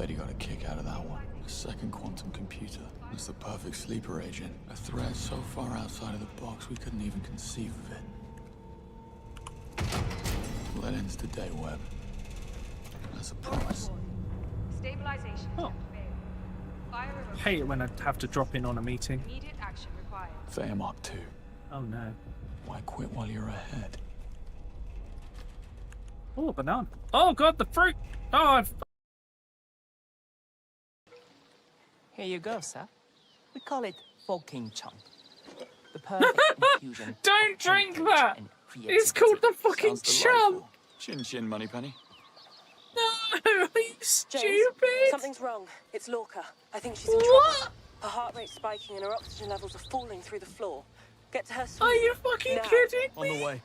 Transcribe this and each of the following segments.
Bet he got a kick out of that one. A second quantum computer. It's the perfect sleeper agent. A threat so far outside of the box we couldn't even conceive of it. Well, that ends today, Webb. That's a promise. Stabilization. Oh. I hate it when I have to drop in on a meeting. Immediate action required. Fair Mark 2. Oh no. Why quit while you're ahead? Oh, banana. Oh god, the fruit! Oh, I've... Here you go, sir. We call it King Chunk. The perfect infusion. Don't drink that! It's called the fucking chum! Chin chin, Moneypenny. No, are you stupid? James, something's wrong. It's Lorca. I think she's in trouble. Her heart rate's spiking and her oxygen levels are falling through the floor. Get to her soon. Are you fucking now. kidding me? On the way.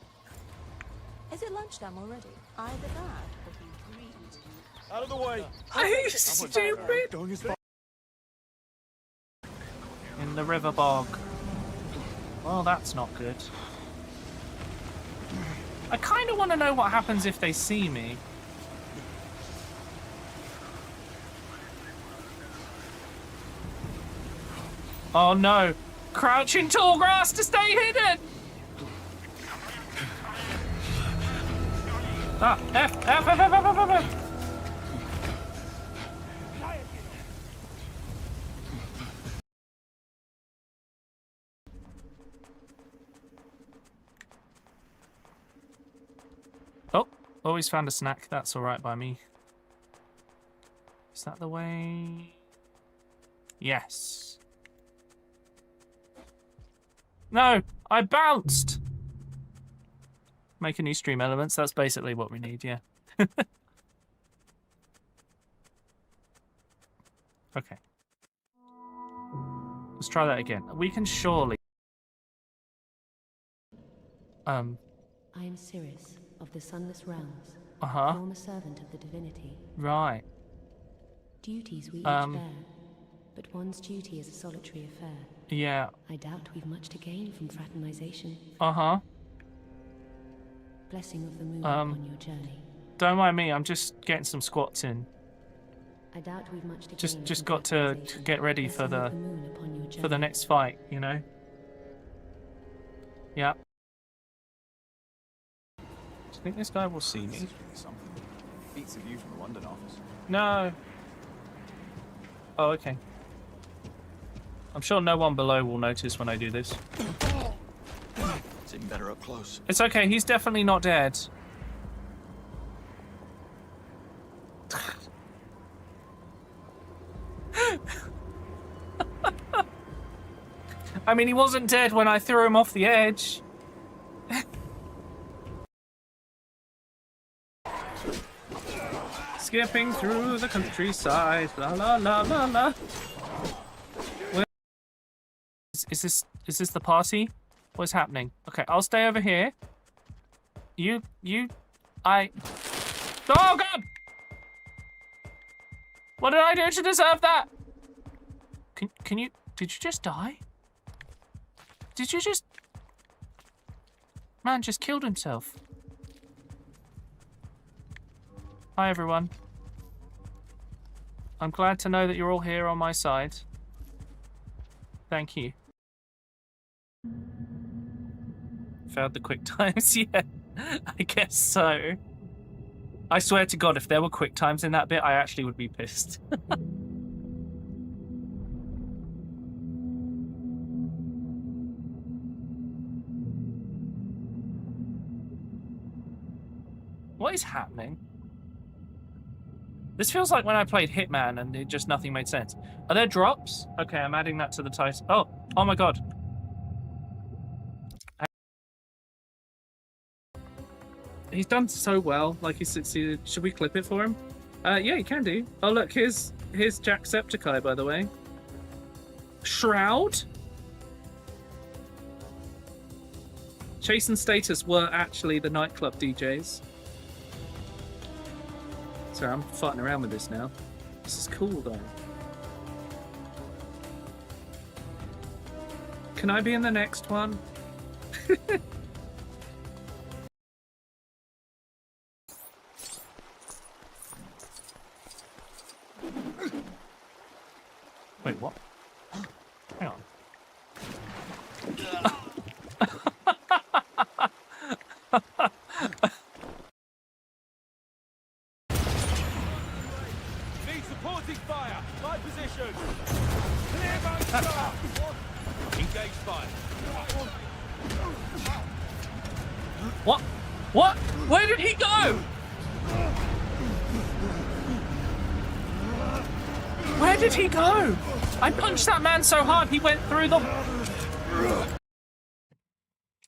Is it lunchtime already? Either that or he dreamed. Out of the way. Are you stupid? Going as far. In the river bog. Well, that's not good. I kind of want to know what happens if they see me. Oh no! Crouch in tall grass to stay hidden! Ah, F. Oh, always found a snack. That's alright by me. Is that the way? Yes. No, I bounced! Make a new stream elements. That's basically what we need, yeah. Okay. Let's try that again. We can surely... I am Cirrus, of the Sunless Realms, Uh-huh. former servant of the divinity. Right. Duties we each bear, but one's duty is a solitary affair. Yeah. I doubt we've much to gain from fraternization. Uh-huh. Blessing of the moon on your journey. Don't mind me, I'm just getting some squats in. I doubt we've much to gain. Just from got to fraternization. get ready for Blessing of the moon upon your for the journey. next fight, you know? Yeah. Do you think this guy will see me? Something. Beats a view from the London office. No. Oh, okay. I'm sure no one below will notice when I do this. It's even better up close. It's okay, he's definitely not dead. I mean, he wasn't dead when I threw him off the edge. Skipping through the countryside, la la la la la. Where is this the party? What's happening? Okay, I'll stay over here. Oh god! What did I do to deserve that? Can you? Did you just die? Did you just? Man just killed himself. Hi everyone. I'm glad to know that you're all here on my side. Thank you. Failed the quick times, yeah. I guess so. I swear to God, if there were quick times in that bit, I actually would be pissed. What is happening? This feels like when I played Hitman and it just nothing made sense. Are there drops? Okay, I'm adding that to the title. Oh my god. He's done so well. Like he's succeeded. Should we clip it for him? Yeah, you can do. Oh look, here's Jacksepticeye, by the way. Shroud. Chase and Status were actually the nightclub DJs. Sorry, I'm farting around with this now. This is cool, though. Can I be in the next one? What? What? Where did he go? Where did he go? I punched that man so hard he went through the...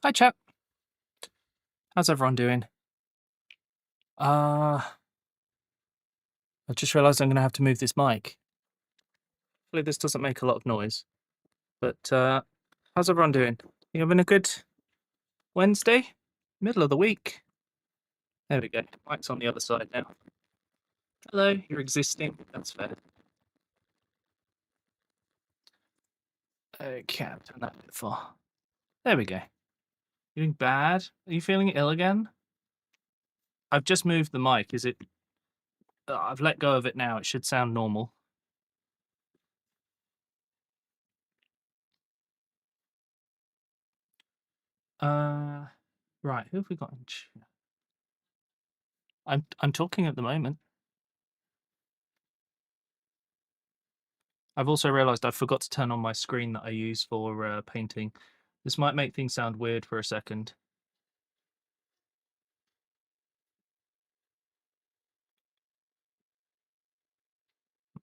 Hi, chap. How's everyone doing? I just realised I'm going to have to move this mic. Hopefully this doesn't make a lot of noise. But, how's everyone doing? You having a good Wednesday? Middle of the week. There we go. Mic's on the other side now. Hello, you're existing. That's fair. Okay, I've done that before. There we go. You doing bad? Are you feeling ill again? I've just moved the mic. Is it... I've let go of it now. It should sound normal. Right. Who have we got in chat? I'm talking at the moment. I've also realised I forgot to turn on my screen that I use for painting. This might make things sound weird for a second.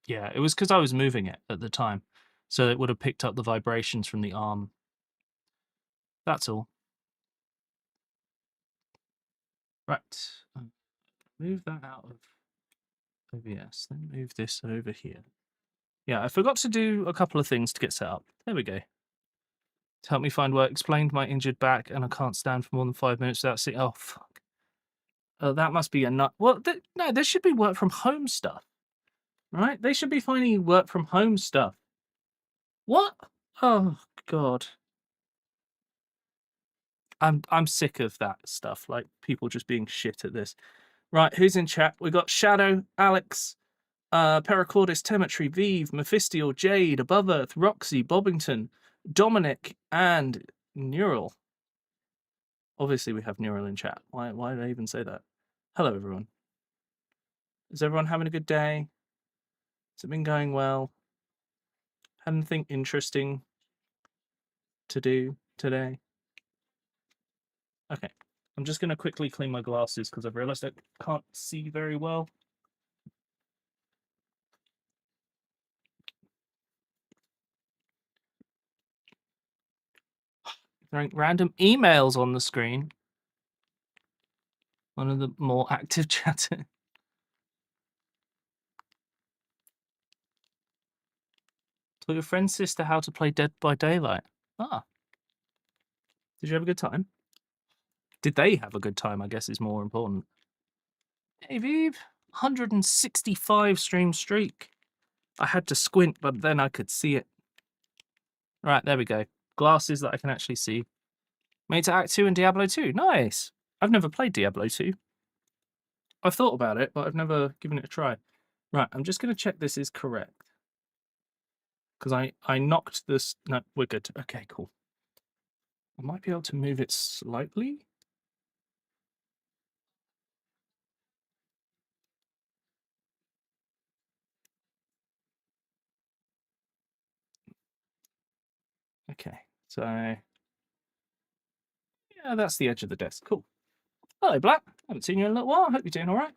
Yeah, it was because I was moving it at the time, so it would have picked up the vibrations from the arm. That's all. Right. Move that out of OBS. Then move this over here. Yeah, I forgot to do a couple of things to get set up. There we go. To help me find work, explained my injured back, and I can't stand for more than 5 minutes without sitting. Oh, fuck. That must be a nut. Well, no, there should be work from home stuff. Right? They should be finding work from home stuff. What? Oh, God. I'm sick of that stuff, like people just being shit at this. Right, who's in chat? We got Shadow, Alex, Pericordis, Temetry, Vive, Mephistial, Jade, Above Earth, Roxy, Bobbington, Dominic, and Neural. Obviously, we have Neural in chat. Why did I even say that? Hello, everyone. Is everyone having a good day? Has it been going well? Had anything interesting to do today? Okay, I'm just going to quickly clean my glasses because I've realised I can't see very well. Throwing random emails on the screen. One of the more active chatter. Taught your friend's sister how to play Dead by Daylight. Ah. Did you have a good time? Did they have a good time, I guess is more important. Hey, Vive. 165 stream streak. I had to squint, but then I could see it. Right, there we go. Glasses that I can actually see. Made to Act 2 and Diablo 2. Nice. I've never played Diablo 2. I've thought about it, but I've never given it a try. Right, I'm just going to check this is correct. Because I knocked this... No, we're good. Okay, cool. I might be able to move it slightly. Okay, so... Yeah, that's the edge of the desk. Cool. Hello, Black. Haven't seen you in a little while. Hope you're doing all right.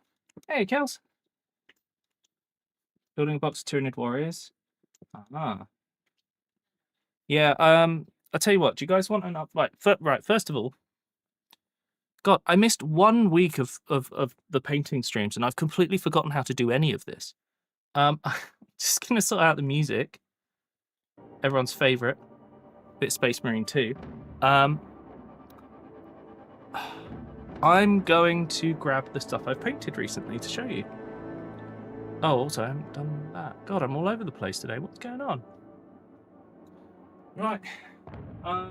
Hey, Kels. Building a box of Tyranid Warriors. Ah. Yeah, I'll tell you what. Do you guys want an up... Right, first of all, God, I missed 1 week of the painting streams, and I've completely forgotten how to do any of this. I'm just going to sort out the music. Everyone's favourite. Bit Space Marine 2. I'm going to grab the stuff I've painted recently to show you. Oh, also, I haven't done that. God, I'm all over the place today. What's going on? Right. I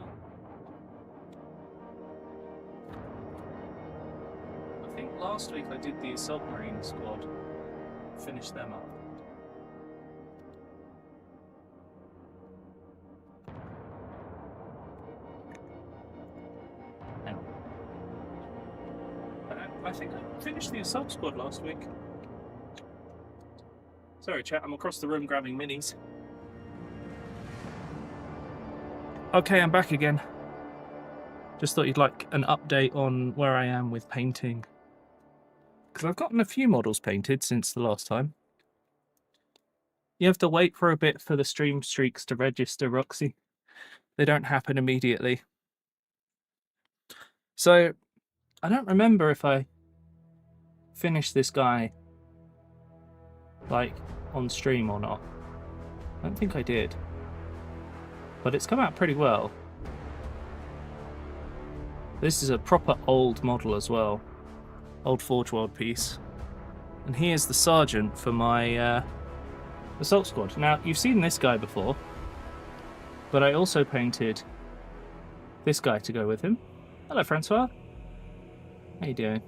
think last week I did the Assault Marine squad. Finished them up. I think I finished the Assault Squad last week. Sorry, chat, I'm across the room grabbing minis. Okay, I'm back again. Just thought you'd like an update on where I am with painting. Because I've gotten a few models painted since the last time. You have to wait for a bit for the stream streaks to register, Roxy. They don't happen immediately. So, I don't remember if I finished this guy, like, on stream or not. I don't think I did. But it's come out pretty well. This is a proper old model as well. Old Forge World piece. And here's the sergeant for my assault squad. Now, you've seen this guy before. But I also painted this guy to go with him. Hello, Francois. How you doing?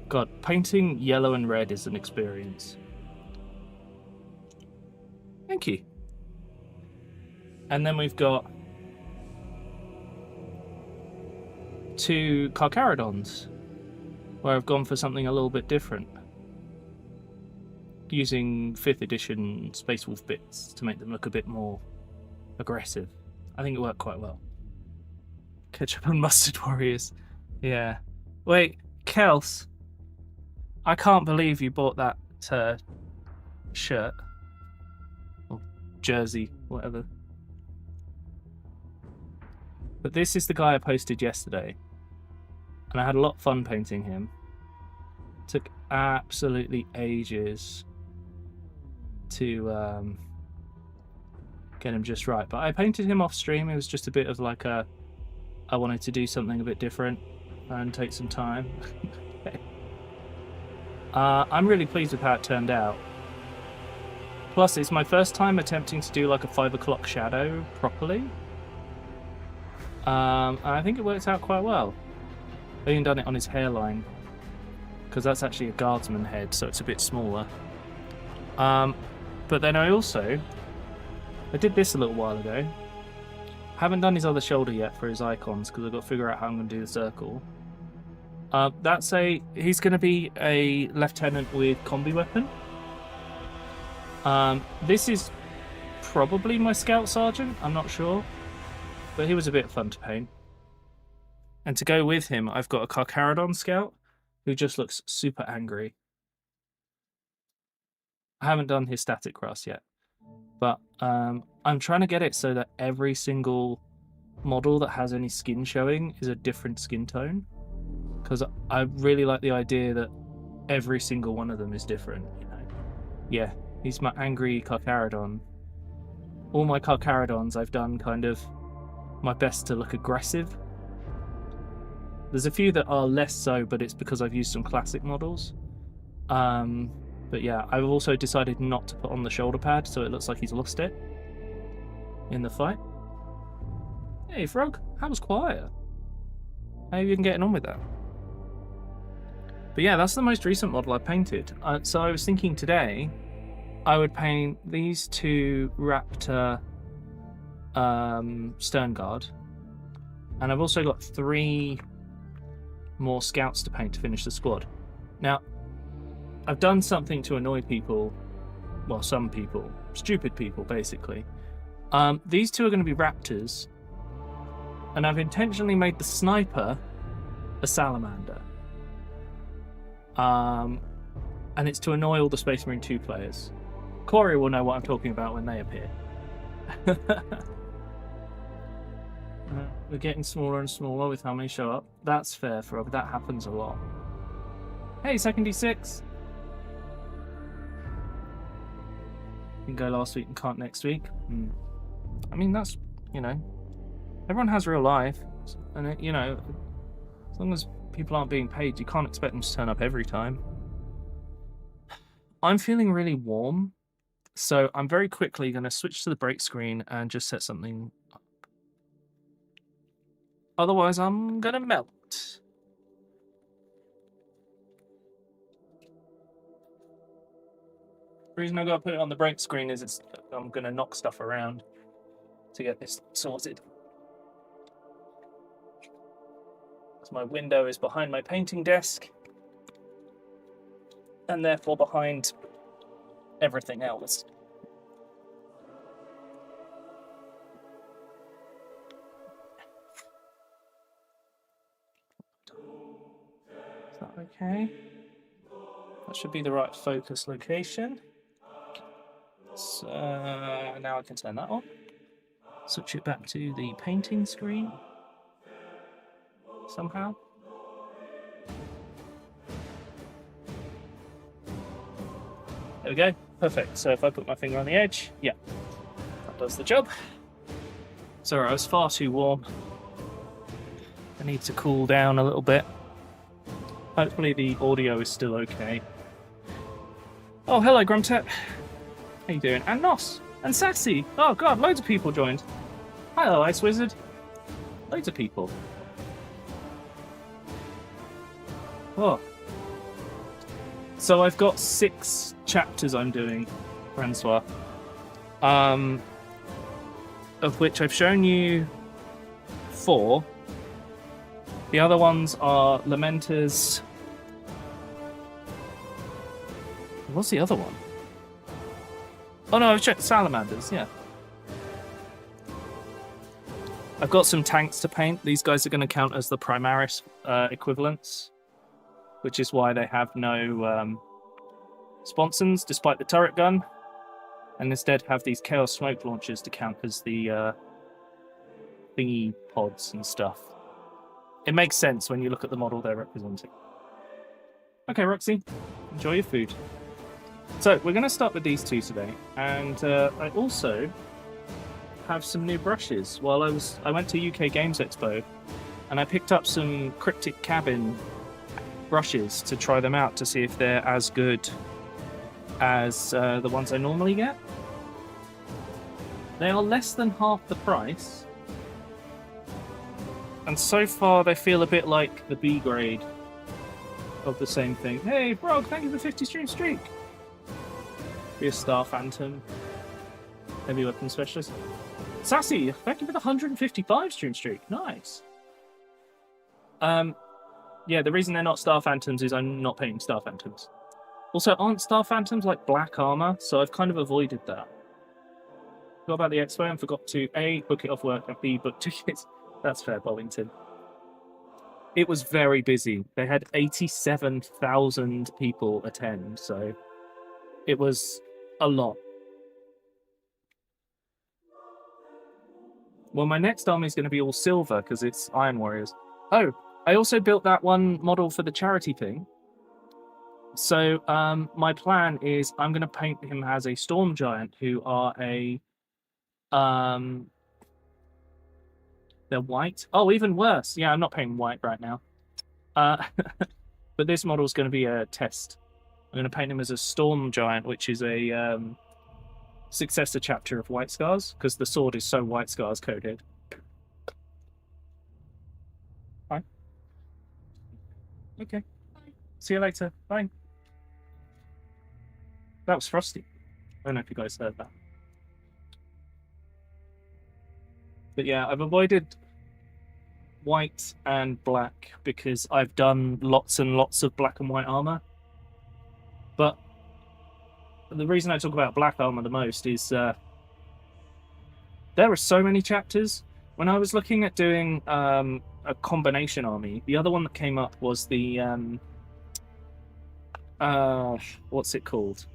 God, painting yellow and red is an experience. Thank you. And then we've got 2 Carcharodons, where I've gone for something a little bit different. Using 5th edition Space Wolf bits to make them look a bit more aggressive. I think it worked quite well. Ketchup and mustard warriors. Yeah. Wait, Kels. I can't believe you bought that shirt. Or jersey, whatever. But this is the guy I posted yesterday. And I had a lot of fun painting him. Took absolutely ages to get him just right. But I painted him off stream. It was just a bit of like a... I wanted to do something a bit different and take some time. I'm really pleased with how it turned out. Plus, it's my first time attempting to do like a 5 o'clock shadow properly. And I think it worked out quite well. I even done it on his hairline, because that's actually a guardsman head, so it's a bit smaller. But then I did this a little while ago. Haven't done his other shoulder yet for his icons, because I've got to figure out how I'm going to do the circle. He's going to be a lieutenant with combi weapon. This is probably my scout sergeant, I'm not sure. But he was a bit fun to paint. And to go with him, I've got a Carcharodon scout who just looks super angry. I haven't done his static grass yet. But I'm trying to get it so that every single model that has any skin showing is a different skin tone. Because I really like the idea that every single one of them is different, you know. Yeah, he's my angry Carcharodon. All my Carcharodons I've done kind of my best to look aggressive. There's a few that are less so, but it's because I've used some classic models. But yeah, I've also decided not to put on the shoulder pad, so it looks like he's lost it in the fight. Hey, Frog, that was quiet. How have you been getting on with that? But yeah, that's the most recent model I painted. So I was thinking today I would paint these 2 Raptor Stern Guard, and I've also got 3 more scouts to paint to finish the squad. Now, I've done something to annoy people, well, some people, stupid people, basically. These 2 are going to be Raptors, and I've intentionally made the sniper a salamander. And it's to annoy all the Space Marine 2 players. Corey will know what I'm talking about when they appear. We're getting smaller and smaller with how many show up. That's fair, Frog. That happens a lot. Hey, second D6. Didn't go last week and can't next week. I mean, that's, you know, everyone has real life. And, you know, as long as people aren't being paid, you can't expect them to turn up every time. I'm feeling really warm. So I'm very quickly going to switch to the break screen and just set something up. Otherwise, I'm going to melt. The reason I got to put it on the break screen is I'm going to knock stuff around to get this sorted. So my window is behind my painting desk, and therefore behind everything else. Is that okay? That should be the right focus location. So now I can turn that on. Switch it back to the painting screen. Somehow. There we go. Perfect. So if I put my finger on the edge, yeah, that does the job. Sorry, I was far too warm. I need to cool down a little bit. Hopefully the audio is still okay. Oh, hello, Grumtet. How you doing? And Nos. And Sassy. Oh, God, loads of people joined. Hello, Ice Wizard. Loads of people. Oh. So I've got 6 chapters I'm doing, Francois. Of which I've shown you 4. The other ones are Lamenters. What's the other one? Oh no, I've checked Salamanders, yeah. I've got some tanks to paint. These guys are going to count as the Primaris equivalents, which is why they have no sponsons, despite the turret gun, and instead have these Chaos Smoke Launchers to count as the thingy pods and stuff. It makes sense when you look at the model they're representing. Okay, Roxy, enjoy your food. So, we're going to start with these 2 today, and I also have some new brushes. While I went to UK Games Expo, and I picked up some Cryptic Cabin brushes to try them out to see if they're as good as the ones I normally get. They are less than half the price, and so far they feel a bit like the B grade of the same thing. Hey, Frog, thank you for 50 stream streak. Be a Star Phantom. Heavy Weapon Specialist. Sassy, thank you for the 155 stream streak. Nice. Yeah, the reason they're not Star Phantoms is I'm not painting Star Phantoms. Also, aren't Star Phantoms like black armor? So I've kind of avoided that. What about the expo and forgot to A, book it off work, and B, book tickets. That's fair, Bollington. It was very busy. They had 87,000 people attend, so it was a lot. Well, my next army is going to be all silver because it's Iron Warriors. Oh, I also built that one model for the charity thing. So my plan is I'm going to paint him as a Storm Giant who are a... they're white. Oh, even worse. Yeah, I'm not painting white right now. But this model is going to be a test. I'm going to paint him as a Storm Giant, which is a successor chapter of White Scars, because the sword is so White Scars coded. Bye. Okay. Bye. See you later. Bye. That was Frosty. I don't know if you guys heard that. But yeah, I've avoided white and black because I've done lots and lots of black and white armor. But the reason I talk about black armor the most is there are so many chapters. When I was looking at doing a combination army, the other one that came up was the what's it called?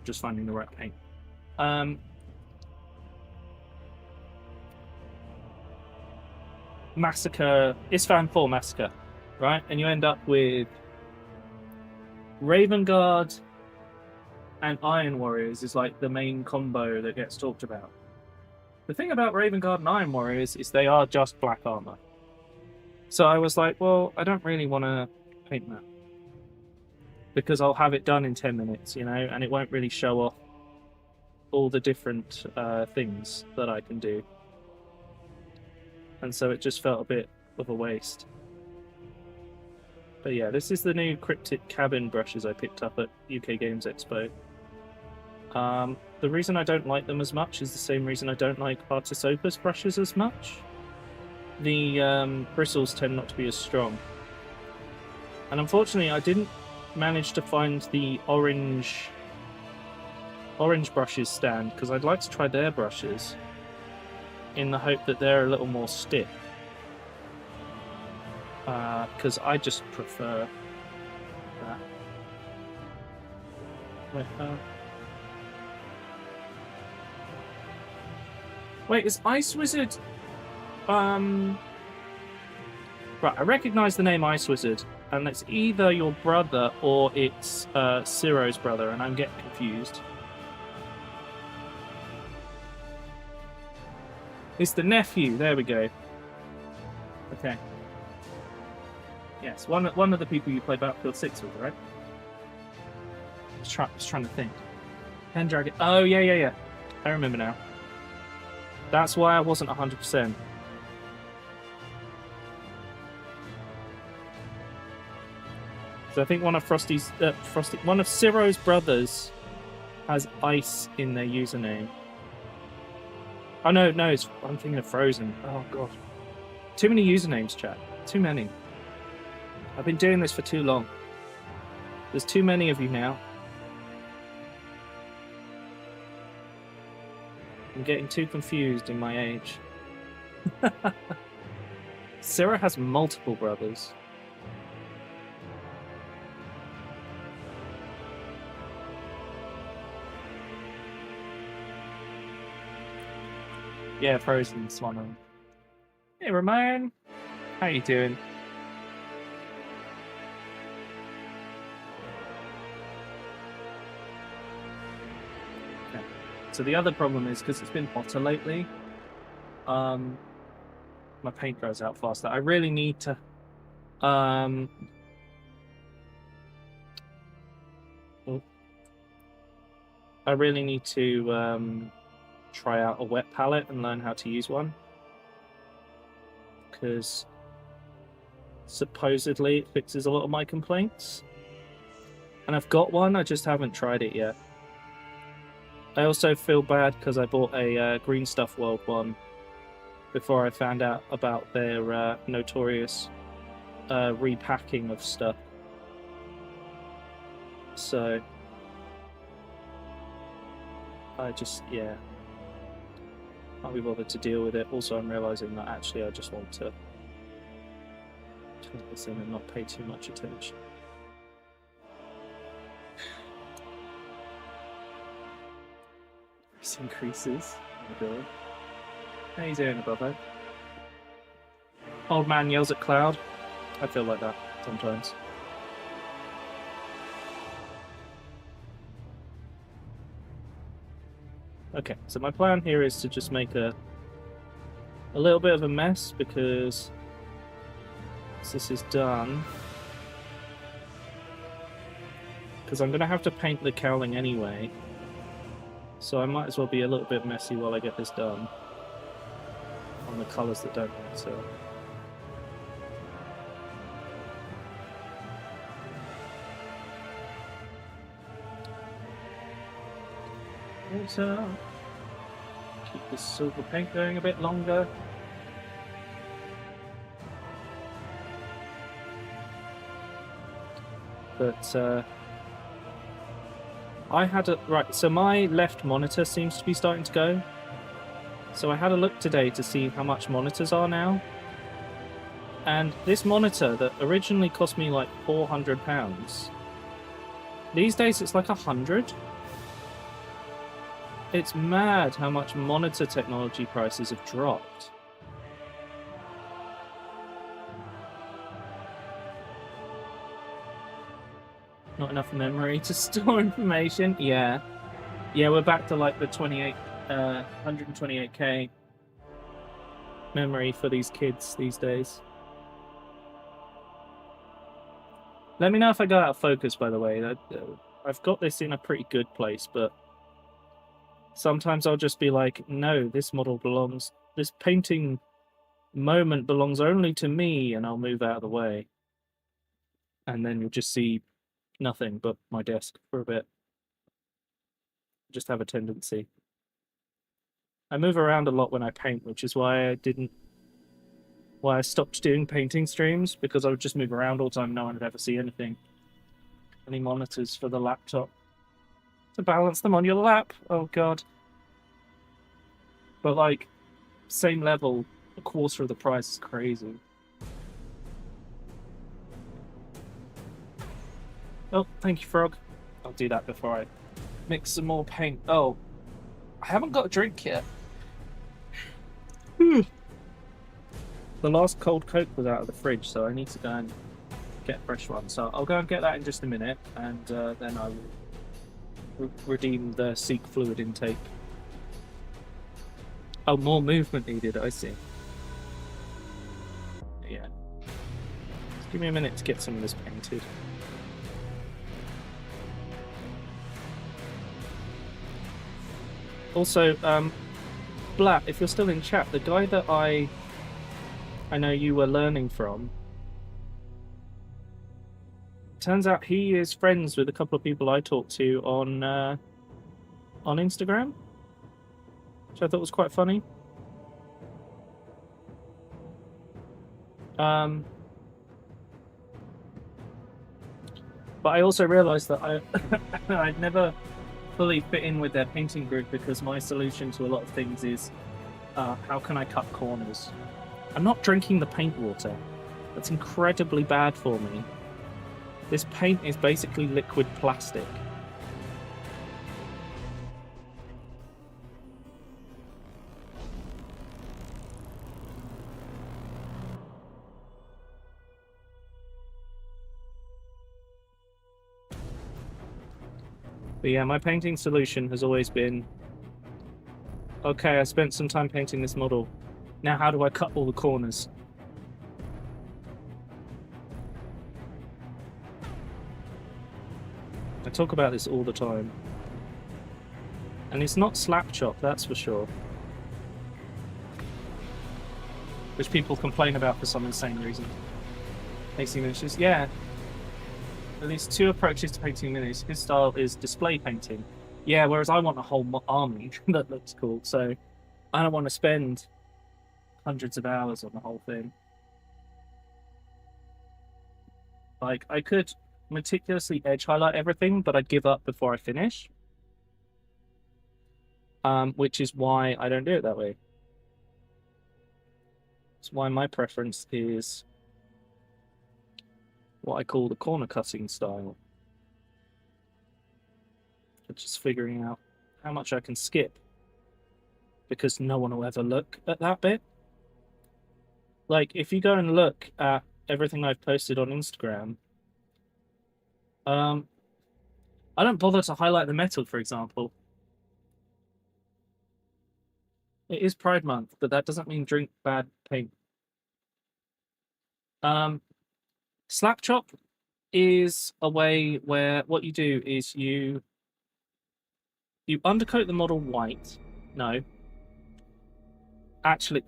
Just finding the right paint. Massacre, Isfahan 4 Massacre, right? And you end up with Raven Guard and Iron Warriors is like the main combo that gets talked about. The thing about Raven Guard and Iron Warriors is they are just black armor. So I was like, well, I don't really want to paint that. Because I'll have it done in 10 minutes, you know, and it won't really show off all the different things that I can do. And so it just felt a bit of a waste. But yeah, this is the new Cryptic Cabin brushes I picked up at UK Games Expo. The reason I don't like them as much is the same reason I don't like Artis Opus brushes as much. The bristles tend not to be as strong. And unfortunately I didn't manage to find the orange brushes stand, because I'd like to try their brushes in the hope that they're a little more stiff. because I just prefer that. Wait, wait, is Ice Wizard? Right, I recognize the name Ice Wizard, and it's either your brother or it's Ciro's brother, and I'm getting confused. It's the nephew. There we go. Okay. Yes, one of the people you play Battlefield 6 with, right? Just trying to think. Pendragon. Oh, yeah. I remember now. That's why I wasn't 100%. So I think one of one of Ciro's brothers has ice in their username. Oh no, I'm thinking of Frozen. Oh god. Too many usernames, chat. Too many. I've been doing this for too long. There's too many of you now. I'm getting too confused in my age. Ciro has multiple brothers. Yeah, Frozen's one of them. Hey, Ramon. How you doing? Okay. So the other problem is, because it's been hotter lately, my paint dries out faster. I really need to... I really need to... try out a wet palette and learn how to use one, because supposedly it fixes a lot of my complaints, and I've got one, I just haven't tried it yet. I also feel bad because I bought a Green Stuff World one before I found out about their notorious repacking of stuff, so I just, yeah, can't be bothered to deal with it. Also, I'm realizing that actually I just want to turn this in and not pay too much attention. Price increases. Oh my god. How you doing above that? Old man yells at cloud. I feel like that sometimes. Okay, so my plan here is to just make a little bit of a mess, because once this is done, because I'm going to have to paint the cowling anyway, so I might as well be a little bit messy while I get this done on the colours that don't matter. Water. Keep this silver paint going a bit longer. But I had a right. So my left monitor seems to be starting to go. So I had a look today to see how much monitors are now. And this monitor that originally cost me like £400, these days it's like 100. It's mad how much monitor technology prices have dropped. Not enough memory to store information. Yeah, we're back to like the 128k memory for these kids these days. Let me know if I go out of focus, by the way. I've got this in a pretty good place, but sometimes I'll just be like, no, this painting moment belongs only to me, and I'll move out of the way. And then you'll just see nothing but my desk for a bit. Just have a tendency. I move around a lot when I paint, which is why I stopped doing painting streams, because I would just move around all the time, no one would ever see anything. Any monitors for the laptop to balance them on your lap. Oh god. But like, same level, a quarter of the price is crazy. Oh, thank you, Frog. I'll do that before I mix some more paint. Oh, I haven't got a drink yet. The last cold Coke was out of the fridge, so I need to go and get a fresh one. So I'll go and get that in just a minute, and then I will redeem the Seek fluid intake. Oh, more movement needed, I see. Yeah. Just give me a minute to get some of this painted. Also, Blatt, if you're still in chat, the guy that I know you were learning from, turns out he is friends with a couple of people I talked to on Instagram, which I thought was quite funny. But I also realised that I'd never fully fit in with their painting group, because my solution to a lot of things is how can I cut corners? I'm not drinking the paint water. That's incredibly bad for me. This paint is basically liquid plastic. But yeah, my painting solution has always been, okay, I spent some time painting this model. Now how do I cut all the corners? I talk about this all the time. And it's not slap chop, that's for sure. Which people complain about for some insane reason. Painting miniatures, yeah. At least two approaches to painting minis. His style is display painting. Yeah, whereas I want a whole army that looks cool, so I don't want to spend hundreds of hours on the whole thing. Like, I could meticulously edge highlight everything, but I'd give up before I finish. Which is why I don't do it that way. It's why my preference is what I call the corner cutting style. Just figuring out how much I can skip, because no one will ever look at that bit. Like, if you go and look at everything I've posted on Instagram, I don't bother to highlight the metal, for example. It is Pride Month, but that doesn't mean drink bad paint. Slap chop is a way where what you do is you undercoat the model white. No. Actually,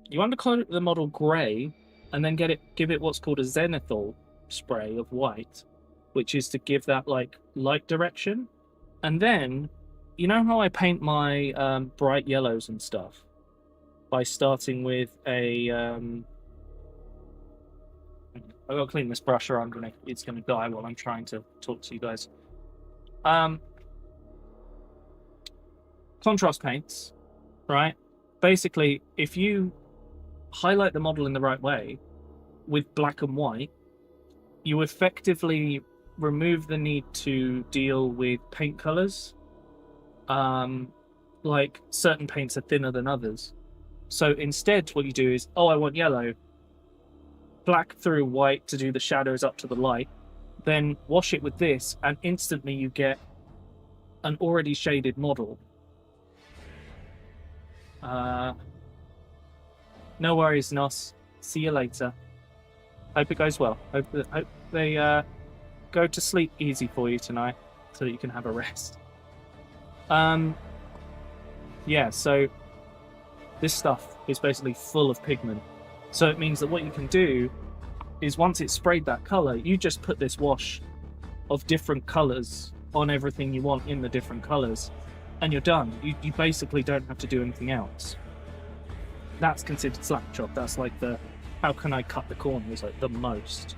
you undercoat the model grey and then give it what's called a zenithal spray of white, which is to give that like light direction. And then, you know how I paint my bright yellows and stuff by starting with a I've got to clean this brush or I'm it's gonna die while I'm trying to talk to you guys. Contrast paints, right? Basically, if you highlight the model in the right way with black and white, you effectively remove the need to deal with paint colors. Like, certain paints are thinner than others. So instead, what you do is, oh, I want yellow. Black through white to do the shadows up to the light. Then wash it with this, and instantly you get an already shaded model. No worries, Nos. See you later. Hope it goes well. Hope they go to sleep easy for you tonight, so that you can have a rest. Yeah, so this stuff is basically full of pigment. So it means that what you can do is, once it's sprayed that color, you just put this wash of different colors on everything you want in the different colors, and you're done. You basically don't have to do anything else. That's considered slap chop. That's like the, how can I cut the corners, like the most.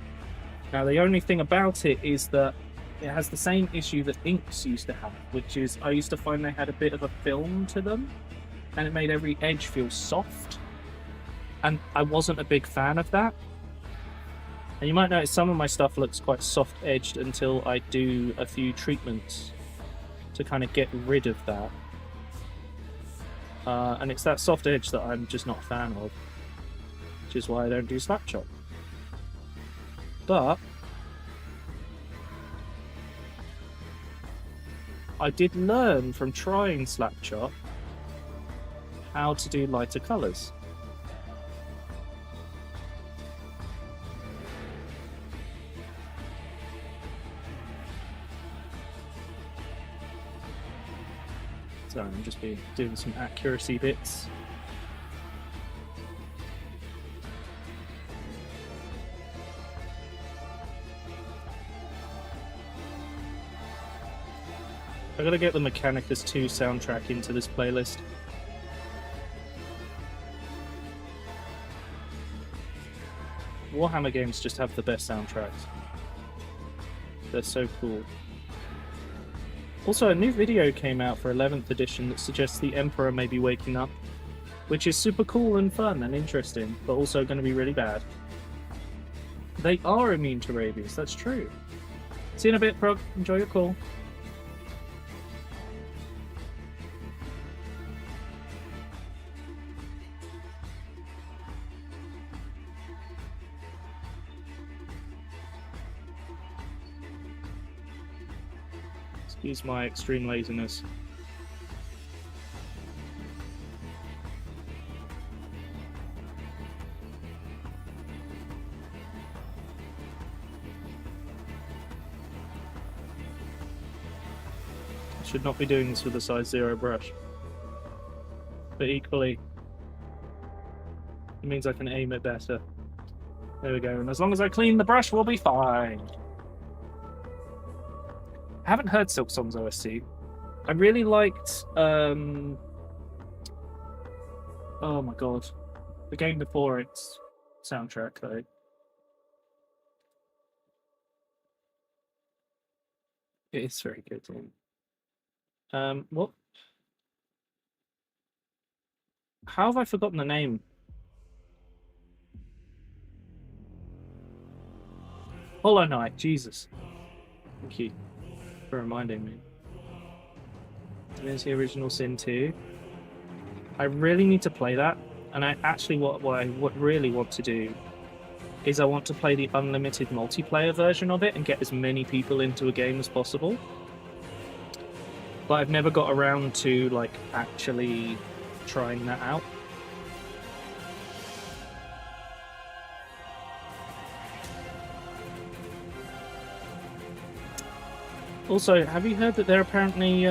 Now, the only thing about it is that it has the same issue that inks used to have, which is I used to find they had a bit of a film to them, and it made every edge feel soft. And I wasn't a big fan of that. And you might notice some of my stuff looks quite soft-edged until I do a few treatments to kind of get rid of that. And it's that soft edge that I'm just not a fan of, which is why I don't do slap chop. But I did learn from trying slap chop how to do lighter colours. So I'm just doing some accuracy bits. I gotta get the Mechanicus 2 soundtrack into this playlist. Warhammer games just have the best soundtracks. They're so cool. Also, a new video came out for 11th edition that suggests the Emperor may be waking up, which is super cool and fun and interesting, but also going to be really bad. They are immune to rabies, that's true. See you in a bit, Prog. Enjoy your call. Excuse my extreme laziness. I should not be doing this with a size 0 brush. But equally, it means I can aim it better. There we go, and as long as I clean the brush, we'll be fine. I haven't heard Silk Song's OST. I really liked, oh my god, the game before its soundtrack, though. It is very good. What? How have I forgotten the name? Hollow Knight, Jesus. Thank you for reminding me. There's the Original Sin 2. I really need to play that, and I actually what I really want to do is I want to play the unlimited multiplayer version of it and get as many people into a game as possible. But I've never got around to like actually trying that out. Also, have you heard that they're apparently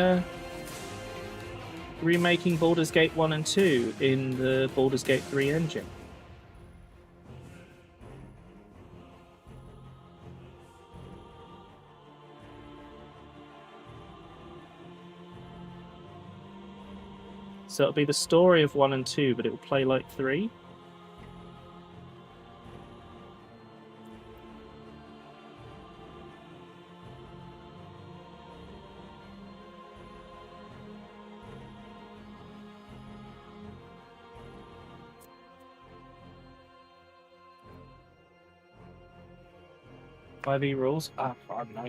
remaking Baldur's Gate 1 and 2 in the Baldur's Gate 3 engine? So it'll be the story of 1 and 2, but it will play like 3? .5e rules? I don't know.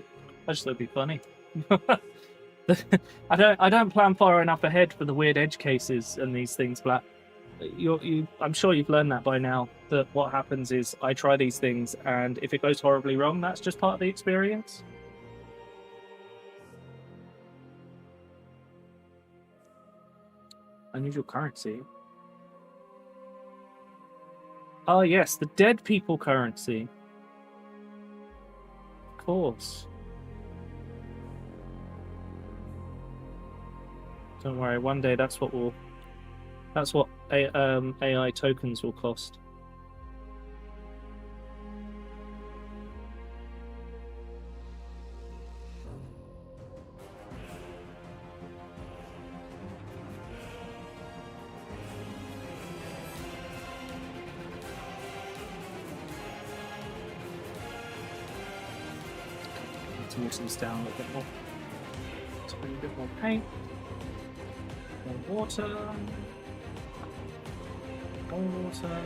I just thought it'd be funny. I don't plan far enough ahead for the weird edge cases and these things, but I'm sure you've learned that by now, that what happens is I try these things, and if it goes horribly wrong, that's just part of the experience. Unusual currency. Oh yes, the dead people currency. Of course. Don't worry, one day that's what AI tokens will cost. Let's move this down a bit more. Let's bring a bit more paint. More water. More water.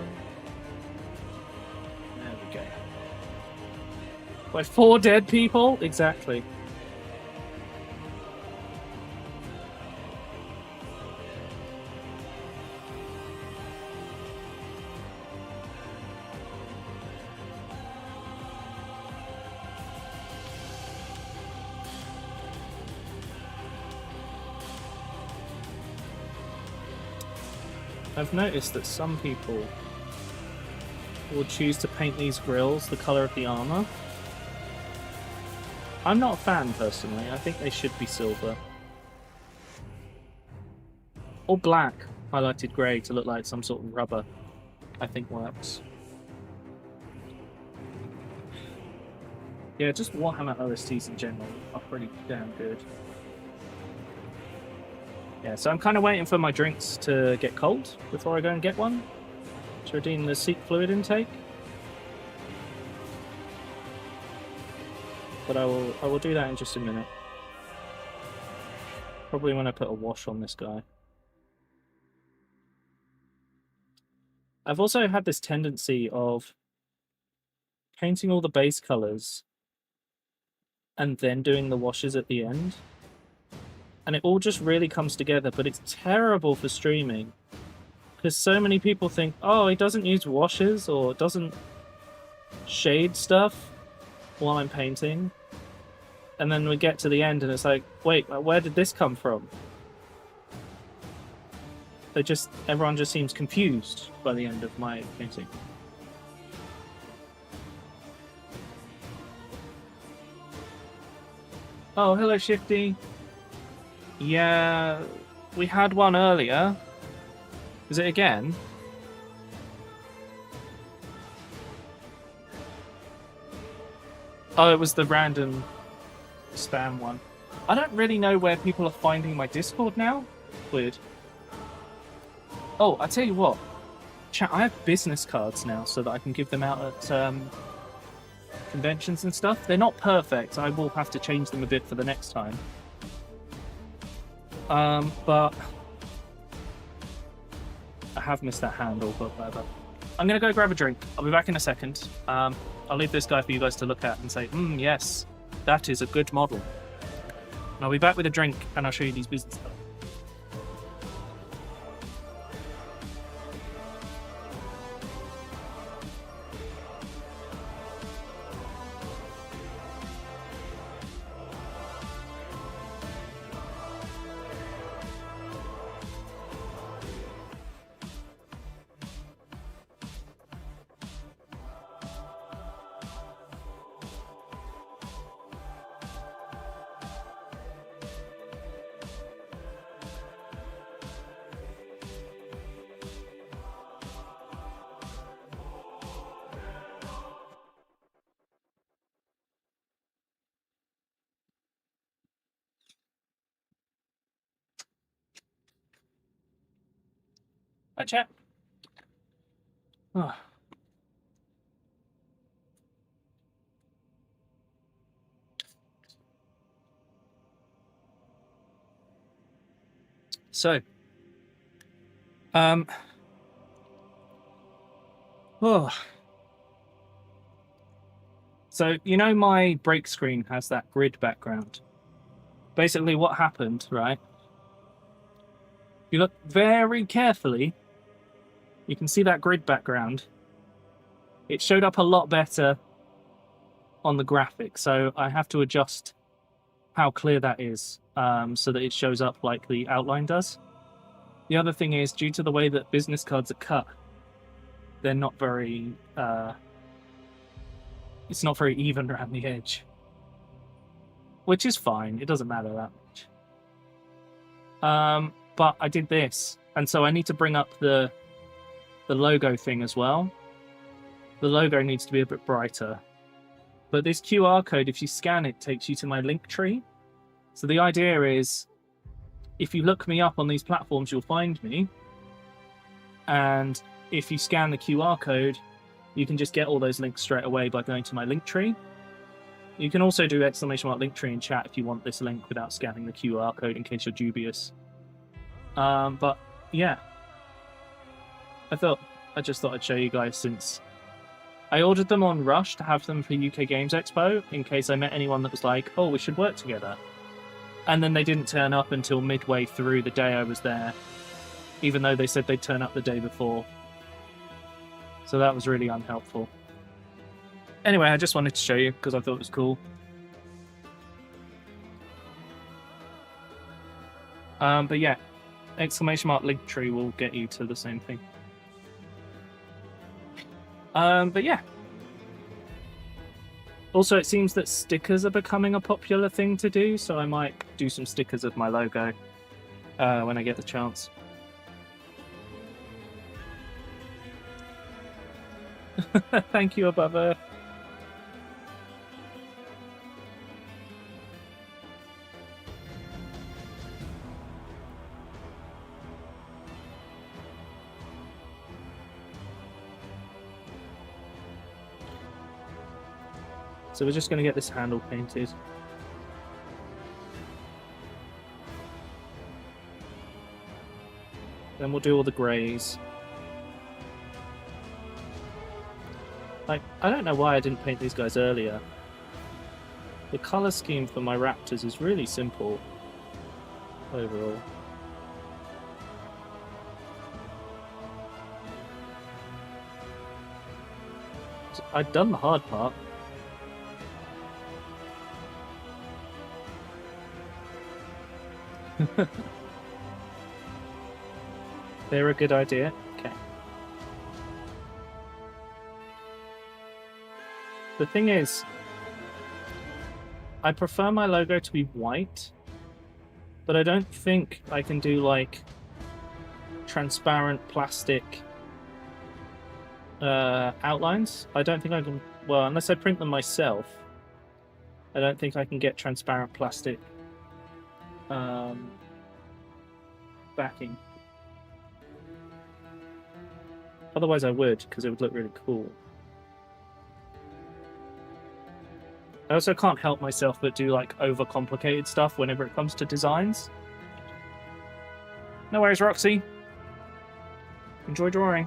There we go. By 4 dead people? Exactly. I've noticed that some people will choose to paint these grills the colour of the armour. I'm not a fan, personally. I think they should be silver. Or black, highlighted grey to look like some sort of rubber, I think works. Yeah, just Warhammer OSTs in general are pretty damn good. Yeah, so I'm kind of waiting for my drinks to get cold before I go and get one to redeem the seat fluid intake. But I will do that in just a minute. Probably when I put a wash on this guy. I've also had this tendency of painting all the base colours and then doing the washes at the end. And it all just really comes together, but it's terrible for streaming. Because so many people think, oh, he doesn't use washes or doesn't shade stuff while I'm painting. And then we get to the end and it's like, wait, where did this come from? Everyone just seems confused by the end of my painting. Oh, hello, Shifty. Yeah, we had one earlier. Is it again? Oh, it was the random spam one. I don't really know where people are finding my Discord now. Weird. Oh, I tell you what. Chat, I have business cards now so that I can give them out at conventions and stuff. They're not perfect. I will have to change them a bit for the next time. But I have missed that handle, but whatever. I'm gonna go grab a drink. I'll be back in a second. I'll leave this guy for you guys to look at and say, yes, that is a good model. And I'll be back with a drink and I'll show you these business cards. Hi, chat. Oh. So, So, you know my break screen has that grid background. Basically what happened, right? If you look very carefully, you can see that grid background. It showed up a lot better on the graphic, so I have to adjust how clear that is so that it shows up like the outline does. The other thing is, due to the way that business cards are cut, they're not very... it's not very even around the edge. Which is fine, it doesn't matter that much. But I did this, and so I need to bring up the logo thing as well. The logo needs to be a bit brighter. But this QR code, if you scan it, takes you to my link tree. So the idea is, if you look me up on these platforms, you'll find me. And if you scan the QR code, you can just get all those links straight away by going to my link tree. You can also do ! Link tree in chat if you want this link without scanning the QR code in case you're dubious. But yeah, I just thought I'd show you guys since I ordered them on Rush to have them for UK Games Expo in case I met anyone that was like, oh, we should work together. And then they didn't turn up until midway through the day I was there, even though they said they'd turn up the day before. So that was really unhelpful. Anyway, I just wanted to show you because I thought it was cool. But yeah, exclamation mark Linktree will get you to the same thing. But yeah. Also, it seems that stickers are becoming a popular thing to do, so I might do some stickers of my logo when I get the chance. Thank you, Above Earth. So we're just going to get this handle painted. Then we'll do all the greys. Like, I don't know why I didn't paint these guys earlier. The colour scheme for my raptors is really simple overall. I'd done the hard part. They're a good idea. Okay. The thing is, I prefer my logo to be white, but I don't think I can do like transparent plastic outlines. I don't think I can, well, unless I print them myself, I don't think I can get transparent plastic backing. Otherwise I would, because it would look really cool. I also can't help myself but do like overcomplicated stuff whenever it comes to designs. No worries, Roxy. Enjoy drawing.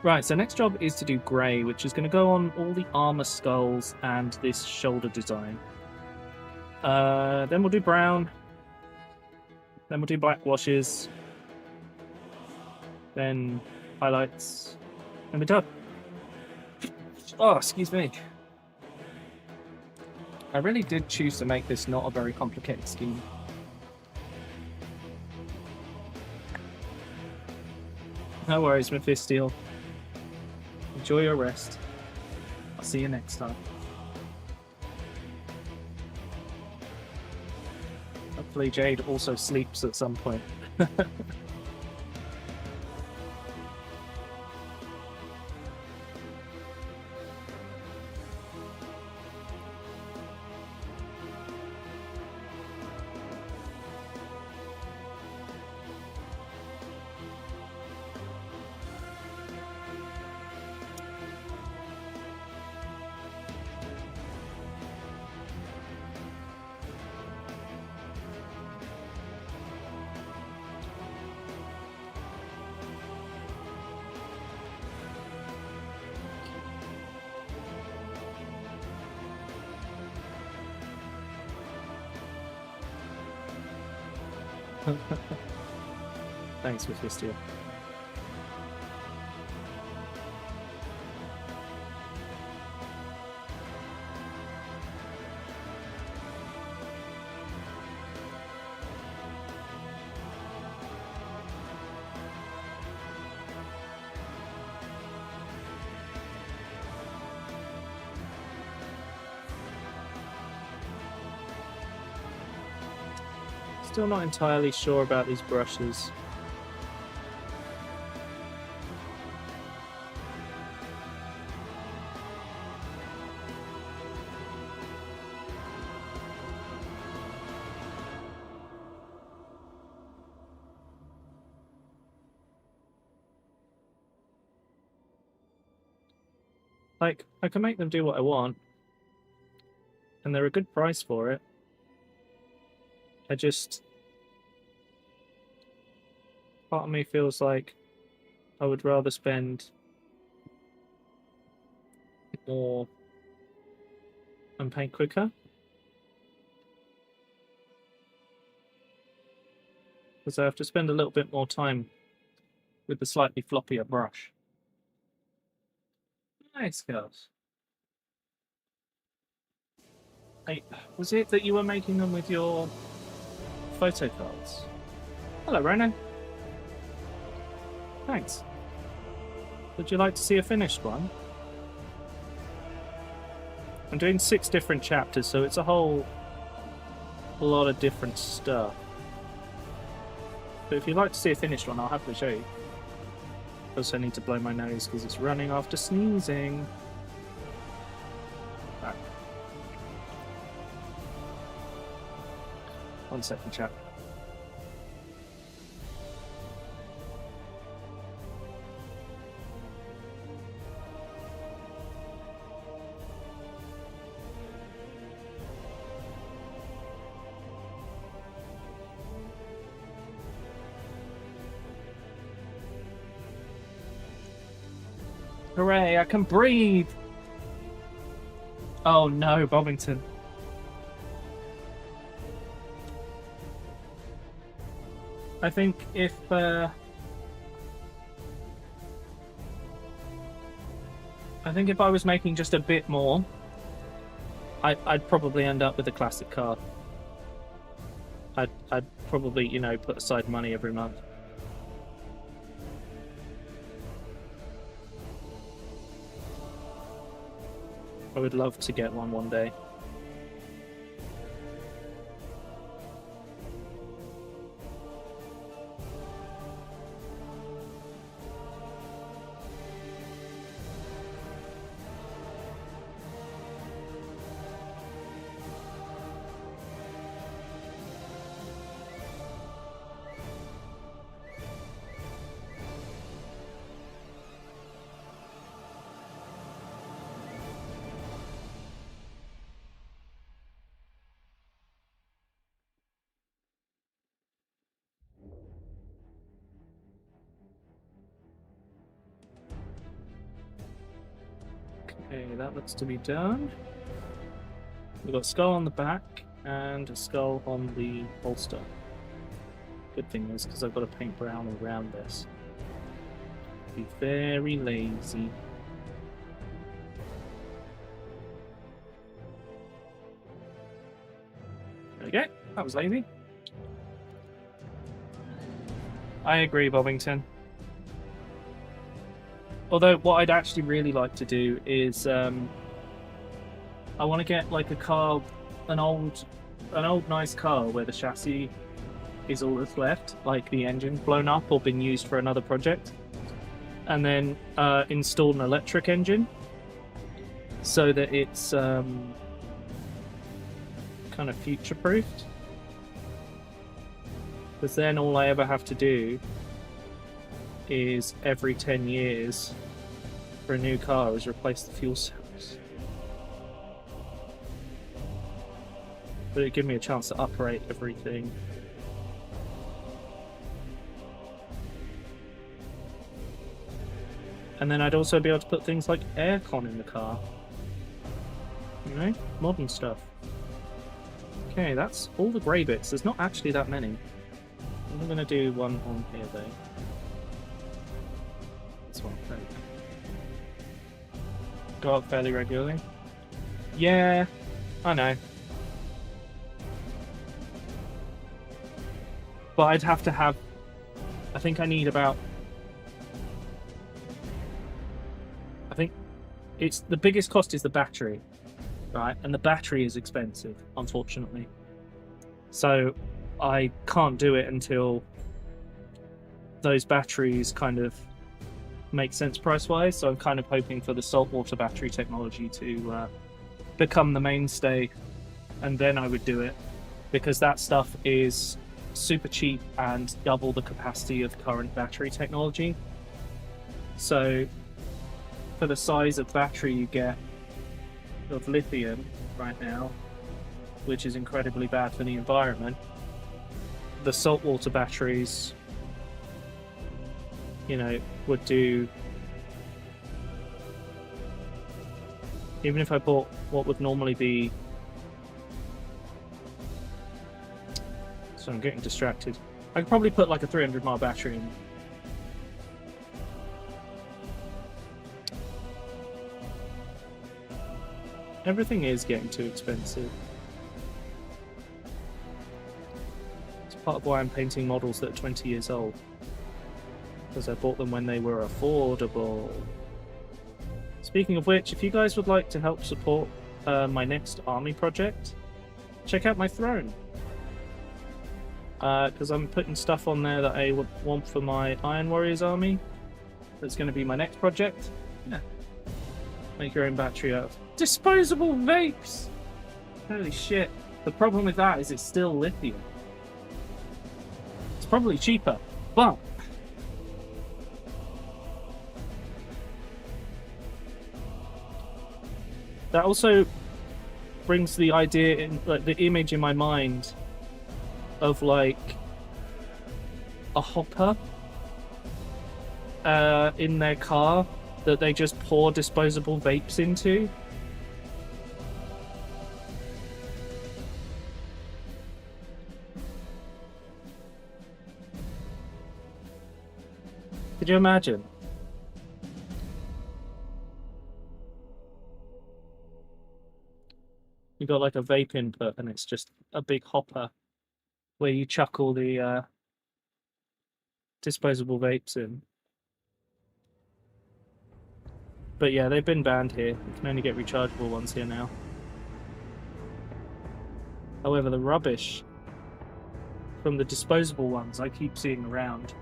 Right, so next job is to do grey, which is going to go on all the armor skulls and this shoulder design. Then we'll do brown. Then we'll do black washes. Then highlights. And we're done. Oh, excuse me. I really did choose to make this not a very complicated scheme. No worries, Mephistiel. Enjoy your rest. I'll see you next time. Hopefully Jade also sleeps at some point. Thanks, Mephistiel. Still not entirely sure about these brushes. Like, I can make them do what I want, and they're a good price for it. Part of me feels like I would rather spend more and paint quicker. Because I have to spend a little bit more time with the slightly floppier brush. Nice, girls. Hey, was it that you were making them with your photo cards? Hello, Ronan. Thanks. Would you like to see a finished one? I'm doing 6 different chapters, so it's a lot of different stuff. But if you'd like to see a finished one, I'll happily show you. Also, I need to blow my nose because it's running after sneezing. Right. 1 second, chat. Hooray, I can breathe! Oh no, Bovington. I think if I was making just a bit more, I'd probably end up with a classic car. I'd probably, you know, put aside money every month. I would love to get one day. Okay, that looks to be done. We've got a skull on the back and a skull on the bolster. Good thing is, because I've got to paint brown around this. Be very lazy. There we go. That was lazy. I agree, Bovington. Although, what I'd actually really like to do is, I want to get like a car, an old nice car where the chassis is all that's left, like the engine blown up or been used for another project, and then install an electric engine so that it's kind of future-proofed. Because then all I ever have to do is every 10 years for a new car is replace the fuel cells. But it'd give me a chance to upgrade everything. And then I'd also be able to put things like aircon in the car. You know, modern stuff. Okay, that's all the grey bits. There's not actually that many. I'm going to do one on here though. This one, there we go. Go up fairly regularly. Yeah, I know. But I'd have to have... I think I need about... I think it's the biggest cost is the battery, right? And the battery is expensive, unfortunately. So I can't do it until those batteries kind of make sense price-wise. So I'm kind of hoping for the saltwater battery technology to become the mainstay, and then I would do it, because that stuff is super cheap and double the capacity of current battery technology. So for the size of battery you get of lithium right now, which is incredibly bad for the environment, the saltwater batteries you know, would do. Even if I bought what would normally be. So I'm getting distracted. I could probably put like a 300 mAh battery in. Everything is getting too expensive. It's part of why I'm painting models that are 20 years old. Because I bought them when they were affordable. Speaking of which, if you guys would like to help support my next army project, check out my throne. Because I'm putting stuff on there that I want for my Iron Warriors army. That's going to be my next project. Yeah. Make your own battery out of disposable vapes! Holy shit. The problem with that is it's still lithium. It's probably cheaper, but... that also brings the idea in, like, the image in my mind of like a hopper in their car that they just pour disposable vapes into. Could you imagine? You got like a vape input and it's just a big hopper where you chuck all the disposable vapes in. But yeah, they've been banned here. You can only get rechargeable ones here now. However, the rubbish from the disposable ones I keep seeing around.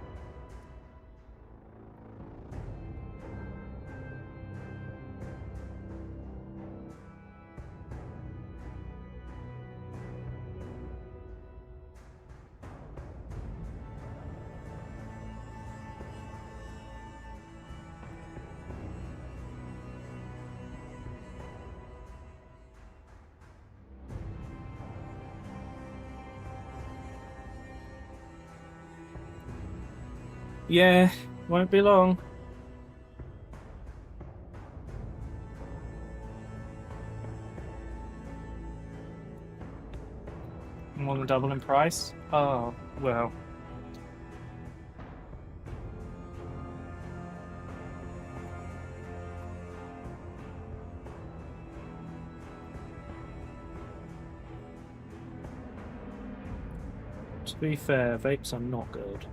Yeah, won't be long. More than double in price? Oh, well. To be fair, vapes are not good.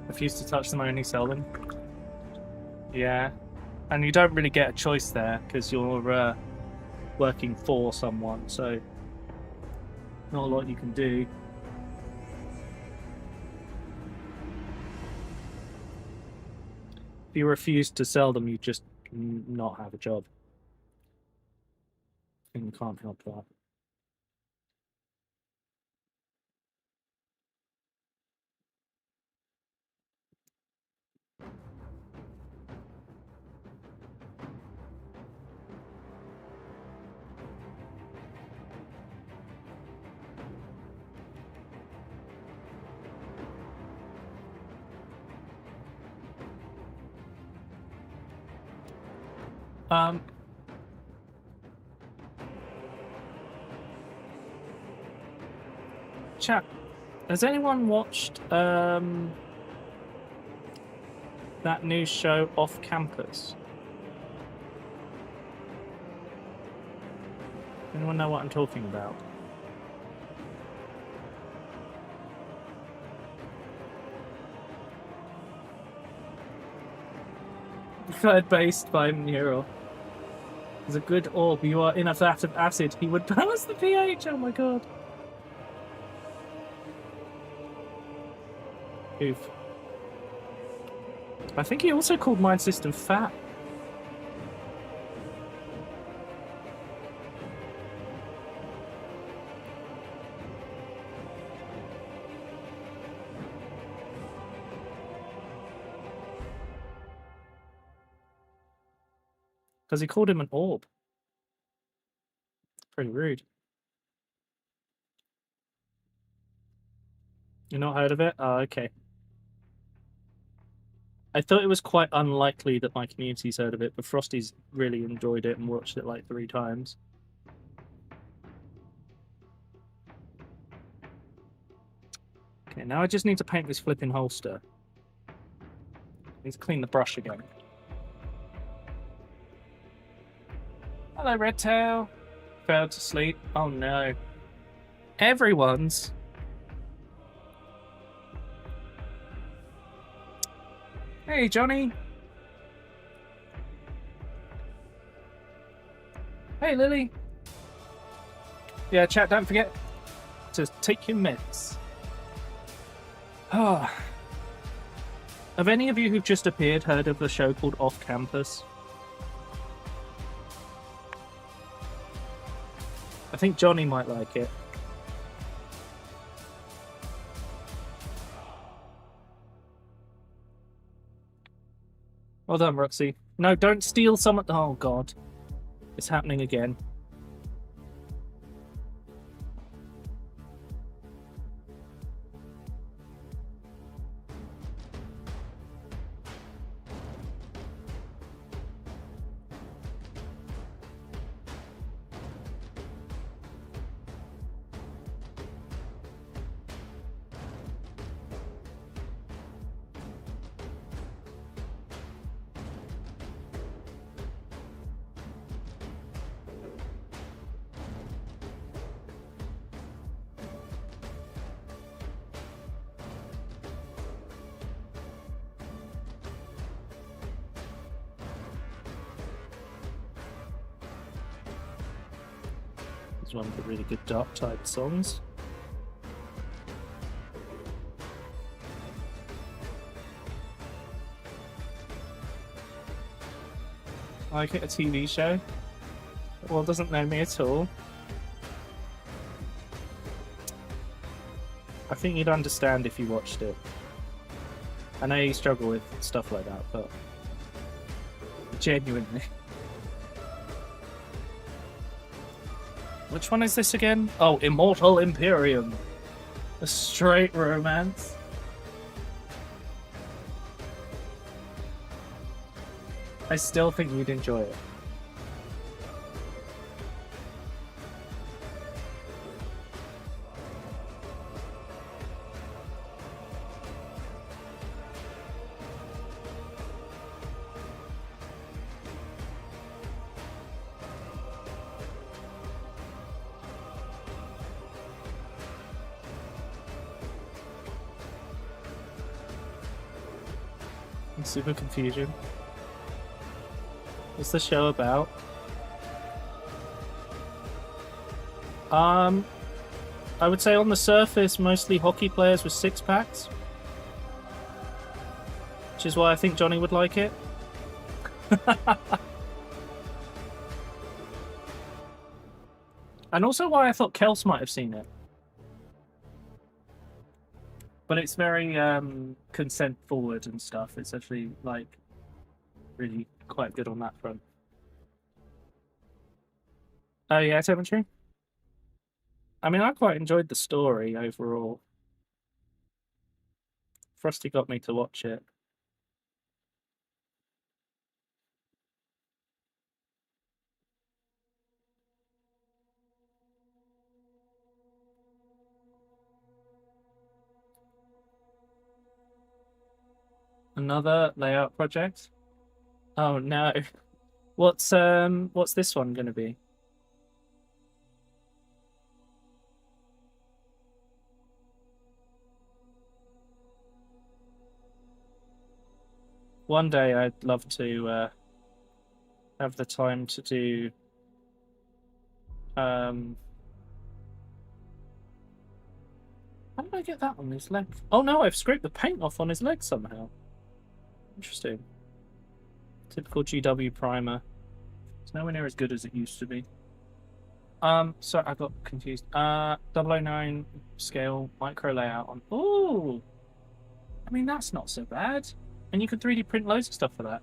Refuse to touch them, I only sell them. Yeah. And you don't really get a choice there, because you're working for someone, so not a lot you can do. If you refuse to sell them, you just not have a job. And you can't help that. Chat, has anyone watched that new show Off Campus? Anyone know what I'm talking about? Third-based by Neural. There's a good orb. You are in a vat of acid. He would balance the pH. Oh my god. Oof. I think he also called Mind System fat. Because he called him an orb. Pretty rude. You not heard of it? Oh, okay. I thought it was quite unlikely that my community's heard of it, but Frosty's really enjoyed it and watched it like 3 times. Okay, now I just need to paint this flipping holster. Need to clean the brush again. Hello, Redtail. Fell to sleep. Oh no. Everyone's. Hey, Johnny. Hey, Lily. Yeah, chat, don't forget to take your meds. Ah. Have any of you who've just appeared heard of a show called Off Campus? I think Johnny might like it. Well done, Roxy. No, don't steal some. Oh, God. It's happening again. It's one of the really good Dark Tide songs. Like it, a TV show? Well, doesn't know me at all. I think you'd understand if you watched it. I know you struggle with stuff like that, but genuinely. Which one is this again? Oh, Immortal Imperium. A straight romance. I still think you'd enjoy it. Super confusion. What's the show about? I would say on the surface, mostly hockey players with 6-packs. Which is why I think Johnny would like it. And also why I thought Kels might have seen it. But it's very consent forward and stuff. It's actually like really quite good on that front. Oh yeah, Cemetery? I mean, I quite enjoyed the story overall. Frosty got me to watch it. Another layout project? Oh no. What's this one gonna be? one day I'd love to have the time to do how did I get that on his leg? Oh no, I've scraped the paint off on his leg somehow. Interesting. Typical GW primer. It's nowhere near as good as it used to be. So I got confused. 009 scale micro layout on. Oh, I mean that's not so bad, and you can 3D print loads of stuff for that.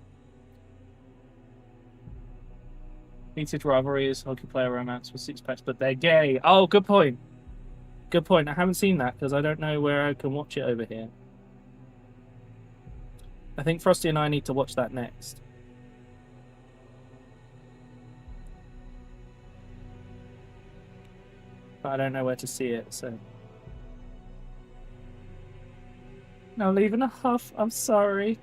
Heated rivalries, hockey player romance with 6 packs, but they're gay. Oh, good point. Good point. I haven't seen that because I don't know where I can watch it over here. I think Frosty and I need to watch that next. But I don't know where to see it, so. Now leaving a huff, I'm sorry.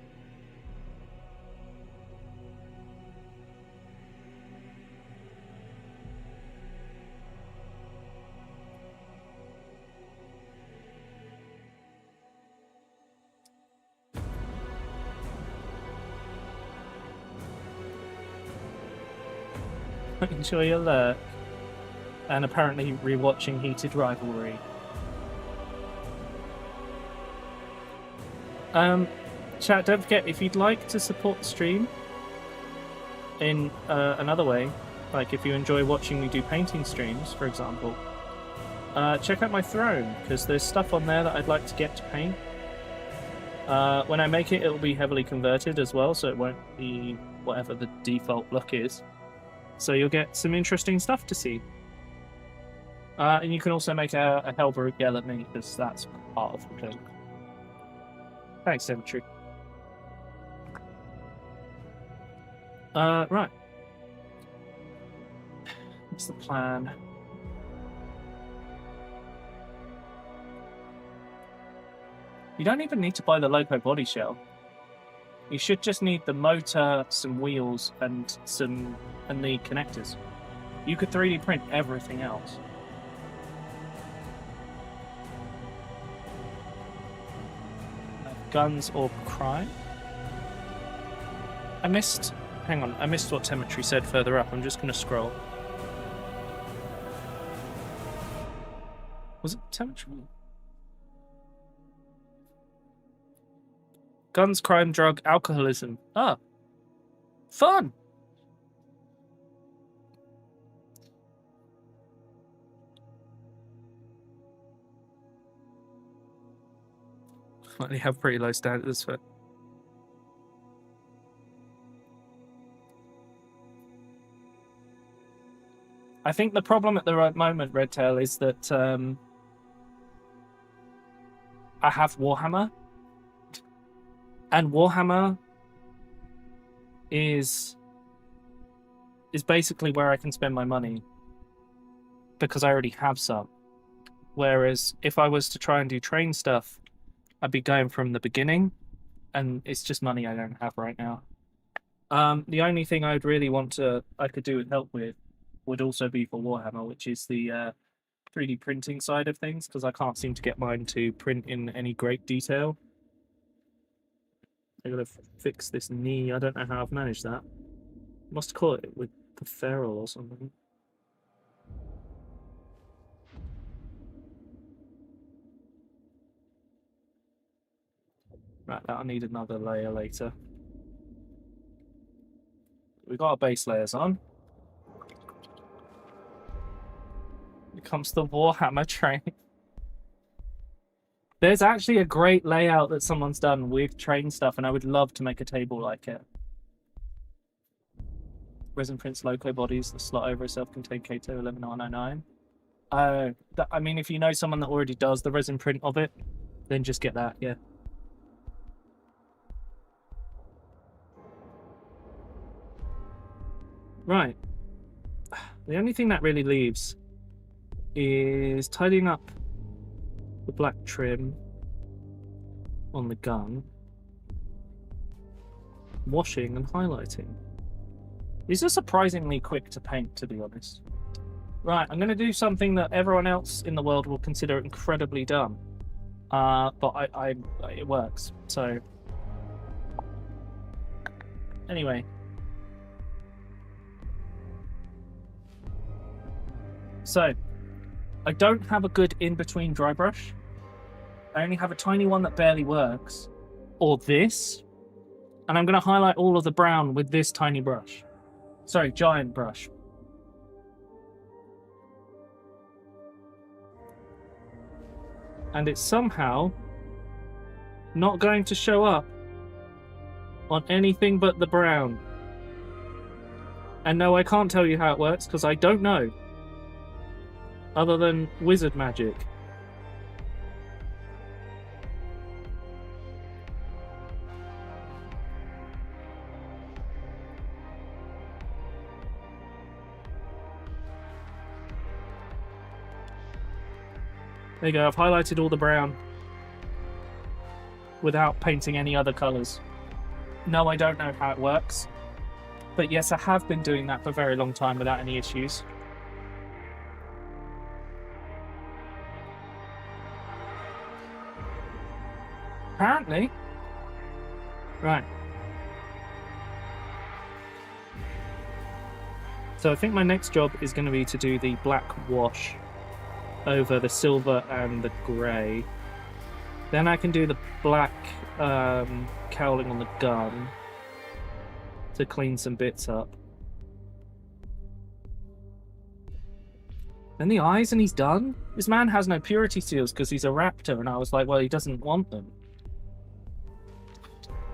Enjoy your lurk. And apparently rewatching Heated Rivalry. Chat, don't forget, if you'd like to support the stream in another way, like if you enjoy watching me do painting streams, for example, check out my throne, because there's stuff on there that I'd like to get to paint. When I make it, it'll be heavily converted as well, so it won't be whatever the default look is. So you'll get some interesting stuff to see. And you can also make a Hellbrute yell at me, because that's part of the thing. Thanks, Symmetry. Right. What's the plan? You don't even need to buy the Loco body shell. You should just need the motor, some wheels, and the connectors. You could 3D print everything else. Guns or crime? I missed what Temetry said further up. I'm just going to scroll. Was it Temetry? Guns, crime, drug, alcoholism. Ah. Fun! They have pretty low standards for. I think the problem at the right moment, Redtail, is that I have Warhammer, and Warhammer is basically where I can spend my money because I already have some. Whereas if I was to try and do train stuff, I'd be going from the beginning, and it's just money I don't have right now. The only thing I'd really I could do with help with would also be for Warhammer, which is the 3D printing side of things, because I can't seem to get mine to print in any great detail. I gotta fix this knee. I don't know how I've managed that. Must call it with the ferrule or something. Right, that'll need another layer later. We've got our base layers on. Here comes the Warhammer train. There's actually a great layout that someone's done with train stuff, and I would love to make a table like it. Resin prints Loco bodies, the slot over a self-contained Kato 11109. I mean, if you know someone that already does the resin print of it, then just get that, yeah. Right. The only thing that really leaves is tidying up the black trim on the gun, washing and highlighting. These are surprisingly quick to paint, to be honest. Right, I'm going to do something that everyone else in the world will consider incredibly dumb, but it works. So Anyway. So, I don't have a good in-between dry brush. I only have a tiny one that barely works. Or this. And I'm going to highlight all of the brown with this tiny brush. Sorry, giant brush. And it's somehow not going to show up on anything but the brown. And no, I can't tell you how it works because I don't know. Other than wizard magic. There you go, I've highlighted all the brown without painting any other colours. No, I don't know how it works. But yes, I have been doing that for a very long time without any issues. Apparently. Right. So I think my next job is going to be to do the black wash over the silver and the grey. Then I can do the black cowling on the gun to clean some bits up. Then the eyes and he's done? This man has no purity seals because he's a raptor, and I was like, well, he doesn't want them.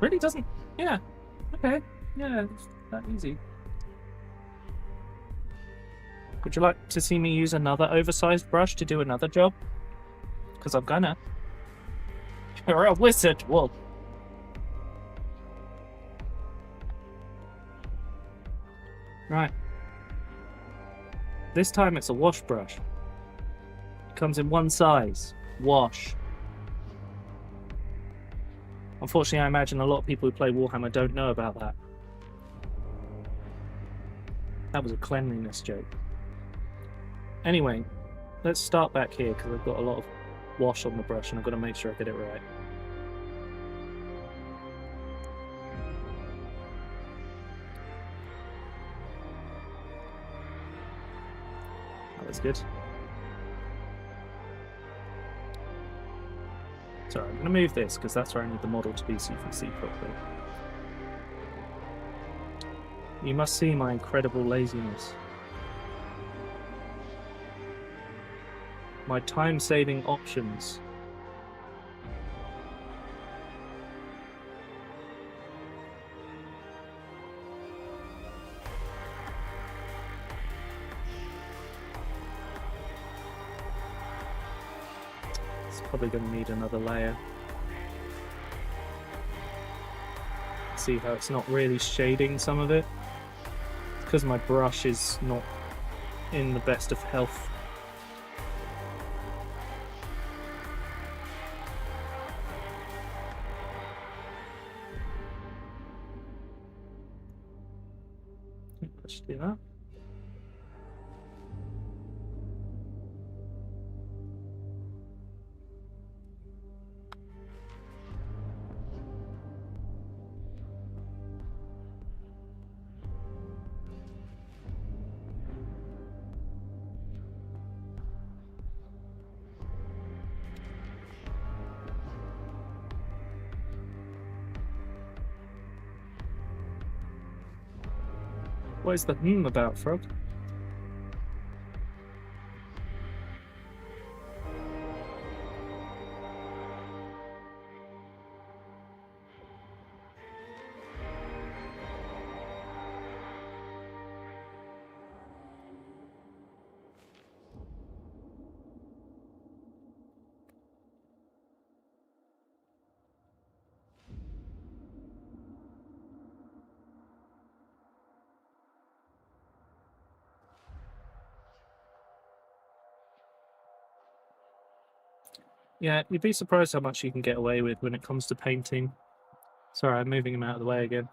Really doesn't? Yeah. Okay. Yeah, it's that easy. Would you like to see me use another oversized brush to do another job? Because I'm gonna. You're a wizard, well. Right. This time it's a wash brush. It comes in one size. Wash. Unfortunately, I imagine a lot of people who play Warhammer don't know about that. That was a cleanliness joke. Anyway, let's start back here because I've got a lot of wash on the brush and I've got to make sure I get it right. That was good. Sorry, I'm going to move this because that's where I need the model to be so you can see properly. You must see my incredible laziness. My time-saving options. It's probably going to need another layer. See how it's not really shading some of it? It's because my brush is not in the best of health. Let's do that. What is the about, Frog? Yeah, you'd be surprised how much you can get away with when it comes to painting. Sorry, I'm moving him out of the way again.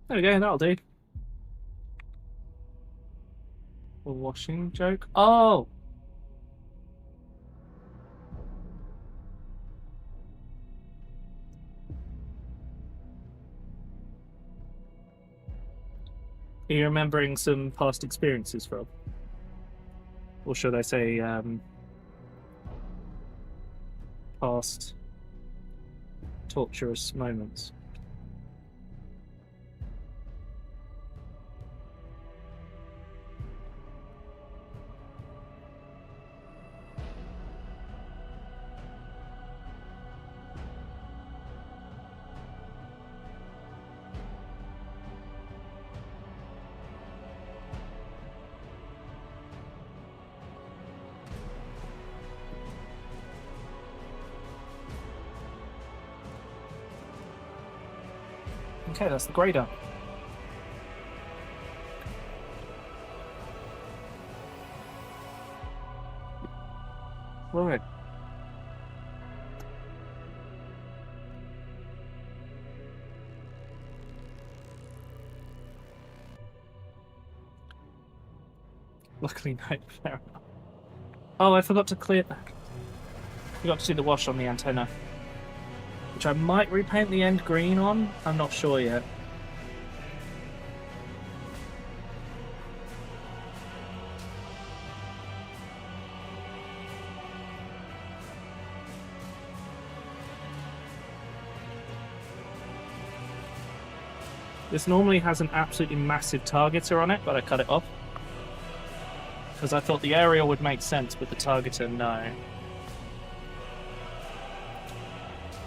There we go, that'll do. A washing joke. Oh! Are you remembering some past experiences from? Or should I say, past torturous moments? Okay, that's the grader. Right. Luckily, no. Fair enough. Oh, I forgot to clear. Forgot to do the wash on the antenna, which I might repaint the end green on. I'm not sure yet. This normally has an absolutely massive targeter on it, but I cut it off. Because I thought the aerial would make sense, but the targeter, no.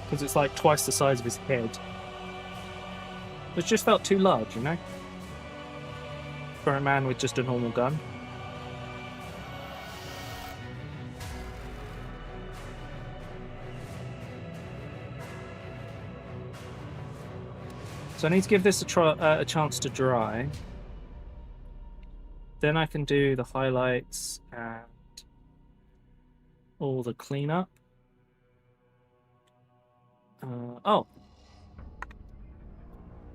Because it's like twice the size of his head. It just felt too large, you know? For a man with just a normal gun. So I need to give this a chance to dry. Then I can do the highlights and all the cleanup. Oh.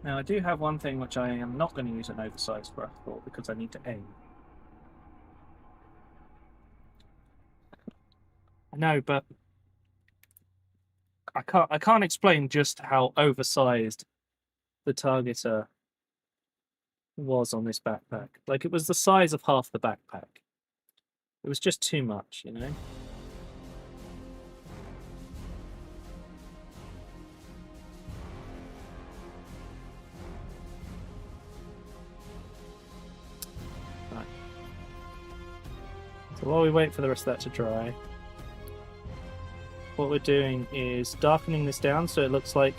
Now I do have one thing which I am not going to use an oversized brush for because I need to aim. I know, but I can't explain just how oversized the targeter was on this backpack. Like, it was the size of half the backpack. It was just too much, you know? Right. So while we wait for the rest of that to dry, what we're doing is darkening this down so it looks like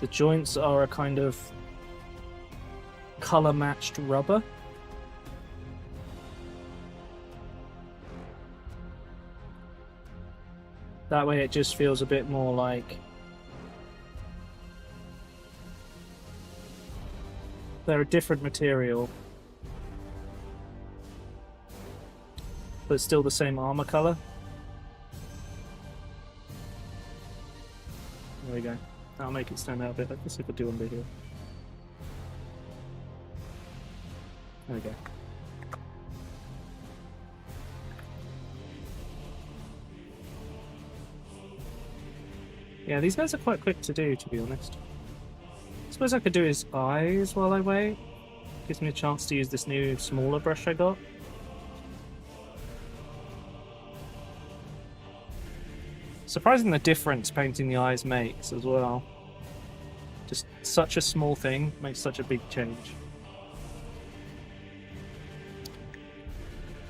the joints are a kind of color matched rubber. That way it just feels a bit more like they're a different material, but still the same armor color. There we go. That'll make it stand out a bit. Let's see if I do under here. There we go. Yeah, these guys are quite quick to do, to be honest. I suppose I could do his eyes while I wait. Gives me a chance to use this new, smaller brush I got. Surprising the difference painting the eyes makes as well. Just such a small thing makes such a big change.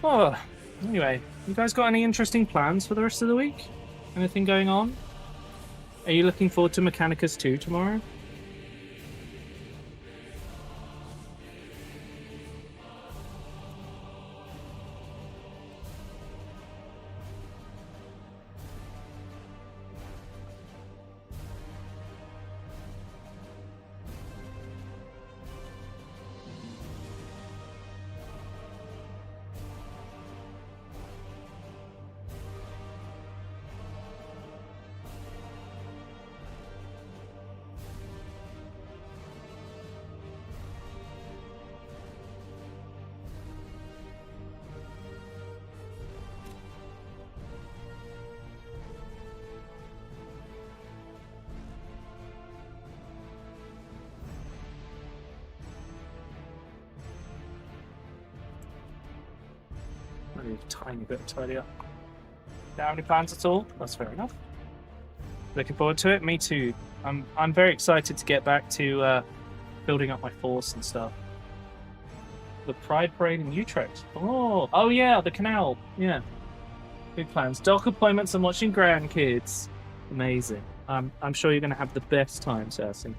Oh, anyway, you guys got any interesting plans for the rest of the week? Anything going on? Are you looking forward to Mechanicus 2 tomorrow? a tiny bit of tidy up. Don't have any plans at all? That's fair enough. Looking forward to it. Me too. I'm very excited to get back to building up my force and stuff. The Pride Parade in Utrecht. Oh yeah, the canal. Yeah. Big plans. Dock appointments and watching grandkids. Amazing. I'm sure you're going to have the best time, Cersei.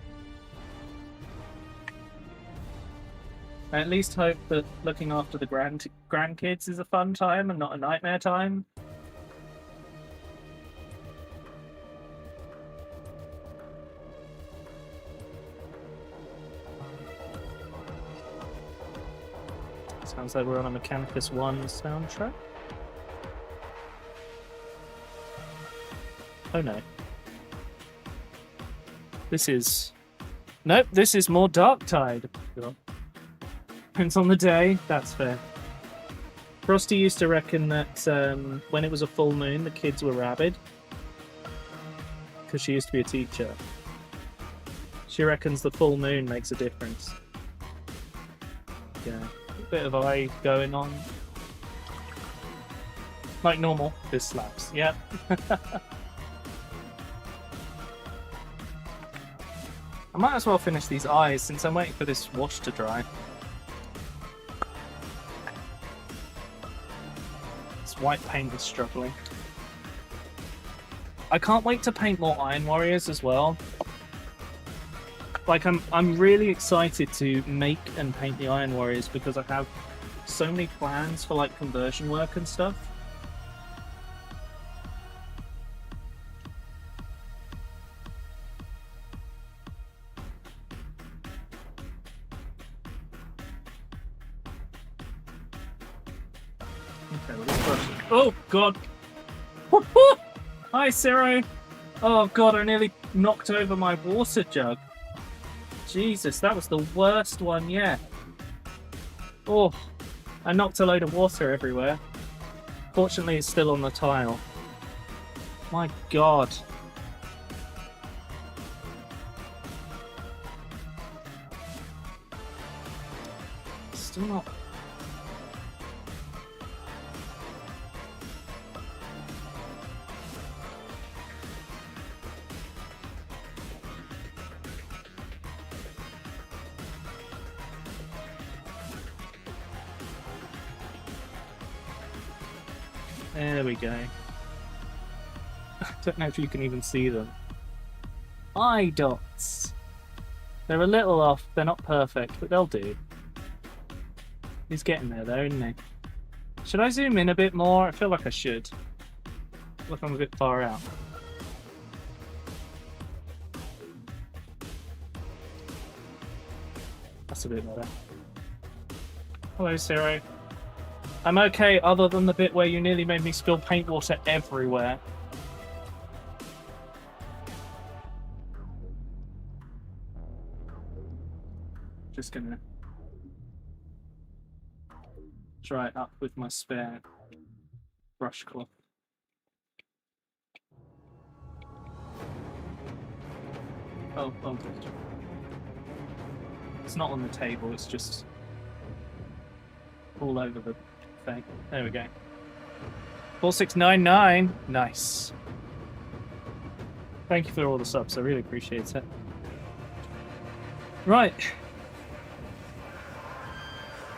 I at least hope that looking after the grandkids is a fun time and not a nightmare time. Sounds like we're on a Mechanicus 1 soundtrack. Oh no. This is... Nope, this is more Darktide. Depends on the day, that's fair. Frosty used to reckon that when it was a full moon, the kids were rabid. Because she used to be a teacher. She reckons the full moon makes a difference. Yeah, a bit of eye going on. Like normal, this slaps, yep. I might as well finish these eyes since I'm waiting for this wash to dry. This white paint is struggling. I can't wait to paint more Iron Warriors as well. Like, I'm really excited to make and paint the Iron Warriors because I have so many plans for, like, conversion work and stuff. Oh, God. Hi, Zero. Oh, God, I nearly knocked over my water jug. Jesus, that was the worst one yet. Oh, I knocked a load of water everywhere. Fortunately, it's still on the tile. My God. Still not... There we go. I don't know if you can even see them. Eye dots. They're a little off. They're not perfect, but they'll do. He's getting there though, isn't he? Should I zoom in a bit more? I feel like I should. Look, I'm a bit far out. That's a bit better. Hello, Zero. I'm okay other than the bit where you nearly made me spill paint water everywhere. Just gonna dry it up with my spare brush cloth. Oh, good. It's not on the table, it's just all over the thing. There we go. 4699. Nice. Thank you for all the subs. I really appreciate it. Right.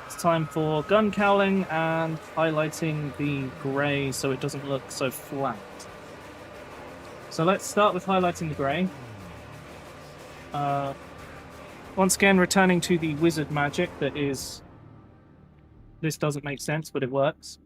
It's time for gun cowling and highlighting the grey so it doesn't look so flat. So let's start with highlighting the grey. Once again, returning to the wizard magic that is... This doesn't make sense, but it works.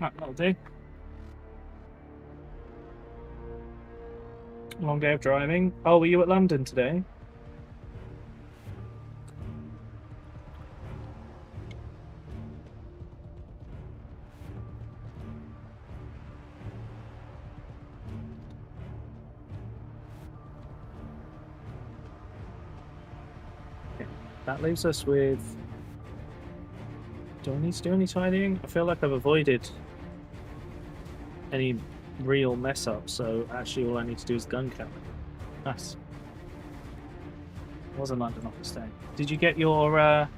Right, that'll do. Long day of driving. Oh, were you at London today? Okay, that leaves us with... Do I need to do any tidying? I feel like I've avoided any real mess up, so actually all I need to do is gun count. Nice. It was a London office day. Did you get your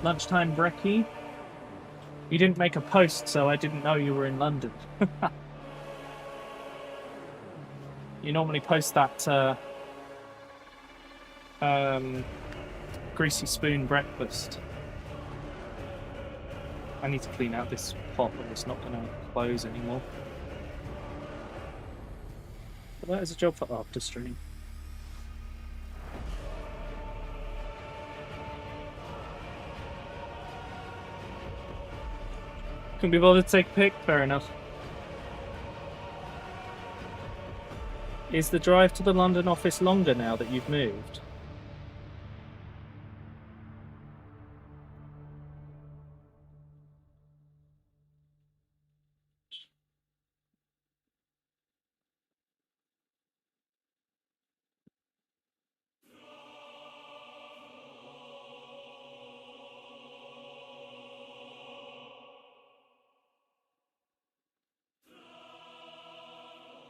lunchtime brekkie? You didn't make a post, so I didn't know you were in London. You normally post that greasy spoon breakfast. I need to clean out this pot, or it's not going to close anymore. But that is a job for after stream. Couldn't be bothered to take a pic? Fair enough. Is the drive to the London office longer now that you've moved?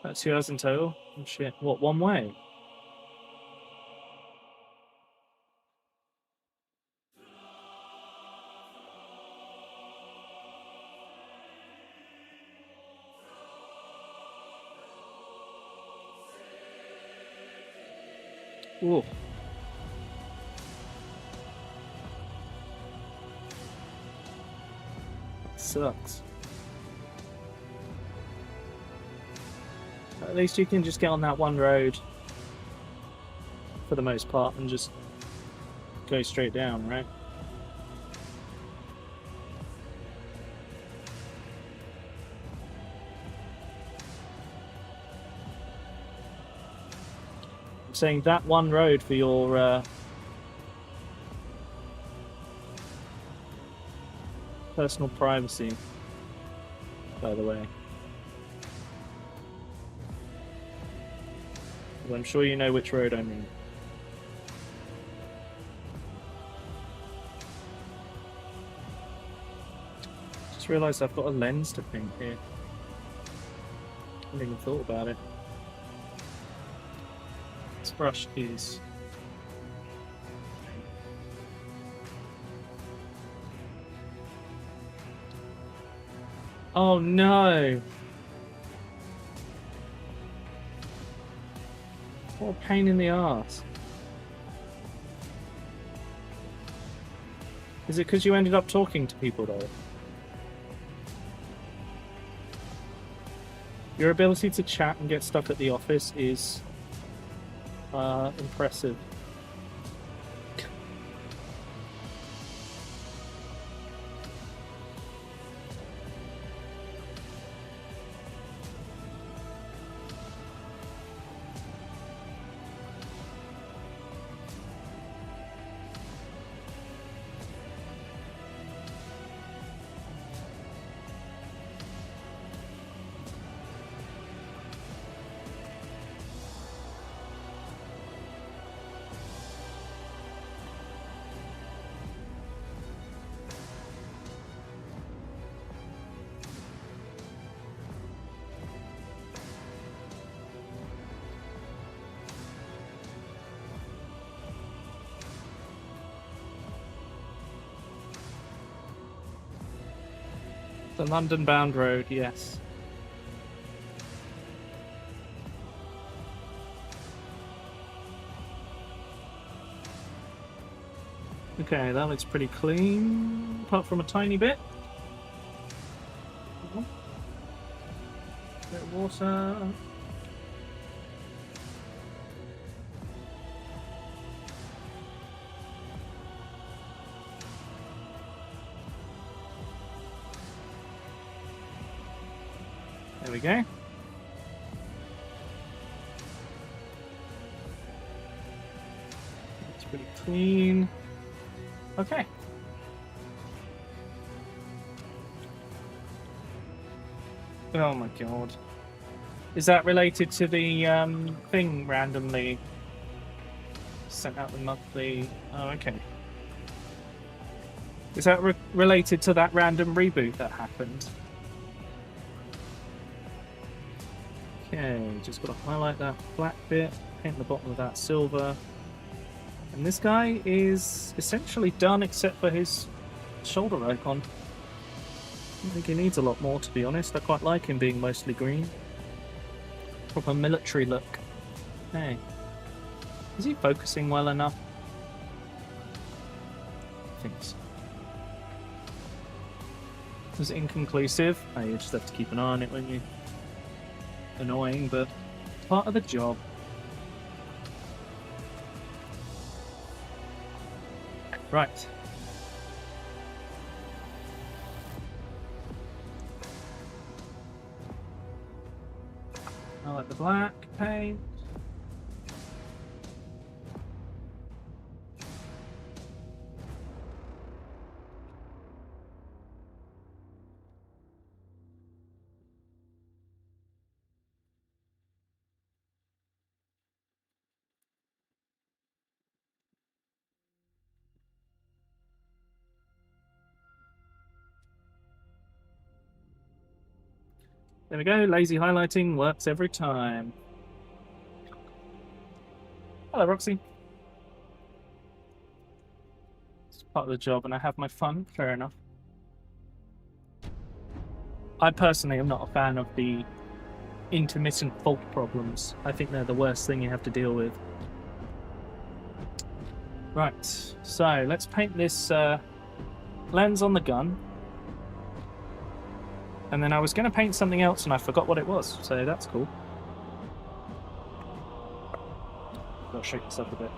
That's 2 hours in total? Oh shit. What, one way? Ooh. Sucks. At least you can just get on that one road for the most part and just go straight down, right? I'm saying that one road for your personal privacy, by the way. Well, I'm sure you know which road I mean. Just realised I've got a lens to paint here. I hadn't even thought about it. This brush is... Oh no! What a pain in the arse. Is it because you ended up talking to people though? Your ability to chat and get stuff at the office is impressive. The London-bound road, yes. Okay, that looks pretty clean, apart from a tiny bit. Bit of water. There we go. It's pretty clean. Okay. Oh my god. Is that related to the thing randomly sent out the monthly? Oh, okay. Is that related to that random reboot that happened? Okay, just got to highlight that black bit, paint the bottom of that silver. And this guy is essentially done except for his shoulder icon. I don't think he needs a lot more, to be honest. I quite like him being mostly green. Proper military look. Hey. Is he focusing well enough? I think so. Was it inconclusive? Oh, you just have to keep an eye on it, won't you? Annoying, but part of the job. Right. I like the black paint. There we go, lazy highlighting works every time. Hello, Roxy. It's part of the job and I have my fun, fair enough. I personally am not a fan of the intermittent fault problems. I think they're the worst thing you have to deal with. Right, so let's paint this lens on the gun. And then I was going to paint something else and I forgot what it was, so that's cool. Gotta shake this up a bit.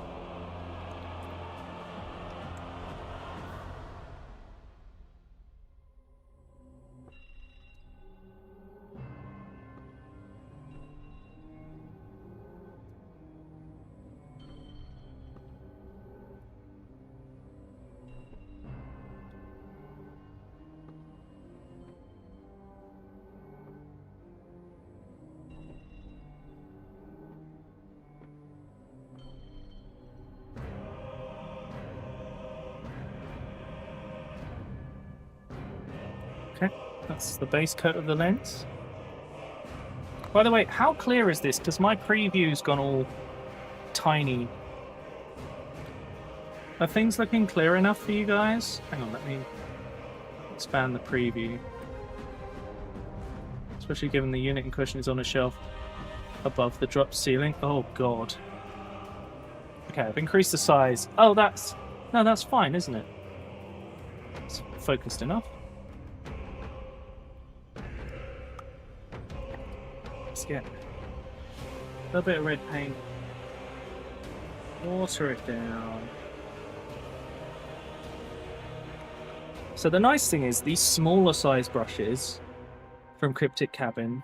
Okay, that's the base coat of the lens. By the way, how clear is this? Because my preview's gone all tiny. Are things looking clear enough for you guys? Hang on, let me expand the preview. Especially given the unit in question is on a shelf above the drop ceiling. Oh god. Okay, I've increased the size. Oh, that's fine, isn't it? It's focused enough. Let's get a little bit of red paint. Water it down. So the nice thing is these smaller size brushes from Cryptic Cabin,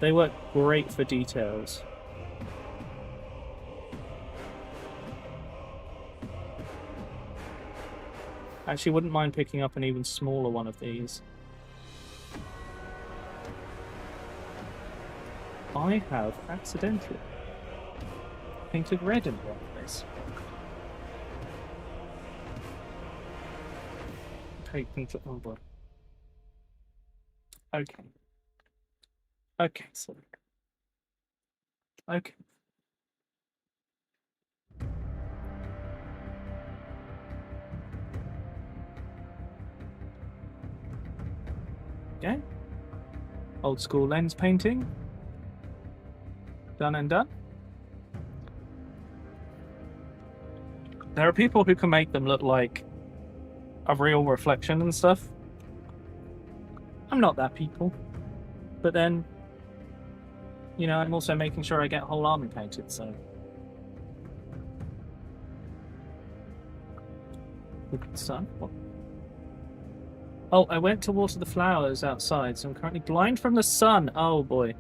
they work great for details. Actually, wouldn't mind picking up an even smaller one of these. I have accidentally painted red in the wrong place. Oh boy. Okay. Okay, so. Okay. Okay. Old school lens painting. Done and done. There are people who can make them look like a real reflection and stuff. I'm not that people. But then, you know, I'm also making sure I get whole army painted, so. Son, what? Oh, I went to water the flowers outside, so I'm currently blind from the sun. Oh boy.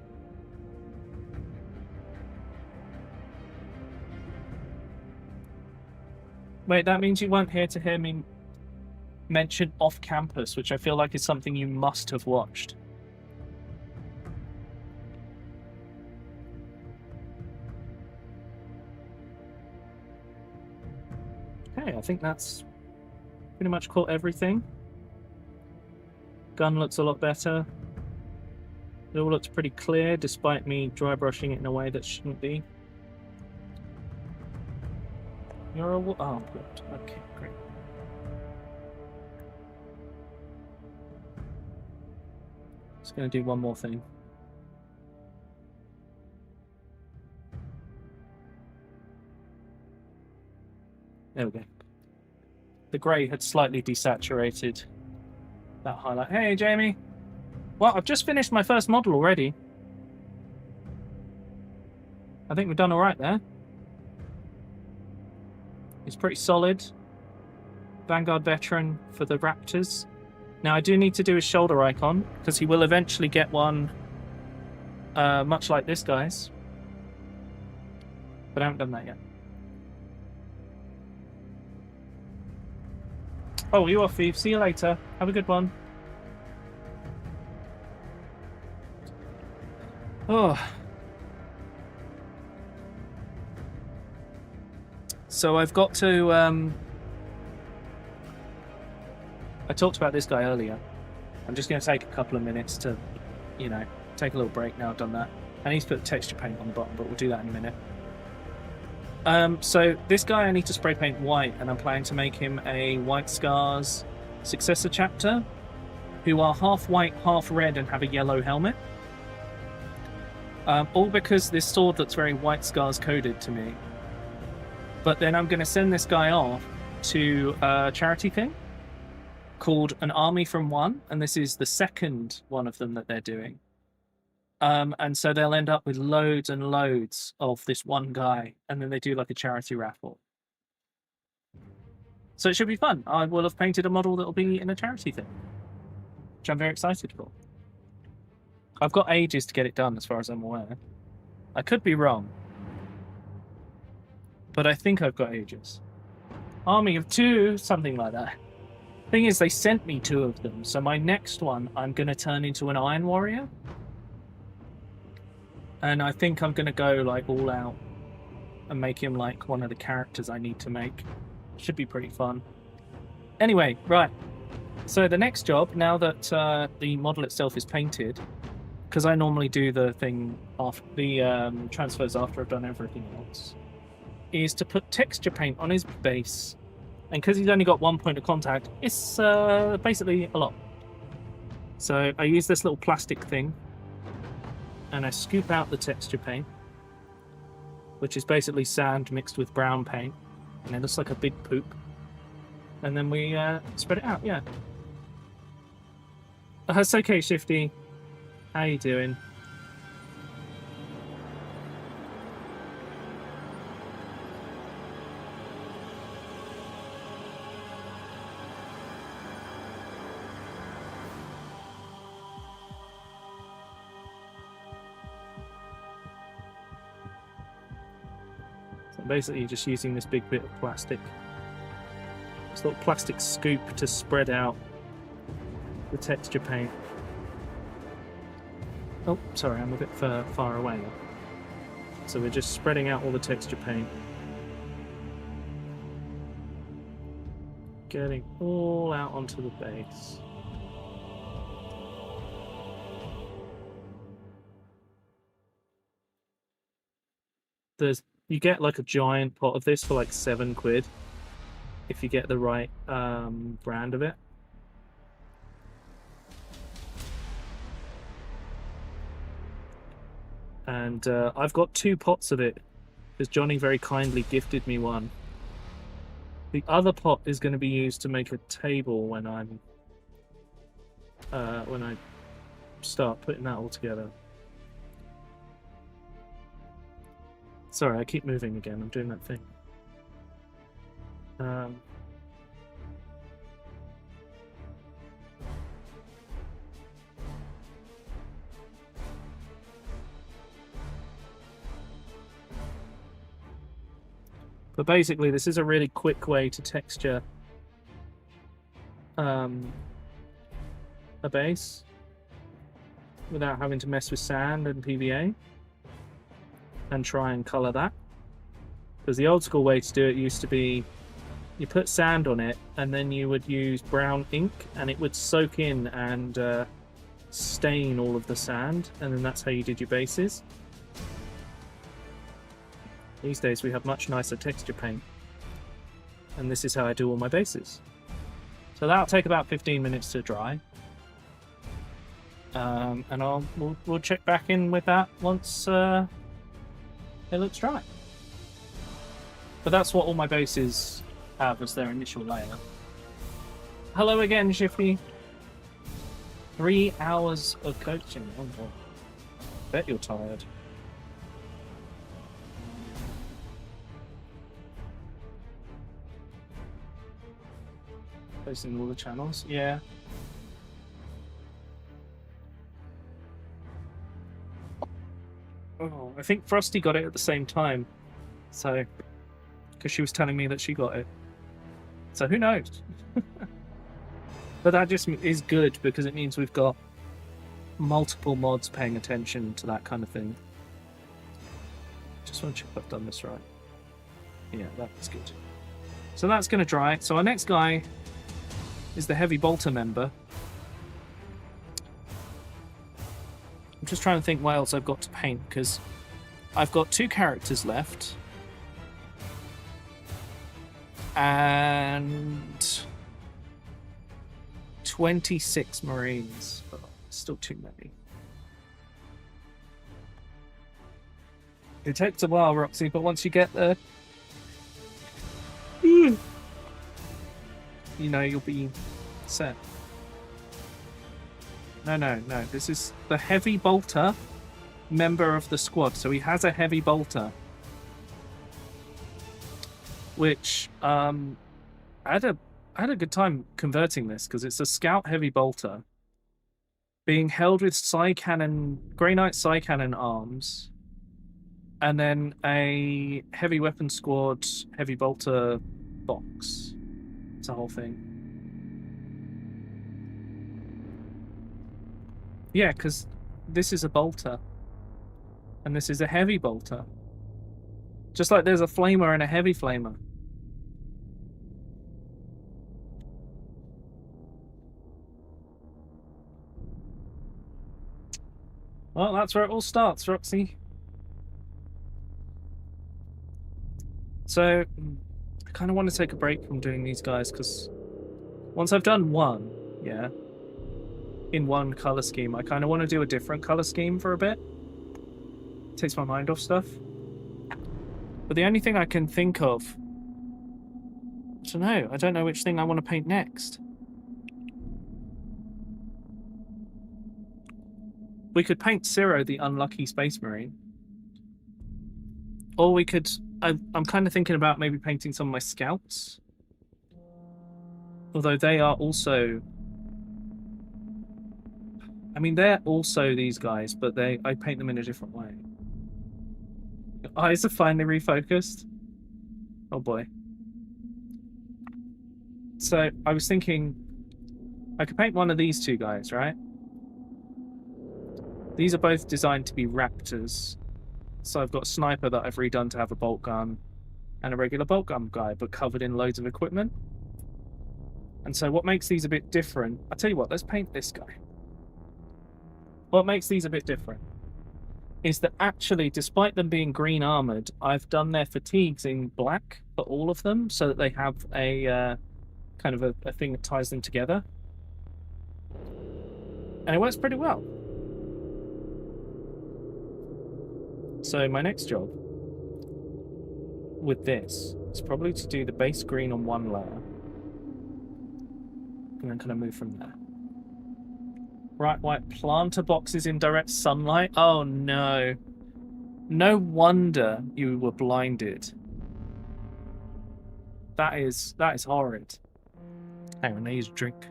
Wait, that means you weren't here to hear me mention Off Campus, which I feel like is something you must have watched. Okay, I think that's pretty much caught everything. Gun looks a lot better. It all looks pretty clear, despite me dry brushing it in a way that shouldn't be. You're a oh, good. Okay, great. Just gonna do one more thing. There we go. The grey had slightly desaturated that highlight. Hey, Jamie. Well, I've just finished my first model already. I think we've done all right there. It's pretty solid. Vanguard veteran for the Raptors. Now, I do need to do his shoulder icon, because he will eventually get one much like this guy's. But I haven't done that yet. Oh, you off, Eve. See you later. Have a good one. Oh. So I've got to... I talked about this guy earlier. I'm just going to take a couple of minutes to, you know, take a little break now I've done that. I need to put texture paint on the bottom, but we'll do that in a minute. So this guy I need to spray paint white, and I'm planning to make him a White Scars successor chapter, who are half white, half red, and have a yellow helmet. All because this sword looks very White Scars coded to me. But then I'm going to send this guy off to a charity thing called An Army from One, and this is the second one of them that they're doing. And so they'll end up with loads and loads of this one guy, and then they do like a charity raffle. So it should be fun. I will have painted a model that will be in a charity thing, which I'm very excited for. I've got ages to get it done, as far as I'm aware. I could be wrong, but I think I've got ages. Army of two, something like that. Thing is, they sent me 2 of them, so my next one I'm going to turn into an Iron Warrior. And I think I'm going to go like all out and make him like one of the characters I need to make. Should be pretty fun. Anyway, right. So the next job, now that the model itself is painted, because I normally do the thing after the transfers after I've done everything else, is to put texture paint on his base. And because he's only got 1 point of contact, it's basically a lot. So I use this little plastic thing, and I scoop out the texture paint, which is basically sand mixed with brown paint, and it looks like a big poop. And then we spread it out, yeah. It's okay, Shifty. How you doing? Basically just using this big bit of plastic, this little plastic scoop, to spread out the texture paint. Oh, sorry, I'm a bit far away. So we're just spreading out all the texture paint, getting all out onto the base. You get like a giant pot of this for like £7 if you get the right brand of it. And I've got 2 pots of it because Johnny very kindly gifted me one. The other pot is going to be used to make a table when I start putting that all together. Sorry, I keep moving again. I'm doing that thing. But basically, this is a really quick way to texture a base without having to mess with sand and PVA and try and color that. Because the old school way to do it used to be you put sand on it and then you would use brown ink and it would soak in and stain all of the sand, and then that's how you did your bases. These days we have much nicer texture paint, and this is how I do all my bases. So that'll take about 15 minutes to dry, and we'll check back in with that once it looks dry. But that's what all my bases have as their initial layer. Hello again, Shifty. 3 hours of coaching. Oh boy. Bet you're tired. Posting all the channels, yeah. Oh, I think Frosty got it at the same time. So, because she was telling me that she got it. So who knows? But that just is good because it means we've got multiple mods paying attention to that kind of thing. Just want to check if I've done this right. Yeah, that's good. So that's going to dry. So our next guy is the Heavy Bolter member. I'm just trying to think what else I've got to paint, because I've got 2 characters left. And 26 Marines. Oh, still too many. It takes a while, Roxy, but once you get there, you know, you'll be set. No. This is the Heavy Bolter member of the squad. So he has a Heavy Bolter, which I had a good time converting this because it's a Scout Heavy Bolter being held with Grey Knight Psy Cannon arms, and then a Heavy Weapon Squad Heavy Bolter box. It's a whole thing. Yeah, because this is a bolter, and this is a heavy bolter. Just like there's a flamer and a heavy flamer. Well, that's where it all starts, Roxy. So, I kind of want to take a break from doing these guys, because once I've done one, yeah, in one color scheme, I kind of want to do a different color scheme for a bit. Takes my mind off stuff. But the only thing I can think of, I don't know which thing I want to paint next. We could paint Ciro, the unlucky Space Marine. Or we could... I'm kind of thinking about maybe painting some of my scouts. Although they are also... I mean, they're also these guys, but I paint them in a different way. Your eyes are finally refocused. Oh boy. So, I was thinking... I could paint one of these 2 guys, right? These are both designed to be Raptors. So I've got a sniper that I've redone to have a bolt gun, and a regular bolt gun guy, but covered in loads of equipment. And so what makes these a bit different... I'll tell you what, let's paint this guy. What makes these a bit different is that actually, despite them being green armoured, I've done their fatigues in black for all of them, so that they have a kind of a thing that ties them together. And it works pretty well. So my next job with this is probably to do the base green on one layer, and then kind of move from there. Bright white planter boxes in direct sunlight. Oh no. No wonder you were blinded. That is horrid. Hang on, I need a drink.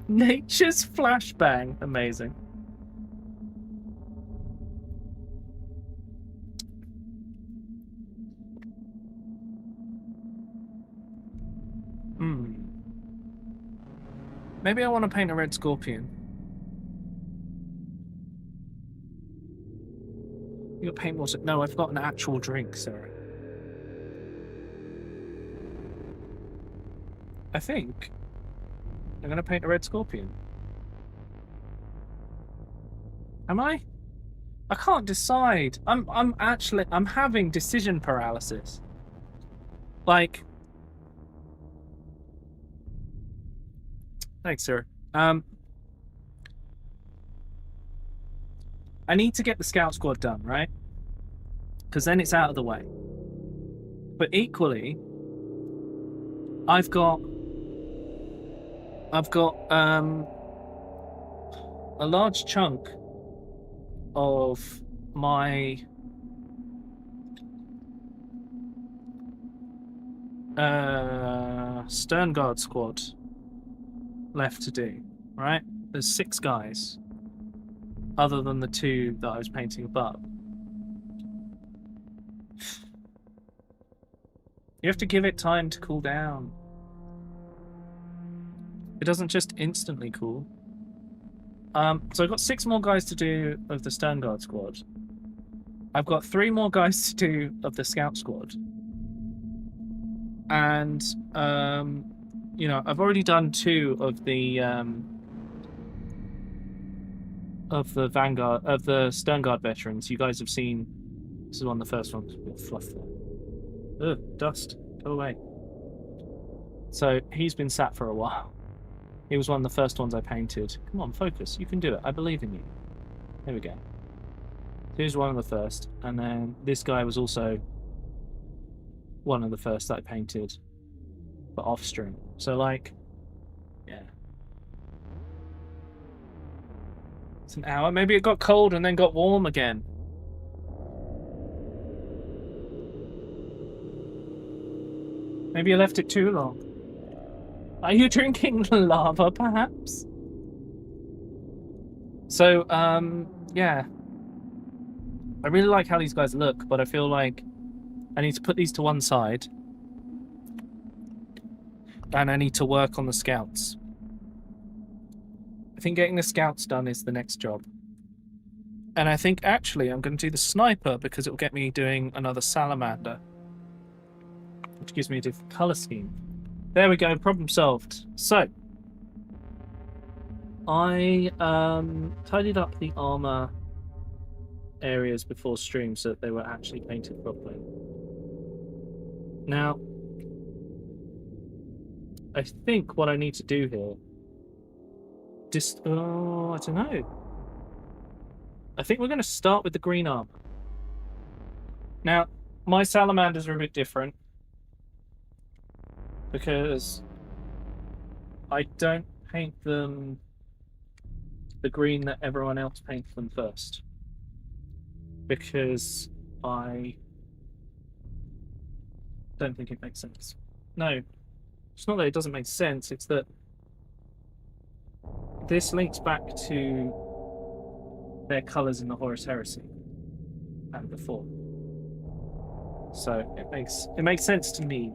Nature's flashbang. Amazing. Maybe I want to paint a red scorpion. You got paint water? No, I've got an actual drink, sorry. I think I'm gonna paint a red scorpion. Am I? I can't decide. I'm having decision paralysis. Like, thanks, sir. I need to get the scout squad done, right? Because then it's out of the way. But equally, I've got a large chunk of my Stern Guard squad left to do, right? There's 6 guys, other than the 2 that I was painting above. You have to give it time to cool down. It doesn't just instantly cool. So I've got 6 more guys to do of the Stern Guard squad. I've got 3 more guys to do of the Scout squad. And, you know, I've already done 2 of the Vanguard, of the Stern Guard veterans. You guys have seen, this is one of the first ones with fluff there. Ugh, dust, go away. So he's been sat for a while. He was one of the first ones I painted. Come on, focus. You can do it. I believe in you. There we go. Here's one of the first. And then this guy was also one of the first that I painted. But off stream. So, like, yeah. It's an hour. Maybe it got cold and then got warm again. Maybe you left it too long. Are you drinking lava, perhaps? So, yeah. I really like how these guys look, but I feel like I need to put these to one side. And I need to work on the scouts. I think getting the scouts done is the next job. And I think, actually, I'm going to do the sniper because it will get me doing another salamander. Which gives me a different colour scheme. There we go, problem solved. So, I tidied up the armor areas before stream so that they were actually painted properly. Now, I think what I need to do here, I don't know. I think we're going to start with the green armor. Now, my salamanders are a bit different, because I don't paint them the green that everyone else paints them first. Because I don't think it makes sense. No, it's not that it doesn't make sense, it's that this links back to their colours in the Horus Heresy and before. So it makes sense to me.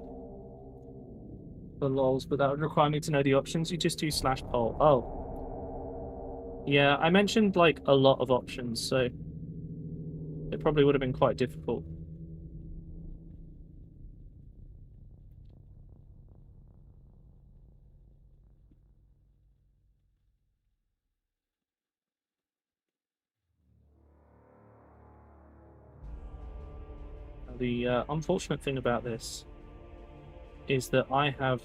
For lols, but that would require me to know the options. You just do /poll. Oh. Yeah, I mentioned like a lot of options, so it probably would have been quite difficult. The unfortunate thing about this is that I have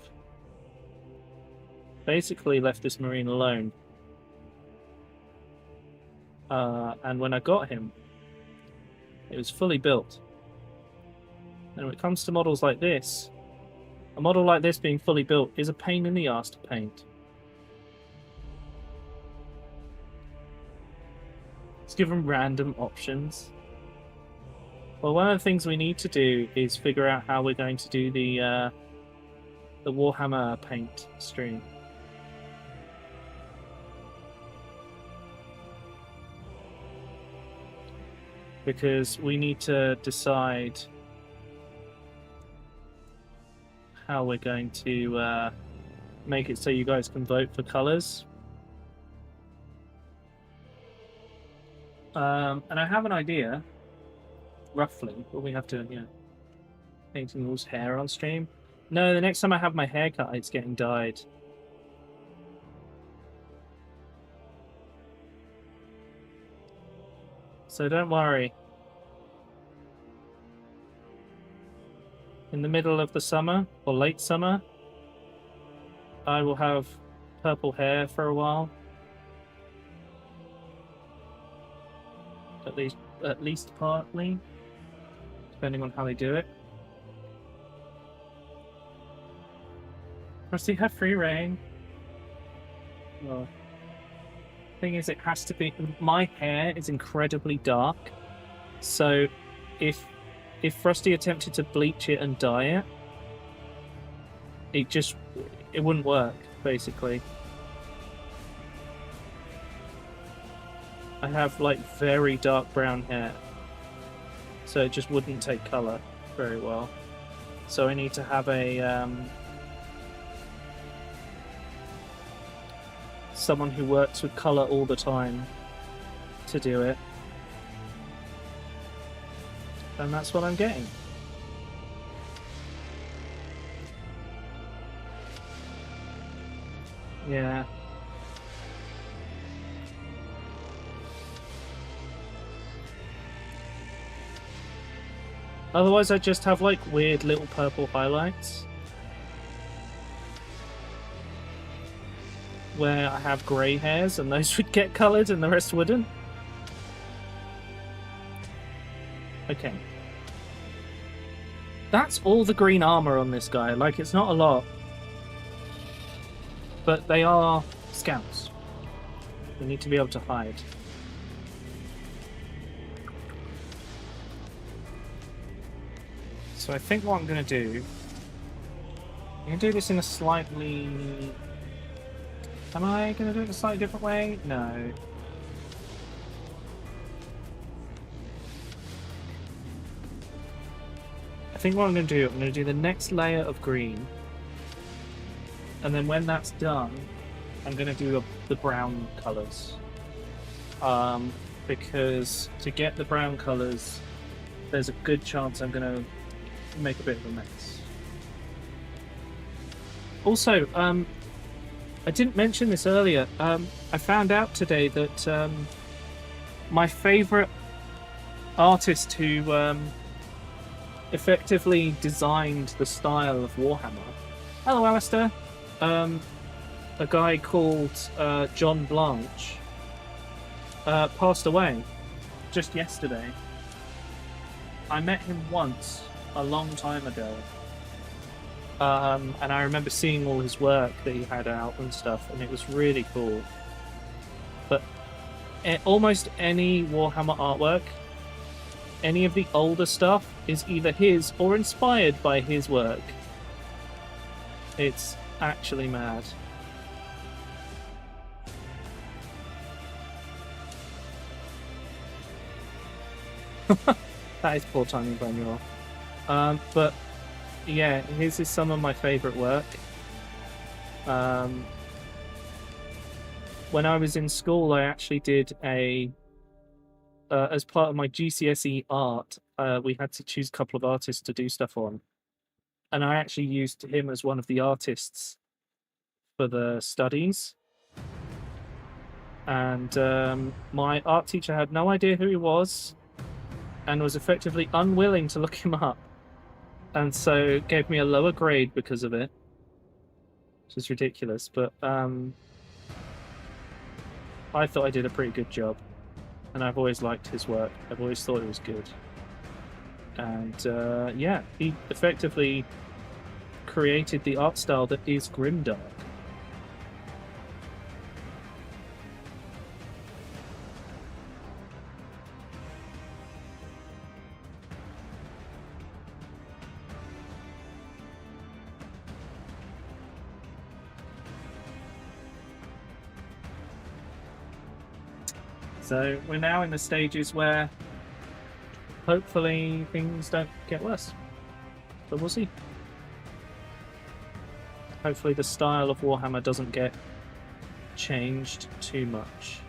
basically left this Marine alone. And when I got him, it was fully built. And when it comes to models like this, a model like this being fully built is a pain in the ass to paint. It's given random options. Well, one of the things we need to do is figure out how we're going to do the Warhammer paint stream. Because we need to decide how we're going to make it so you guys can vote for colors. And I have an idea, roughly, but we have to, painting Will's hair on stream. No, the next time I have my hair cut, it's getting dyed. So don't worry. In the middle of the summer, or late summer, I will have purple hair for a while. At least partly, depending on how they do it. Rusty, have free reign. Well, thing is, it has to be. My hair is incredibly dark, so if Rusty attempted to bleach it and dye it, it wouldn't work. Basically, I have like very dark brown hair, so it just wouldn't take color very well. So I need to have a someone who works with color all the time to do it, and that's what I'm getting. Yeah. Otherwise, I just have like weird little purple highlights where I have grey hairs, and those would get coloured and the rest wouldn't. Okay. That's all the green armour on this guy. Like, it's not a lot. But they are scouts. They need to be able to hide. So I think what I'm going to do... I'm going to do this in a slightly... Am I going to do it in a slightly different way? No. I think what I'm going to do the next layer of green. And then when that's done, I'm going to do the brown colours. Because to get the brown colours, there's a good chance I'm going to make a bit of a mess. Also, I didn't mention this earlier. I found out today that my favourite artist who effectively designed the style of Warhammer. Hello, Alistair. A guy called John Blanche passed away just yesterday. I met him once a long time ago. And I remember seeing all his work that he had out and stuff, and it was really cool. But almost any Warhammer artwork, any of the older stuff, is either his or inspired by his work. It's actually mad. That is poor timing by Newell. But yeah, his is some of my favourite work. When I was in school, I actually did as part of my GCSE art, we had to choose a couple of artists to do stuff on. And I actually used him as one of the artists for the studies. And my art teacher had no idea who he was and was effectively unwilling to look him up. And so gave me a lower grade because of it, which is ridiculous. But I thought I did a pretty good job, and I've always liked his work. I've always thought it was good. And yeah, he effectively created the art style that is grimdark. So we're now in the stages where hopefully things don't get worse. But we'll see. Hopefully the style of Warhammer doesn't get changed too much.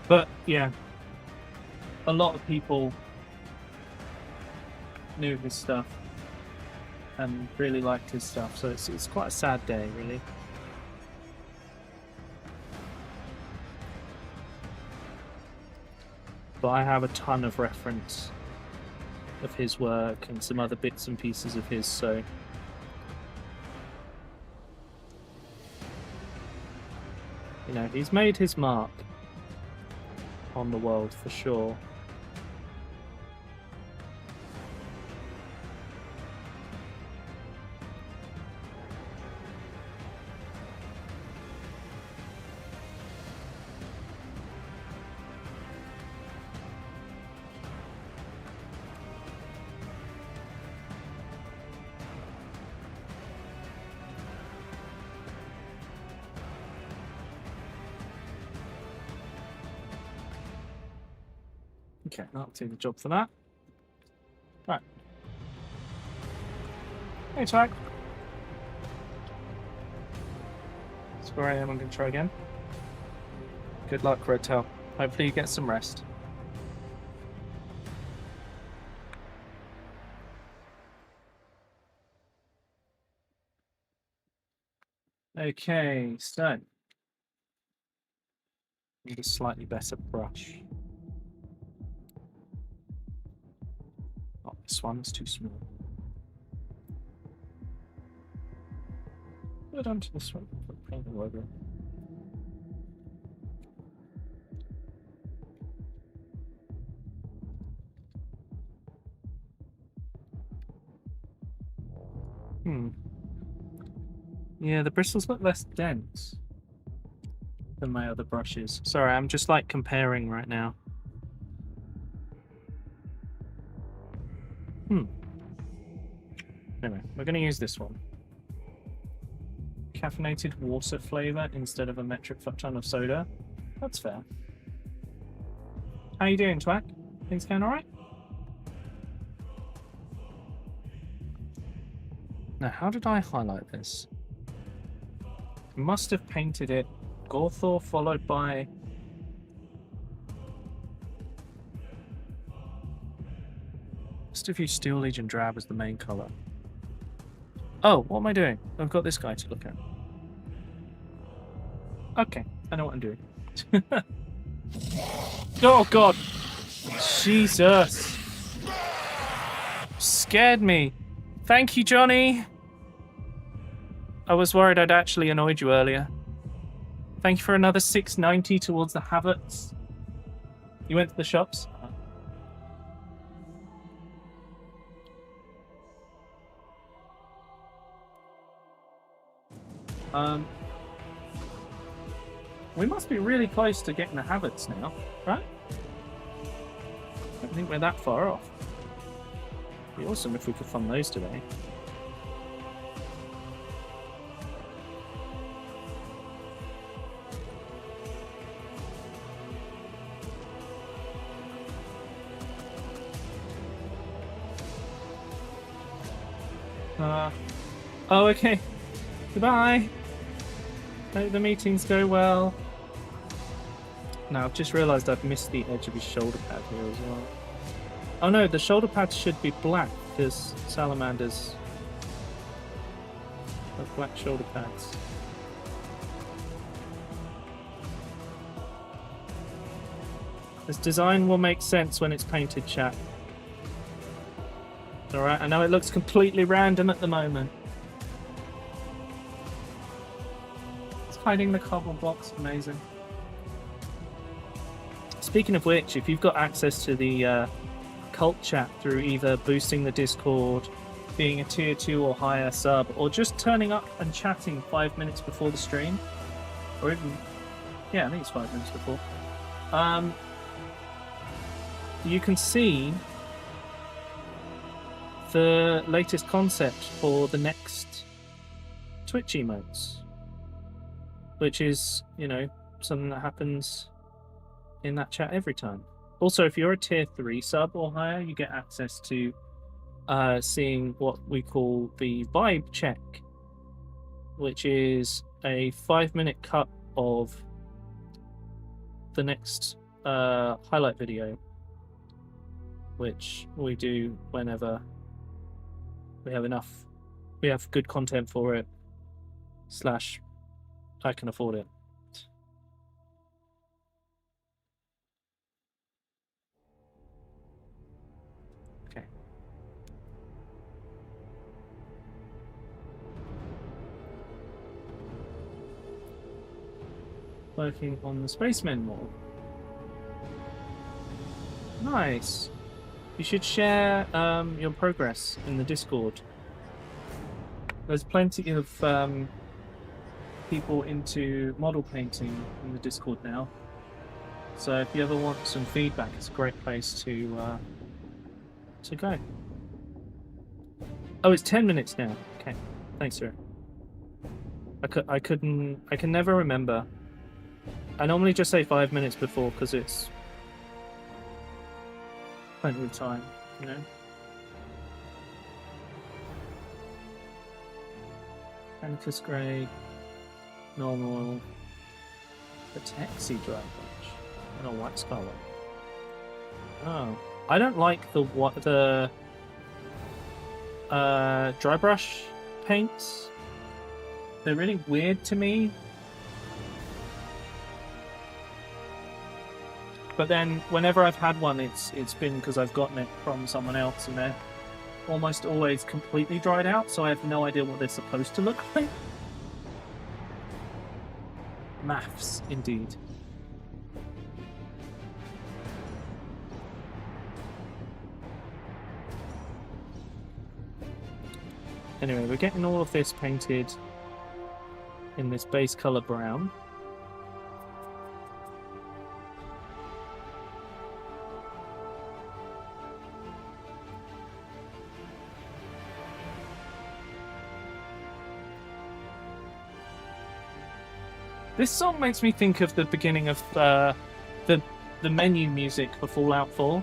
But yeah, a lot of people knew his stuff and really liked his stuff, so it's quite a sad day, really. But I have a ton of reference of his work and some other bits and pieces of his, so you know, he's made his mark on the world for sure. Okay, that'll do the job for that. Right. Hey, Tag. It's 4 AM, I'm going to try again. Good luck, Redtail. Hopefully you get some rest. Okay, so need a slightly better brush. Not this one, it's too small. Put it onto this one. Paint the logo. Yeah, the bristles look less dense than my other brushes. Sorry, I'm just like comparing right now. Anyway, we're going to use this one. Caffeinated water flavor instead of a metric fuck ton of soda. That's fair. How you doing, Twack? Things going alright? Now, how did I highlight this? Must have painted it Gorthor followed by must have used Steel Legion Drab as the main colour. Oh, what am I doing? I've got this guy to look at. Okay, I know what I'm doing. Oh god! Jesus! Scared me. Thank you, Johnny! I was worried I'd actually annoyed you earlier. Thank you for another $6.90 towards the Havertz. You went to the shops? We must be really close to getting the Havertz now, right? I don't think we're that far off. It'd be awesome if we could fund those today. Oh, okay. Goodbye. Hope the meetings go well. Now, I've just realised I've missed the edge of his shoulder pad here as well. Oh no, the shoulder pads should be black because salamanders have black shoulder pads. This design will make sense when it's painted, chat. Alright, I know it looks completely random at the moment. It's hiding the cobble box, amazing. Speaking of which, if you've got access to the cult chat through either boosting the Discord, being a tier 2 or higher sub, or just turning up and chatting 5 minutes before the stream, or even, yeah, I think it's 5 minutes before, you can see the latest concept for the next Twitch emotes. which is, you know, something that happens in that chat every time. Also, if you're a tier 3 sub or higher, you get access to seeing what we call the vibe check, which is a 5-minute cut of the next highlight video, which we do whenever we have good content for it, / I can afford it. Okay. Working on the spacemen more. Nice. You should share your progress in the Discord. There's plenty of people into model painting in the Discord now. So if you ever want some feedback, it's a great place to go. Oh, it's 10 minutes now. Okay, thanks, sir. I can never remember. I normally just say 5 minutes before because it's plenty of time, you know. Amethyst grey, normal, the taxi dry brush, and a white scarlet. Oh, I don't like the dry brush paints. They're really weird to me. But then, whenever I've had one, it's been because I've gotten it from someone else, and they're almost always completely dried out, so I have no idea what they're supposed to look like. Maths, indeed. Anyway, we're getting all of this painted in this base color brown. This song makes me think of the beginning of the menu music for Fallout 4,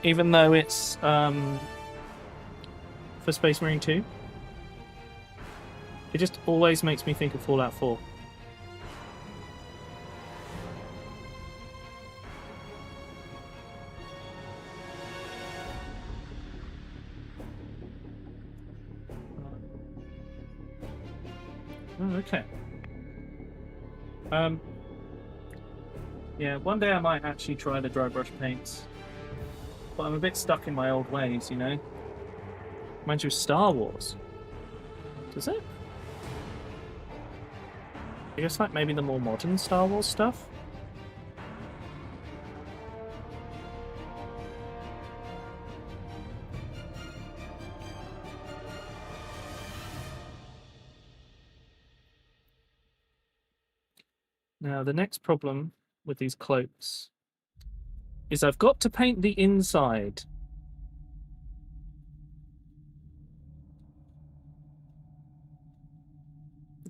even though it's for Space Marine 2. It just always makes me think of Fallout 4. Oh, okay. Yeah, one day I might actually try the dry brush paints. But I'm a bit stuck in my old ways, you know? Reminds you of Star Wars. Does it? I guess like maybe the more modern Star Wars stuff? Now, the next problem with these cloaks is I've got to paint the inside.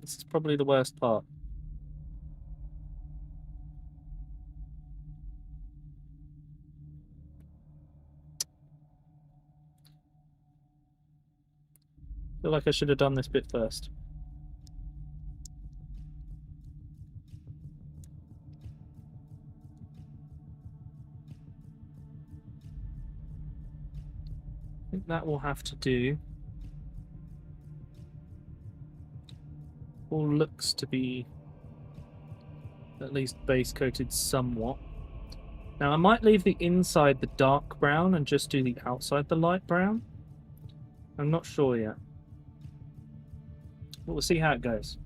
This is probably the worst part. I feel like I should have done this bit first. I think that will have to do. All looks to be at least base coated somewhat. Now I might leave the inside the dark brown and just do the outside the light brown. I'm not sure yet. But we'll see how it goes.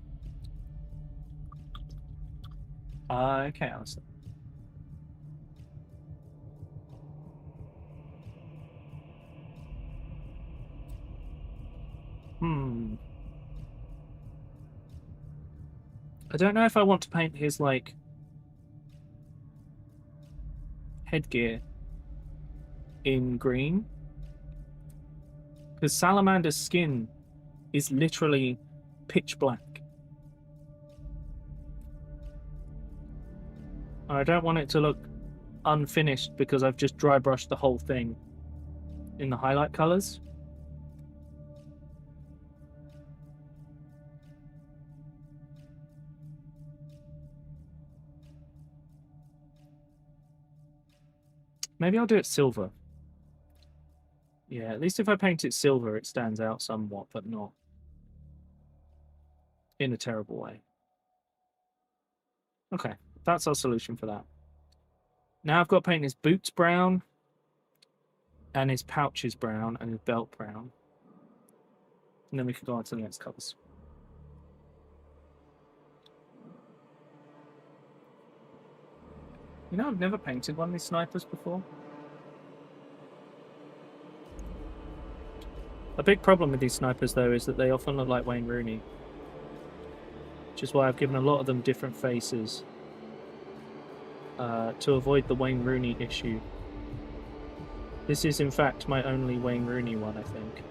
Okay, Alistair. I don't know if I want to paint his, like, headgear in green. Because Salamander's skin is literally pitch black. I don't want it to look unfinished because I've just dry brushed the whole thing in the highlight colors. Maybe I'll do it silver. Yeah, at least if I paint it silver, it stands out somewhat, but not in a terrible way. Okay, that's our solution for that. Now I've got to paint his boots brown, and his pouches brown, and his belt brown. And then we can go on to the next colours. You know, I've never painted one of these snipers before. A big problem with these snipers, though, is that they often look like Wayne Rooney. Which is why I've given a lot of them different faces. To avoid the Wayne Rooney issue. This is, in fact, my only Wayne Rooney one, I think.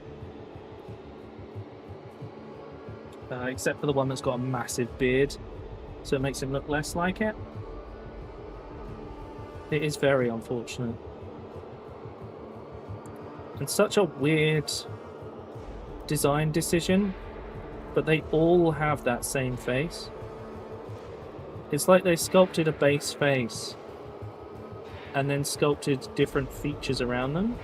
Except for the one that's got a massive beard, so it makes him look less like it. It is very unfortunate. And such a weird design decision, but they all have that same face. It's like they sculpted a base face and then sculpted different features around them.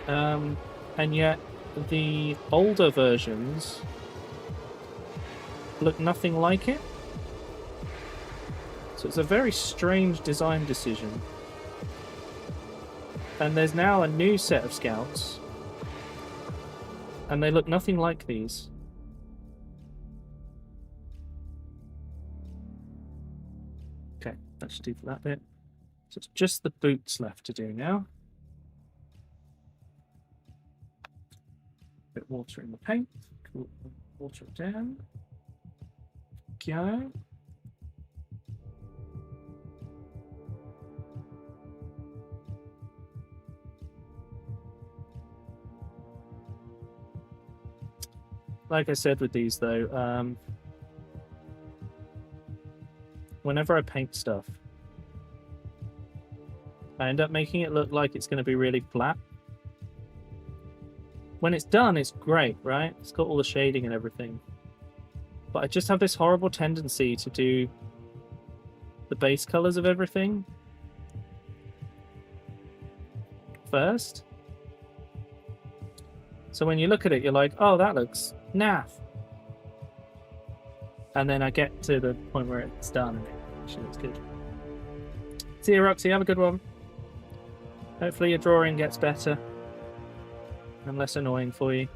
And yet the older versions look nothing like it. So it's a very strange design decision. And there's now a new set of scouts, and they look nothing like these. Okay, that should do for that bit. So it's just the boots left to do now. Bit of water in the paint. Cool. Water it down. Go. Like I said with these, though, whenever I paint stuff, I end up making it look like it's going to be really flat. When it's done, it's great, right? It's got all the shading and everything. But I just have this horrible tendency to do the base colors of everything first. So when you look at it, you're like, oh, that looks naff. And then I get to the point where it's done and it actually looks good. See you, Roxy. Have a good one. Hopefully your drawing gets better and less annoying for you.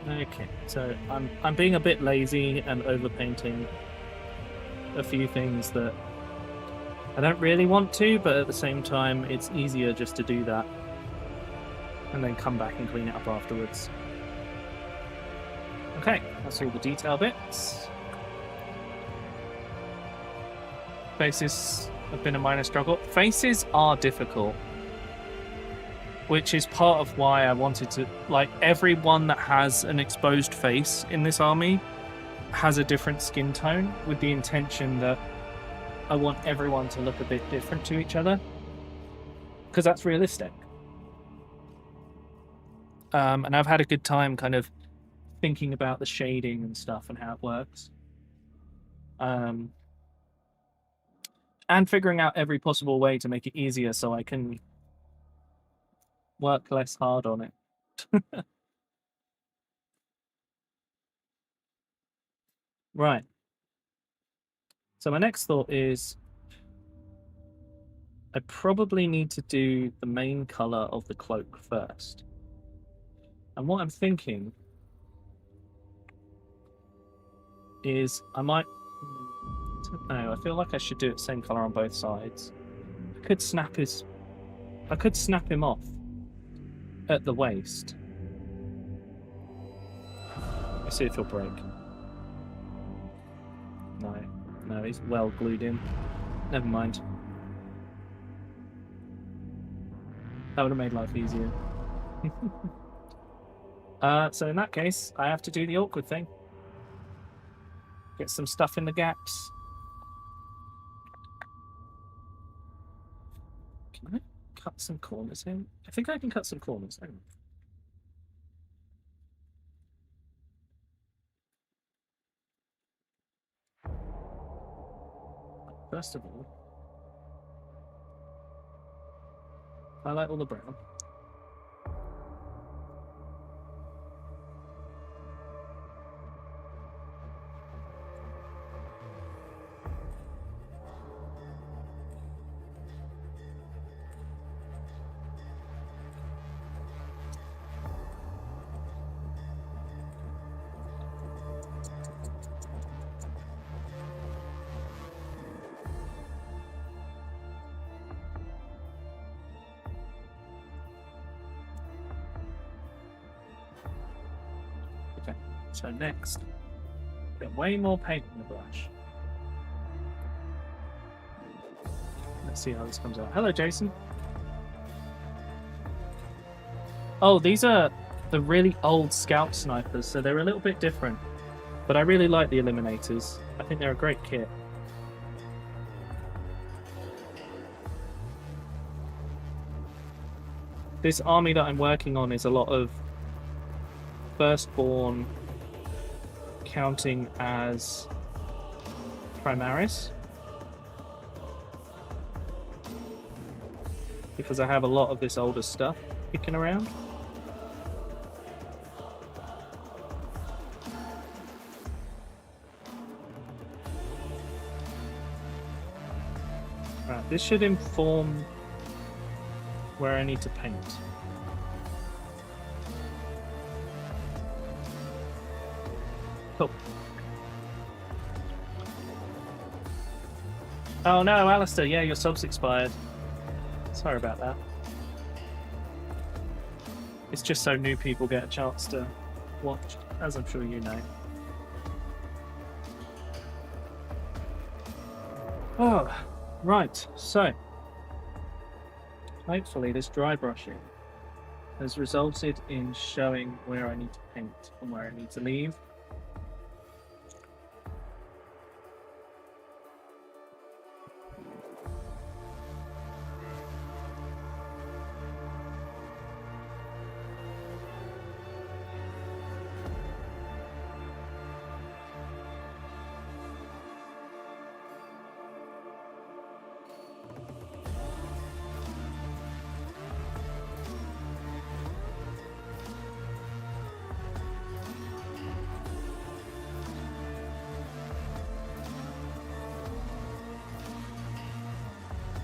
Okay, so I'm being a bit lazy and overpainting a few things that I don't really want to, but at the same time it's easier just to do that and then come back and clean it up afterwards. Okay, that's all the detail bits. Faces have been a minor struggle. Faces are difficult, which is part of why I wanted to, like, everyone that has an exposed face in this army has a different skin tone, with the intention that I want everyone to look a bit different to each other, because that's realistic. And I've had a good time kind of thinking about the shading and stuff and how it works. And figuring out every possible way to make it easier so I can work less hard on it. Right. So my next thought is I probably need to do the main colour of the cloak first. And what I'm thinking is I might... I don't know, I feel like I should do it same colour on both sides. I could snap him off at the waist. Let's see if he'll break. No, he's well glued in. Never mind. That would have made life easier. So in that case, I have to do the awkward thing. Get some stuff in the gaps. Can I cut some corners in? I think I can cut some corners. Hang on. First of all, I like all the brown. So next, get way more paint in the brush. Let's see how this comes out. Hello, Jason. Oh, these are the really old scout snipers, so they're a little bit different. But I really like the Eliminators. I think they're a great kit. This army that I'm working on is a lot of Firstborn counting as Primaris, because I have a lot of this older stuff kicking around. Right, this should inform where I need to paint. Cool. Oh no, Alistair, yeah, your sub's expired. Sorry about that. It's just so new people get a chance to watch, as I'm sure you know. Oh, right, so hopefully this dry brushing has resulted in showing where I need to paint and where I need to leave.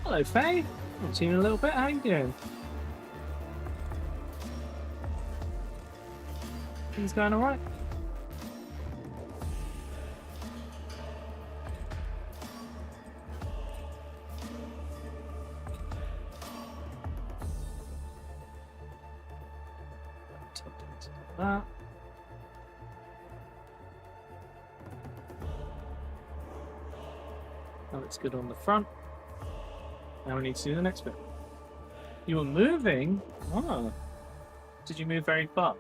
Hello, Faye. Haven't seen you in a little bit. How you doing? Things going all right? That. That looks good on the front. Now we need to do the next bit. You were moving? Oh. Did you move very far?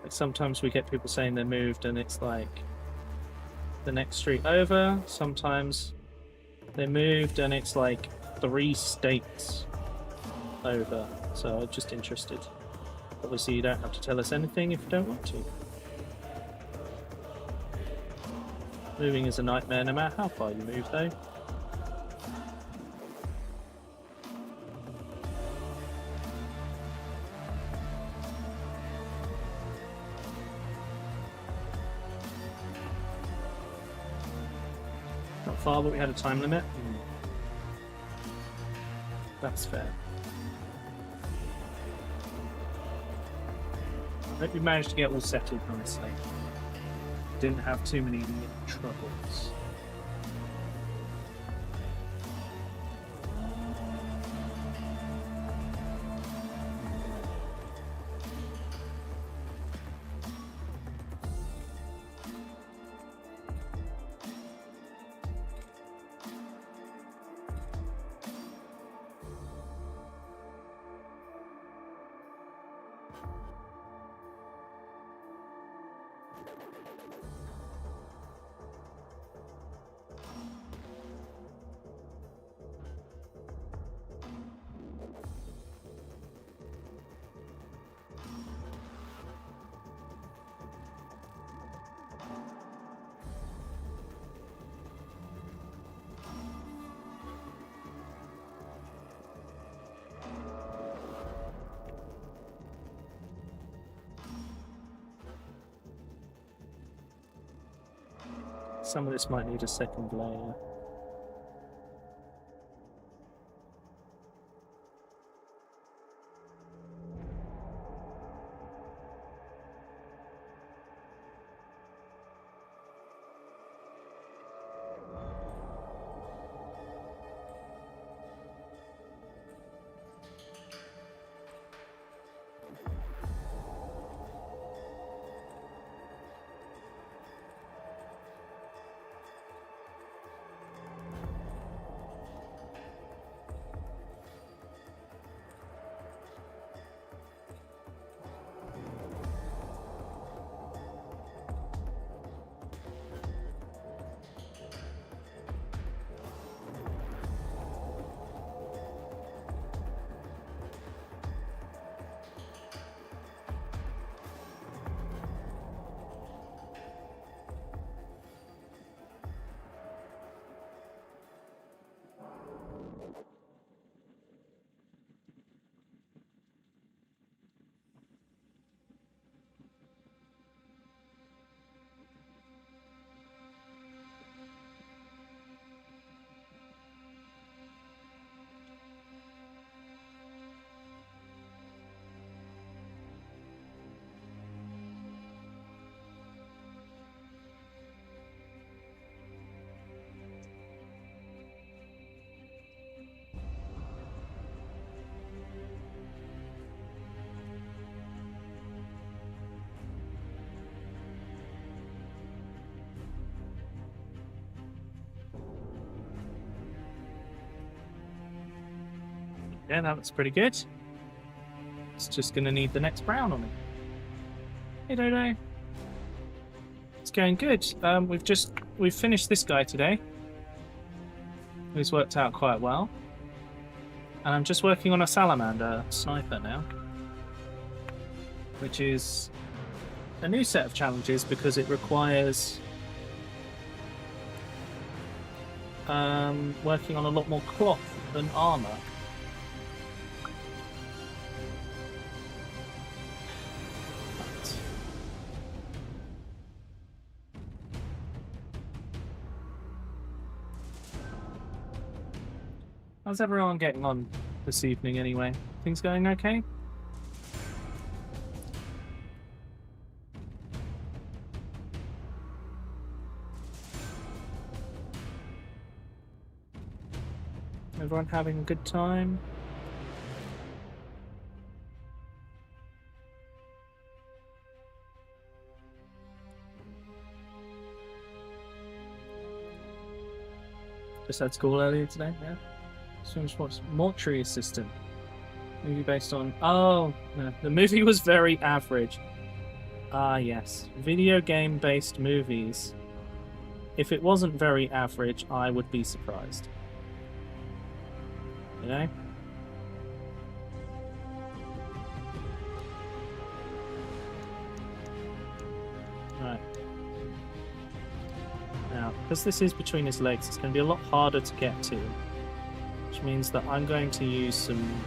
Like sometimes we get people saying they moved and it's like the next street over. Sometimes they moved and it's like 3 states over. So I'm just interested. Obviously you don't have to tell us anything if you don't want to. Moving is a nightmare no matter how far you move, though. far, but we had a time limit. That's fair. I hope we managed to get all settled nicely. Didn't have too many troubles. Some of this might need a second layer. Yeah, that looks pretty good. It's just going to need the next brown on it. Hey, Dodo. It's going good. We've finished this guy today. It's worked out quite well. And I'm just working on a salamander sniper now, which is a new set of challenges because it requires working on a lot more cloth than armor. How's everyone getting on this evening anyway? Things going okay? Everyone having a good time? Just had school earlier today, yeah. So what's Mortuary Assistant? Movie based on... Oh, no. The movie was very average. Ah, yes. Video game based movies. If it wasn't very average, I would be surprised. You know? Right. Now, because this is between his legs, it's going to be a lot harder to get to. Which means that I'm going to use some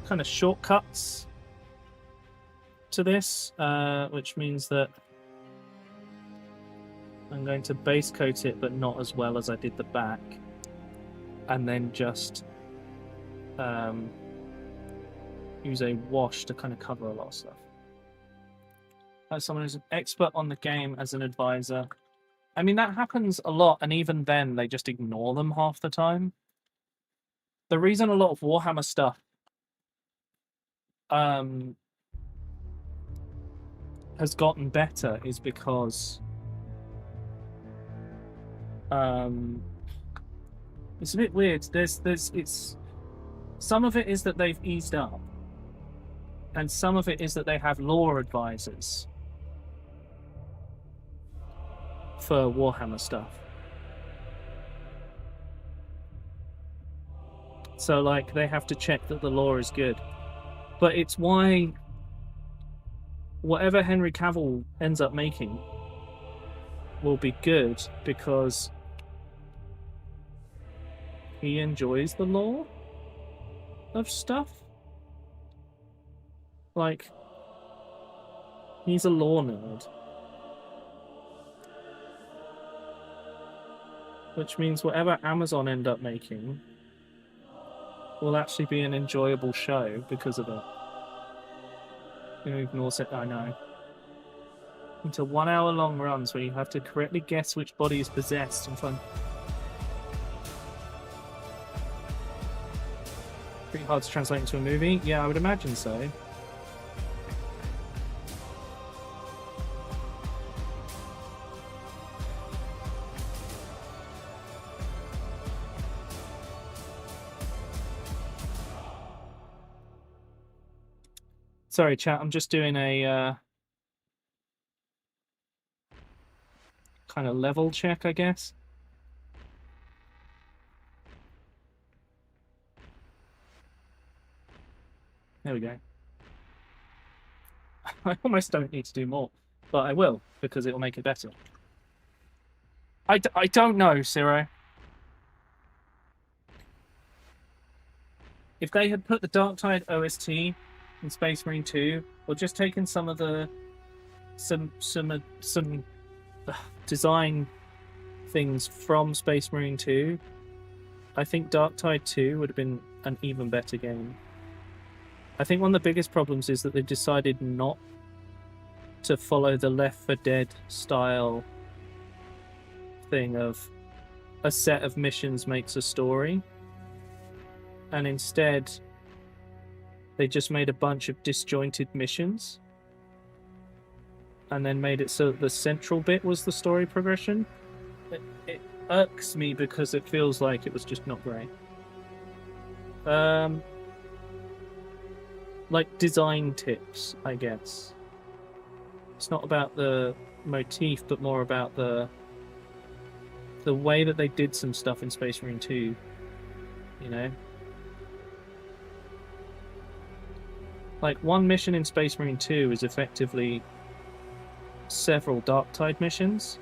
kind of shortcuts to this, which means that I'm going to base coat it, but not as well as I did the back. And then just use a wash to kind of cover a lot of stuff. As someone who's an expert on the game as an advisor. I mean, that happens a lot, and even then, they just ignore them half the time. The reason a lot of Warhammer stuff has gotten better is because it's a bit weird. It's some of it is that they've eased up, and some of it is that they have lore advisors for Warhammer stuff. So, like, they have to check that the lore is good. But it's why whatever Henry Cavill ends up making will be good, because he enjoys the lore of stuff. Like, he's a lore nerd. Which means whatever Amazon end up making will actually be an enjoyable show because of it. You know, ignores it, I know. Into 1 hour long runs where you have to correctly guess which body is possessed and fun. Pretty hard to translate into a movie? Yeah, I would imagine so. Sorry, chat, I'm just doing a kind of level check, I guess. There we go. I almost don't need to do more, but I will, because it will make it better. I don't know, Ciro. If they had put the Darktide OST in Space Marine 2, or just taken some of the some design things from Space Marine 2, I think Darktide 2 would have been an even better game. I think one of the biggest problems is that they decided not to follow the Left 4 Dead style thing of a set of missions makes a story, and instead they just made a bunch of disjointed missions and then made it so that the central bit was the story progression. It irks me because it feels like it was just not great. Like design tips, I guess. It's not about the motif, but more about the way that they did some stuff in Space Marine 2, you know? Like, one mission in Space Marine 2 is effectively several Darktide missions.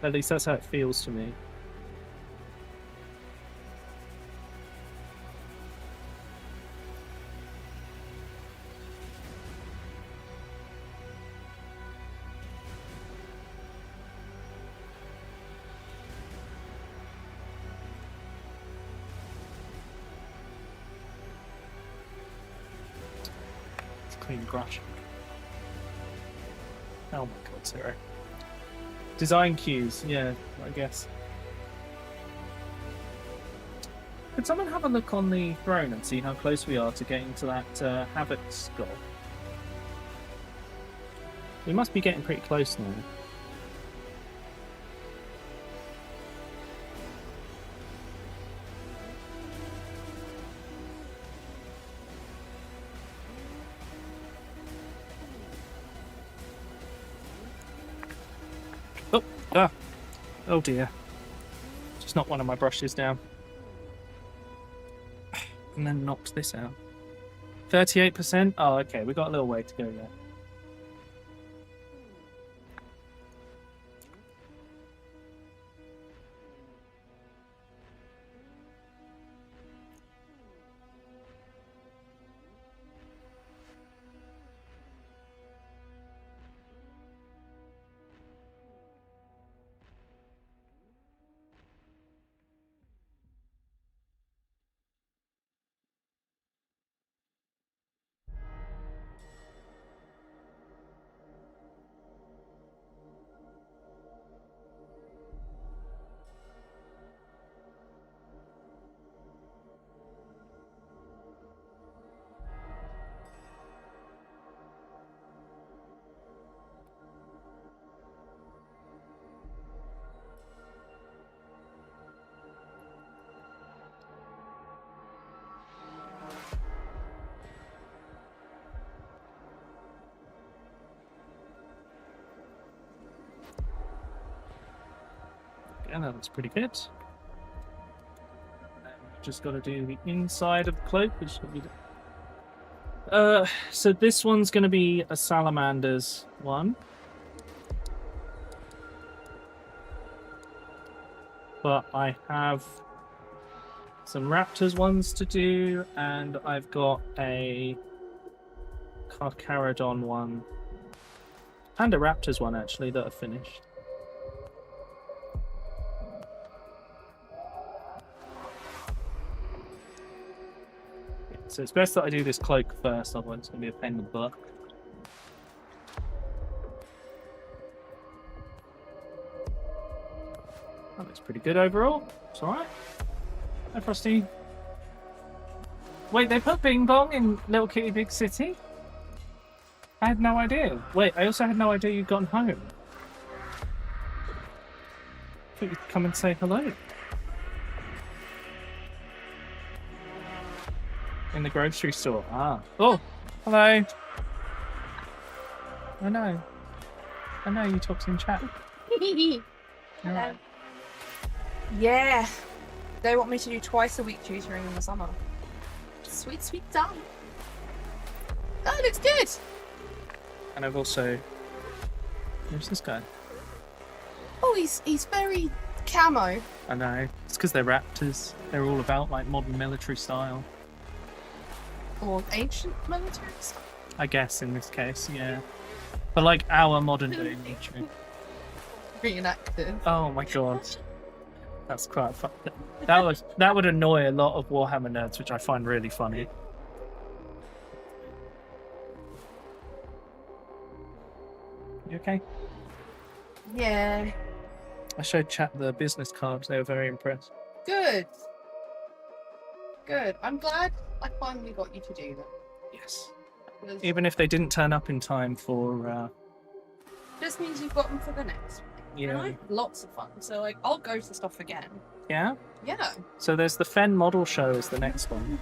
At least that's how it feels to me. Clean brush. Oh my god, Sarah. Design cues, yeah, I guess. Could someone have a look on the throne and see how close we are to getting to that Havoc skull? We must be getting pretty close now. Oh, ah. Oh dear. Just knocked one of my brushes down. And then knocked this out. 38%? Oh, okay, we got a little way to go there. that looks pretty good. Just got to do the inside of the cloak, which will be. So this one's going to be a salamander's one. But I have some raptors ones to do, and I've got a Carcharodon one and a raptors one actually that are finished. So it's best that I do this cloak first, otherwise it's going to be a pain in the butt. That looks pretty good overall. It's alright. Hi, Frosty. Wait, they put Bing Bong in Little Kitty Big City? I had no idea. Wait, I also had no idea you'd gotten home. I thought you'd come and say hello. In the grocery store. Ah. Oh, hello. I know you talked in chat. Hello. Yeah. They want me to do twice a week tutoring in the summer. Sweet, sweet done. Oh, it looks good. And I've also... Where's this guy? Oh, he's very camo. I know. It's because they're raptors. They're all about like modern military style. Or ancient military stuff. I guess in this case, yeah. But like our modern day military. Reenacted. Oh my god. That's quite fun. That would annoy a lot of Warhammer nerds, which I find really funny. You okay? Yeah. I showed chat the business cards. They were very impressed. Good. Good. I'm glad I finally got you to do that. Yes. Because Even if they didn't turn up in time for... just means you've got them for the next one. Yeah. And I had lots of fun. So like I'll go to stuff again. Yeah? Yeah. So there's the Fen model show is the next one.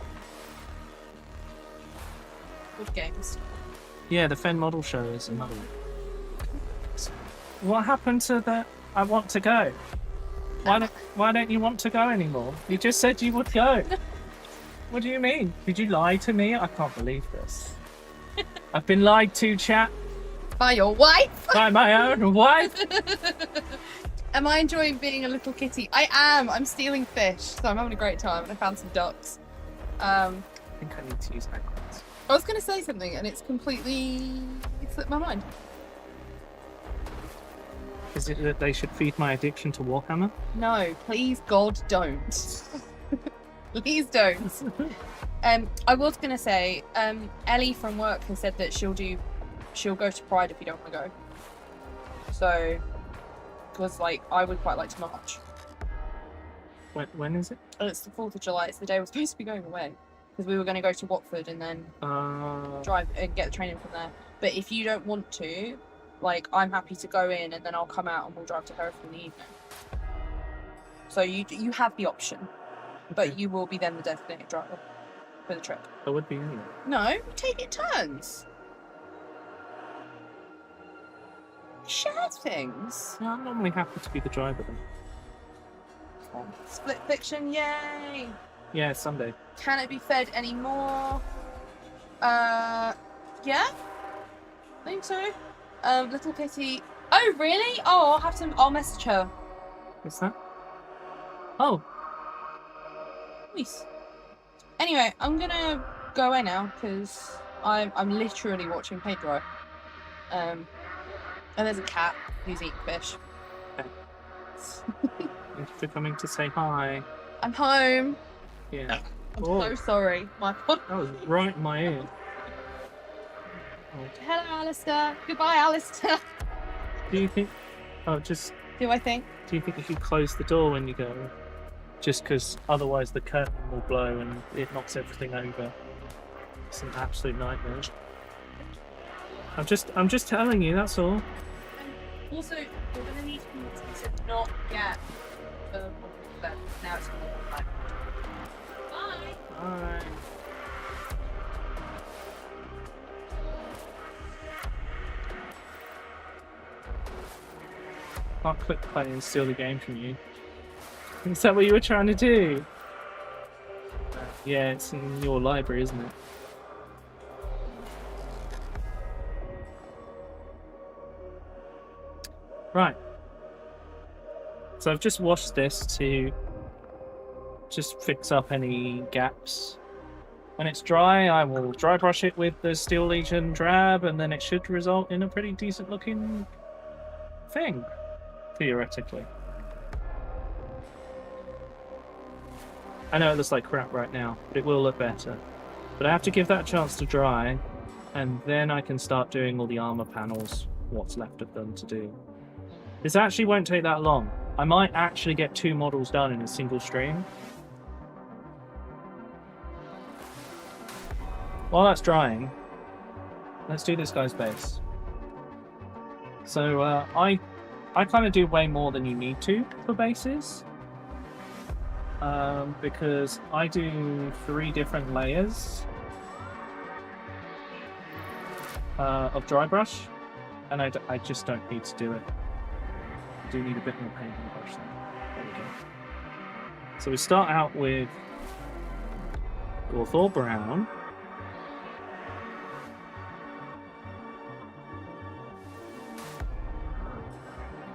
Good games. Yeah, the Fen model show is another one. What happened to the I want to go? Why don't you want to go anymore? You just said you would go. What do you mean? Did you lie to me? I can't believe this. I've been lied to, chat. By your wife? By my own wife. Am I enjoying being a little kitty? I am. I'm stealing fish, so I'm having a great time, and I found some ducks. I think I need to use backwards. I was going to say something, and it's completely slipped my mind. Is it that they should feed my addiction to Warhammer? No, please, God, don't. Please don't. I was going to say, Ellie from work has said that she'll go to Pride if you don't want to go. So, because like I would quite like to march. When is it? And it's the 4th of July. It's the day we're supposed to be going away because we were going to go to Watford and then drive and get the train in from there. But if you don't want to, like, I'm happy to go in and then I'll come out and we'll drive to Hereford in the evening. So you have the option, but you will be then the designated driver for the trip. I would be anyway. No, we take it turns. Share things. No, I'm normally happy to be the driver then. Split fiction, yay! Yeah, Sunday. Can it be fed anymore? Yeah? I think so. Little Kitty. Oh, really? Oh, I'll message her. What's that? Oh. Nice. Anyway, I'm gonna go away now because I'm literally watching paint dry. And there's a cat who's eating fish. Okay. Thank you for coming to say hi. I'm home. Yeah. I'm so sorry. My God. That was right in my ear. Hello, Alistair. Goodbye, Alistair. Do you think... Oh, just... Do I think? Do you think you should close the door when you go? Just because otherwise the curtain will blow and it knocks everything over. It's an absolute nightmare. I'm just telling you, that's all. Also, we're going to need to not get the bed. Now it's going to be Bye. Bye. I'll click play and steal the game from you. Is that what you were trying to do? Yeah, it's in your library, isn't it? Right. So I've just washed this to just fix up any gaps. When it's dry, I will dry brush it with the Steel Legion drab, and then it should result in a pretty decent looking thing, theoretically. I know it looks like crap right now, but it will look better. But I have to give that a chance to dry, and then I can start doing all the armor panels, what's left of them to do. This actually won't take that long. I might actually get 2 models done in a single stream. While that's drying, let's do this guy's base. So I kind of do way more than you need to for bases. Because I do 3 different layers of dry brush, and I just don't need to do it. I do need a bit more paint on the brush there. There we go. So we start out with Gorthor Brown.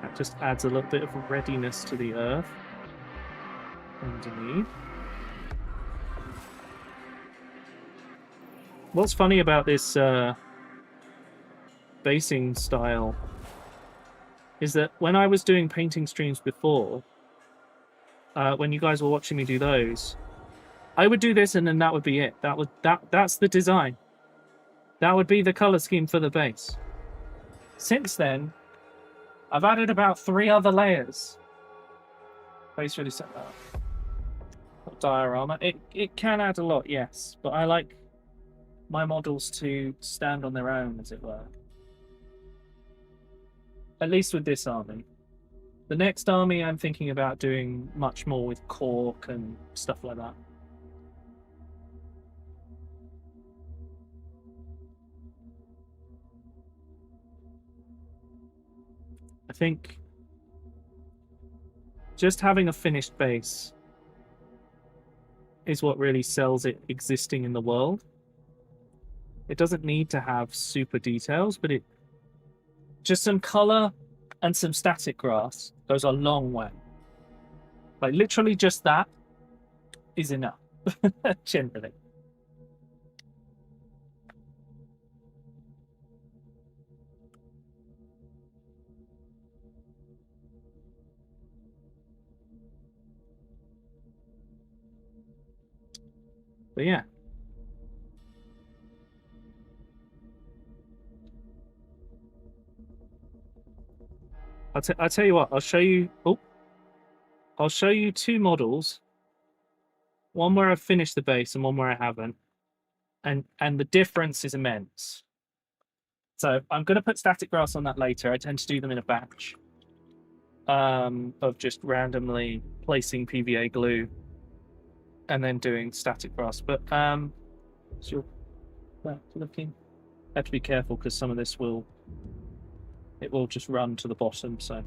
That just adds a little bit of readiness to the earth underneath. What's funny about this basing style is that when I was doing painting streams before, when you guys were watching me do those, I would do this and then that would be it. That's the design. That would be the color scheme for the base. Since then, I've added about 3 other layers. Base really set that up. Diorama. It can add a lot, yes, but I like my models to stand on their own, as it were. At least with this army. The next army I'm thinking about doing much more with cork and stuff like that. I think just having a finished base is what really sells it existing in the world. It doesn't need to have super details, but just some color and some static grass goes a long way. Like literally just that is enough, generally. But yeah. I'll tell you what, I'll show you... Oh. I'll show you 2 models. One where I've finished the base and one where I haven't. And the difference is immense. So I'm going to put static grass on that later. I tend to do them in a batch. Of just randomly placing PVA glue and then doing static grass. But so you're looking. I have to be careful because some of this will just run to the bottom, so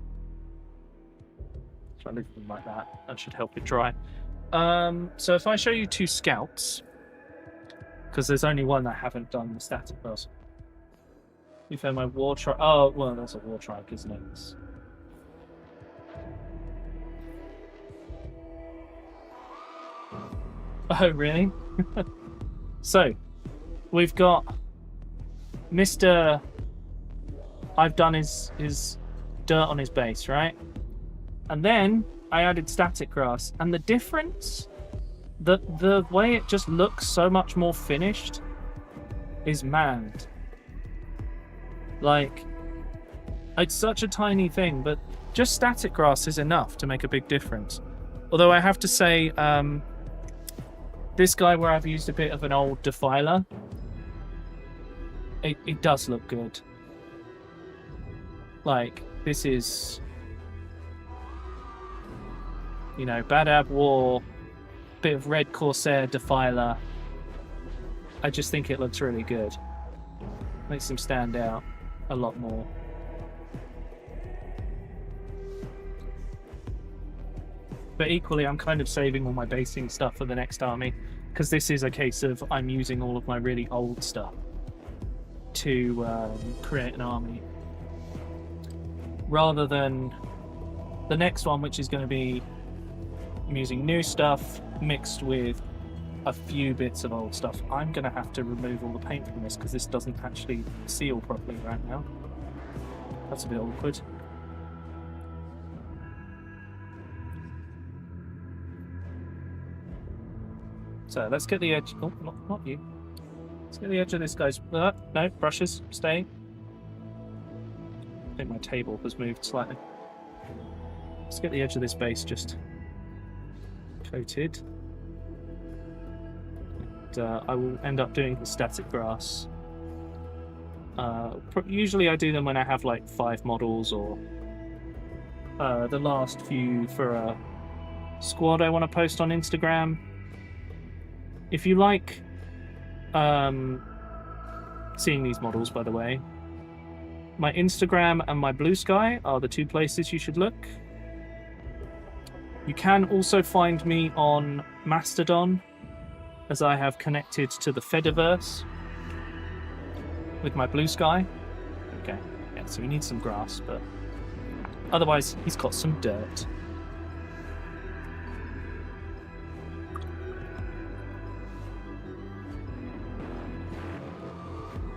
try to leave them like that. That should help it dry. So if I show you 2 scouts, because there's only one I haven't done the static grass. You found my war trike. Oh, well, that's a war trike, isn't it? Oh, really? So, we've got Mr. I've done his dirt on his base, right? And then I added static grass, and the difference, the way it just looks so much more finished is mad. Like, it's such a tiny thing, but just static grass is enough to make a big difference. Although I have to say, this guy where I've used a bit of an old defiler, it does look good. Like, this is, you know, Badab War, bit of Red Corsair Defiler. I just think it looks really good. Makes him stand out a lot more. But equally, I'm kind of saving all my basing stuff for the next army, because this is a case of I'm using all of my really old stuff to create an army, rather than the next one, which is going to be I'm using new stuff mixed with a few bits of old stuff. I'm going to have to remove all the paint from this because this doesn't actually seal properly right now. That's a bit awkward. So let's get the edge. Oh, not you. Let's get the edge of this guy's. No, brushes, stay. I think my table has moved slightly. Let's get the edge of this base just coated. And I will end up doing the static grass. Usually I do them when I have like 5 models, or the last few for a squad I want to post on Instagram. If you like seeing these models, by the way, my Instagram and my Blue Sky are the 2 places you should look. You can also find me on Mastodon, as I have connected to the Fediverse with my Blue Sky. Okay, yeah, so we need some grass, but otherwise he's got some dirt.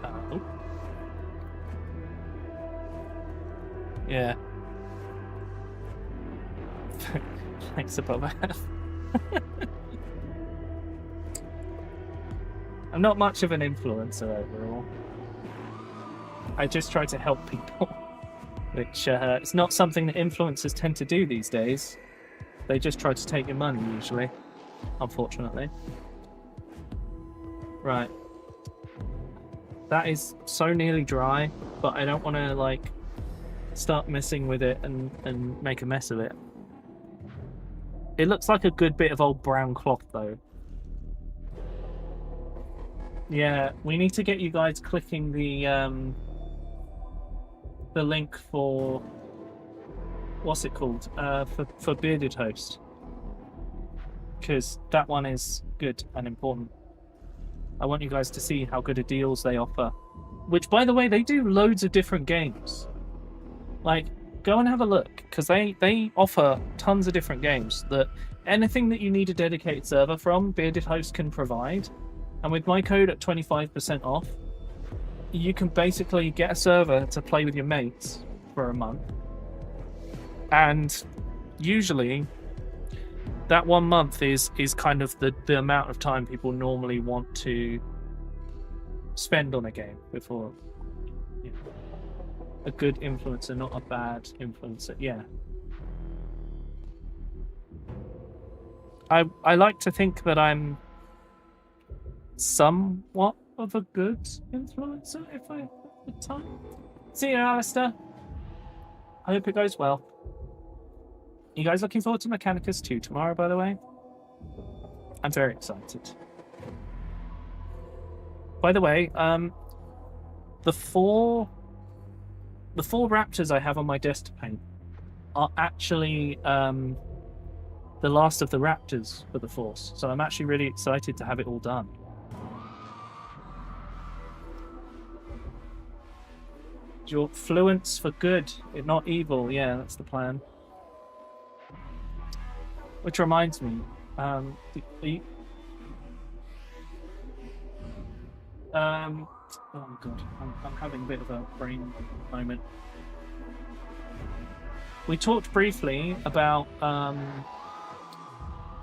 Oh. Yeah. Thanks, above half. I'm not much of an influencer overall. I just try to help people, which it's not something that influencers tend to do these days. They just try to take your money, usually, unfortunately. Right. That is so nearly dry, but I don't want to, like, start messing with it and make a mess of it. It looks like a good bit of old brown cloth, though. Yeah, we need to get you guys clicking the link for what's it called? For Bearded Host, because that one is good and important. I want you guys to see how good of deals they offer. Which, by the way, they do loads of different games. Like, go and have a look, because they offer tons of different games. That anything that you need a dedicated server from, Bearded Host can provide. And with my code at 25% off, you can basically get a server to play with your mates for a month. And usually, that 1 month is kind of the amount of time people normally want to spend on a game before, you know, a good influencer, not a bad influencer. Yeah. I like to think that I'm somewhat of a good influencer if I have the time. See you, Alistair. I hope it goes well. You guys looking forward to Mechanicus 2 tomorrow, by the way? I'm very excited. By the way, the four raptors I have on my desk to paint are actually the last of the raptors for the Force. So I'm actually really excited to have it all done. Your fluence for good, not evil. Yeah, that's the plan. Which reminds me, oh god, I'm having a bit of a brain moment. We talked briefly about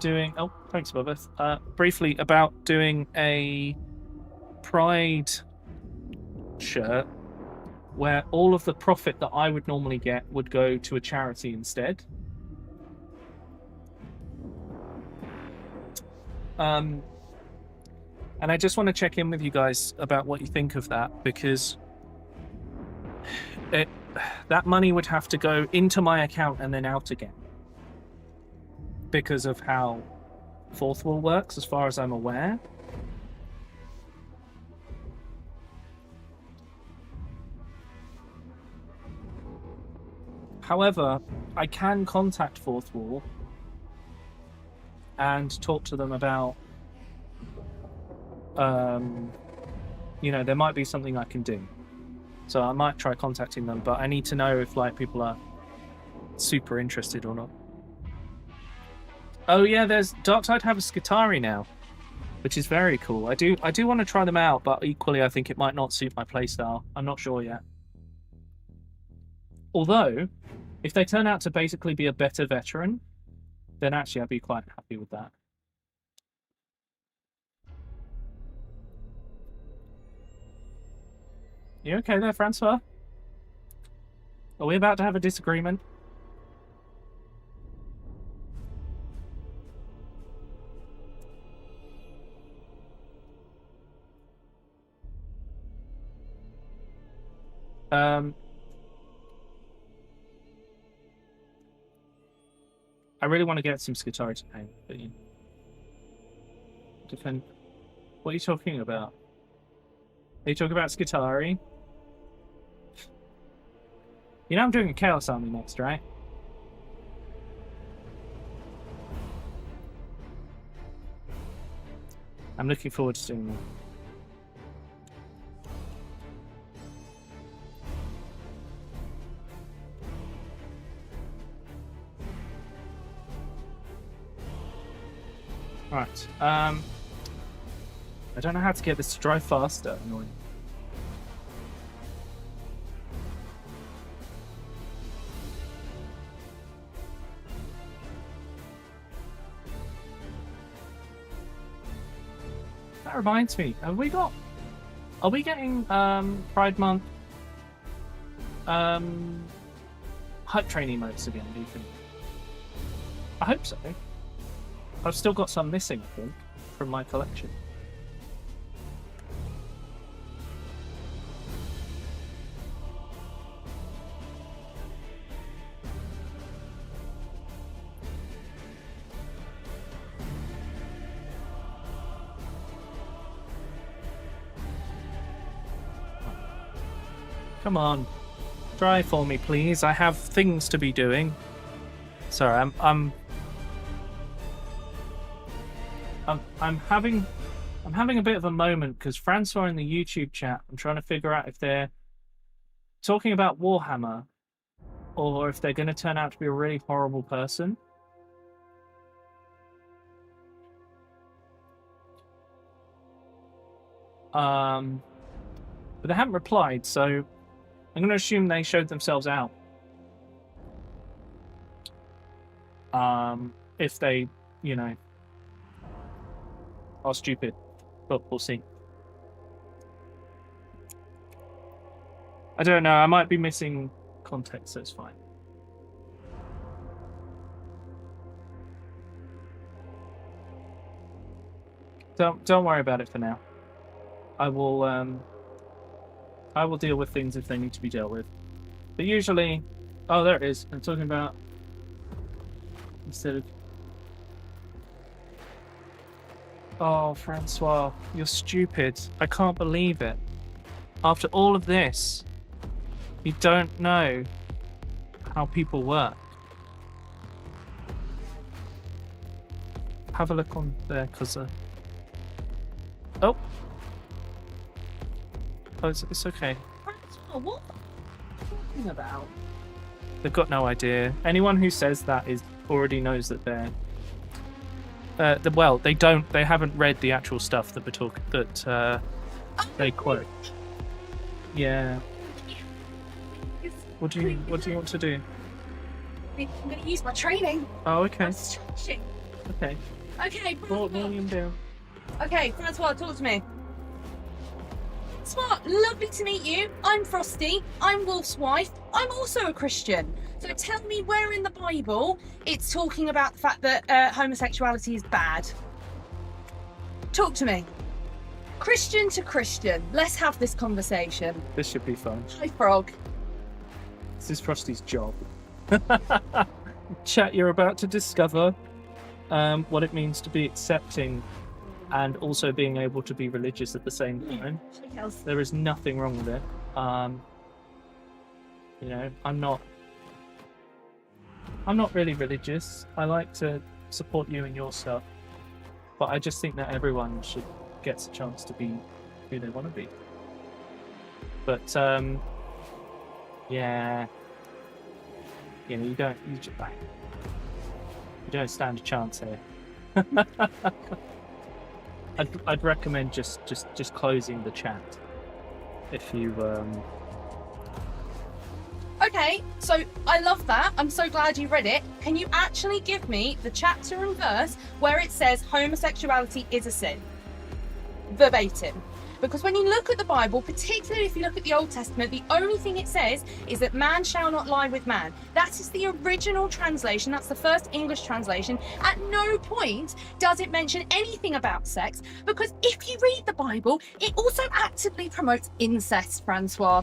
doing. Oh, thanks, Bobeth. Briefly about doing a Pride shirt where all of the profit that I would normally get would go to a charity instead. And I just want to check in with you guys about what you think of that, because that money would have to go into my account and then out again because of how Fourth Wall works, as far as I'm aware. However, I can contact Fourth Wall and talk to them about, you know, there might be something I can do. So I might try contacting them, but I need to know if like people are super interested or not. Oh yeah, there's Darktide have a Skitarii now, which is very cool. I do want to try them out, but equally I think it might not suit my playstyle. I'm not sure yet. Although, if they turn out to basically be a better veteran, then actually I'd be quite happy with that. You okay there, Francois? Are we about to have a disagreement? I really want to get some Skitarii to paint, but you defend. What are you talking about? Are you talking about Skitarii? You know I'm doing a Chaos Army next, right? I'm looking forward to doing that. Right. I don't know how to get this to drive faster. Annoying. That reminds me. Are we getting Pride Month hype train emotes again, do you think? I hope so. I've still got some missing, I think, from my collection. Come on. Drive for me, please. I have things to be doing. Sorry, I'm having a bit of a moment because Francois in the YouTube chat, I'm trying to figure out if they're talking about Warhammer or if they're going to turn out to be a really horrible person. But they haven't replied, so I'm going to assume they showed themselves out. If they, you know, are stupid, but we'll see. I don't know, I might be missing context, so it's fine. Don't worry about it for now. I will deal with things if they need to be dealt with. But usually, oh, there it is. I'm talking about instead of. Oh, Francois, you're stupid. I can't believe it. After all of this, you don't know how people work. Have a look on there, because oh, it's okay. Francois, what are you talking about? They've got no idea. Anyone who says that already knows that they're. Well, they don't. They haven't read the actual stuff that they quote. Yeah. What do you want to do? I'm going to use my training. Oh, okay. I'm stretching. Okay. Okay, Volume down. Okay, Francois, talk to me. Smart, lovely to meet you. I'm Frosty. I'm Wolf's wife. I'm also a Christian. So tell me where in the Bible it's talking about the fact that homosexuality is bad. Talk to me. Christian to Christian. Let's have this conversation. This should be fun. Hi, Frog. This is Frosty's job. Chat, you're about to discover what it means to be accepting and also being able to be religious at the same time. There is nothing wrong with it. You know, I'm not really religious. I like to support you in your stuff, but I just think that everyone should get a chance to be who they want to be. But yeah, you know, you don't stand a chance here. I'd recommend just closing the chat if you Okay, so I love that. I'm so glad you read it. Can you actually give me the chapter and verse where it says homosexuality is a sin? Verbatim. Because when you look at the Bible, particularly if you look at the Old Testament, the only thing it says is that man shall not lie with man. That is the original translation. That's the first English translation. At no point does it mention anything about sex, because if you read the Bible, it also actively promotes incest, Francois.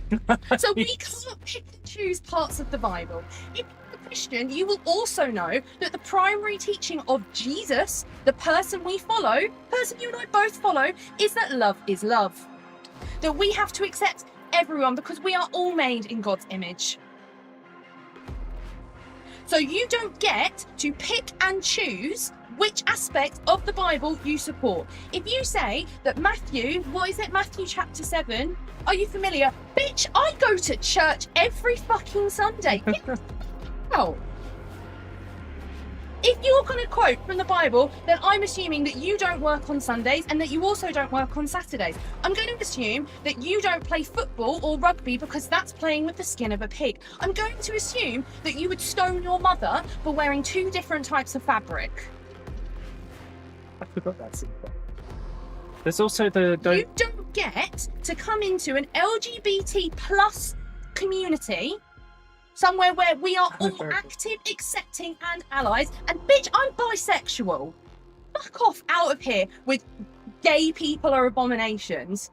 So we can't pick and choose parts of the Bible. If you're a Christian, you will also know that the primary teaching of Jesus, the person we follow, person you and I both follow, is that love is love. That we have to accept everyone because we are all made in God's image. So you don't get to pick and choose which aspect of the Bible you support. If you say that Matthew chapter 7, are you familiar? Bitch, I go to church every fucking Sunday. Wow. If you're going to quote from the Bible, then I'm assuming that you don't work on Sundays and that you also don't work on Saturdays. I'm going to assume that you don't play football or rugby because that's playing with the skin of a pig. I'm going to assume that you would stone your mother for wearing 2 different types of fabric. I forgot that simple. There's also the You don't get to come into an LGBT plus community, somewhere where we are all active, accepting, and allies. And bitch, I'm bisexual. Fuck off out of here with gay people are abominations.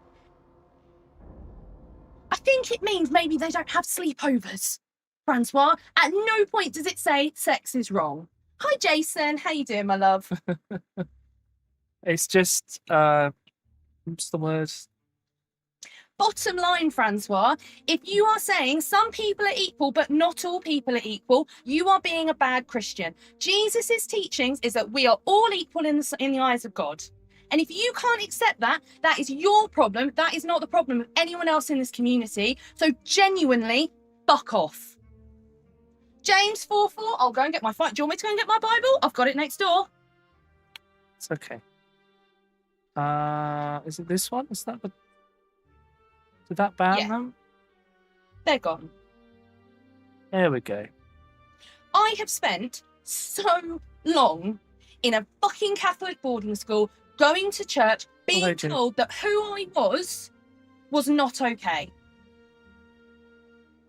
I think it means maybe they don't have sleepovers, Francois. At no point does it say sex is wrong. Hi, Jason. How you doing, my love? It's just what's the word? Bottom line, Francois, if you are saying some people are equal but not all people are equal, you are being a bad Christian. Jesus' teachings is that we are all equal in the eyes of God. And if you can't accept that, that is your problem. That is not the problem of anyone else in this community. So genuinely, fuck off. James 4:4, I'll go and get my fight. Do you want me to go and get my Bible? I've got it next door. It's okay. Is it this one? Is that the... Did that ban them? They're gone. There we go. I have spent so long in a fucking Catholic boarding school, going to church, being told that who I was not okay.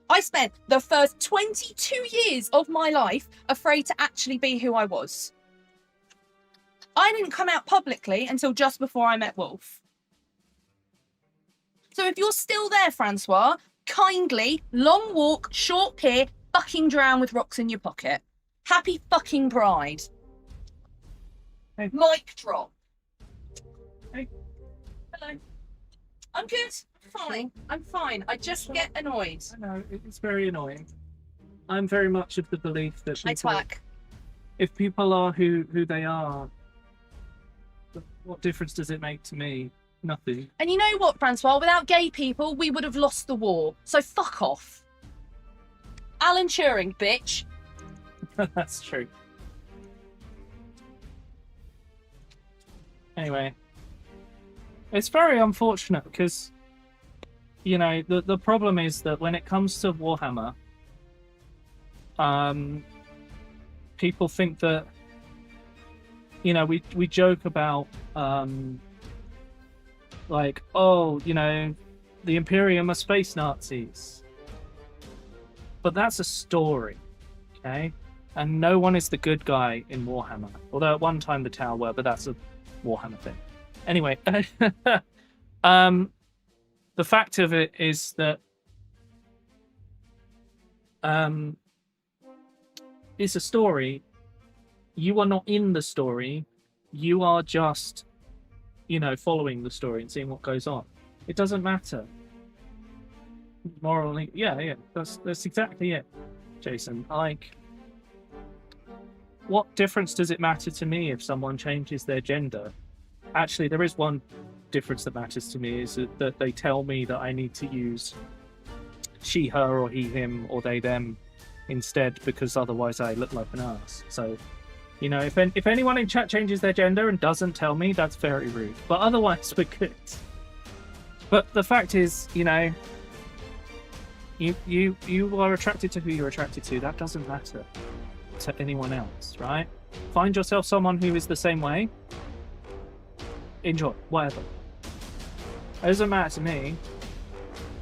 I spent the first 22 years of my life afraid to actually be who I was. I didn't come out publicly until just before I met Wolf. So if you're still there, Francois, kindly, long walk, short pier, fucking drown with rocks in your pocket. Happy fucking Pride. Hey. Mic drop. Hey. Hello. I'm good. I'm fine. I'm fine. I just get annoyed. I know, it's very annoying. I'm very much of the belief that I twack. If people are who they are, what difference does it make to me? Nothing. And you know what, Francois? Without gay people, we would have lost the war. So fuck off. Alan Turing, bitch. That's true. Anyway, it's very unfortunate because, you know, the problem is that when it comes to Warhammer, people think that, you know, we joke about like, oh, you know, the Imperium are space Nazis. But that's a story, okay? And no one is the good guy in Warhammer. Although at one time the Tower were, but that's a Warhammer thing. Anyway, the fact of it is that it's a story. You are not in the story. You are just, you know, following the story and seeing what goes on. It doesn't matter. Morally, yeah, that's exactly it, Jason. Like, what difference does it matter to me if someone changes their gender? Actually, there is one difference that matters to me, is that they tell me that I need to use she, her, or he, him, or they, them instead, because otherwise I look like an ass. So, you know, if anyone in chat changes their gender and doesn't tell me, that's very rude. But otherwise, we're good. But the fact is, you know, you are attracted to who you're attracted to. That doesn't matter to anyone else, right? Find yourself someone who is the same way. Enjoy, whatever. It doesn't matter to me.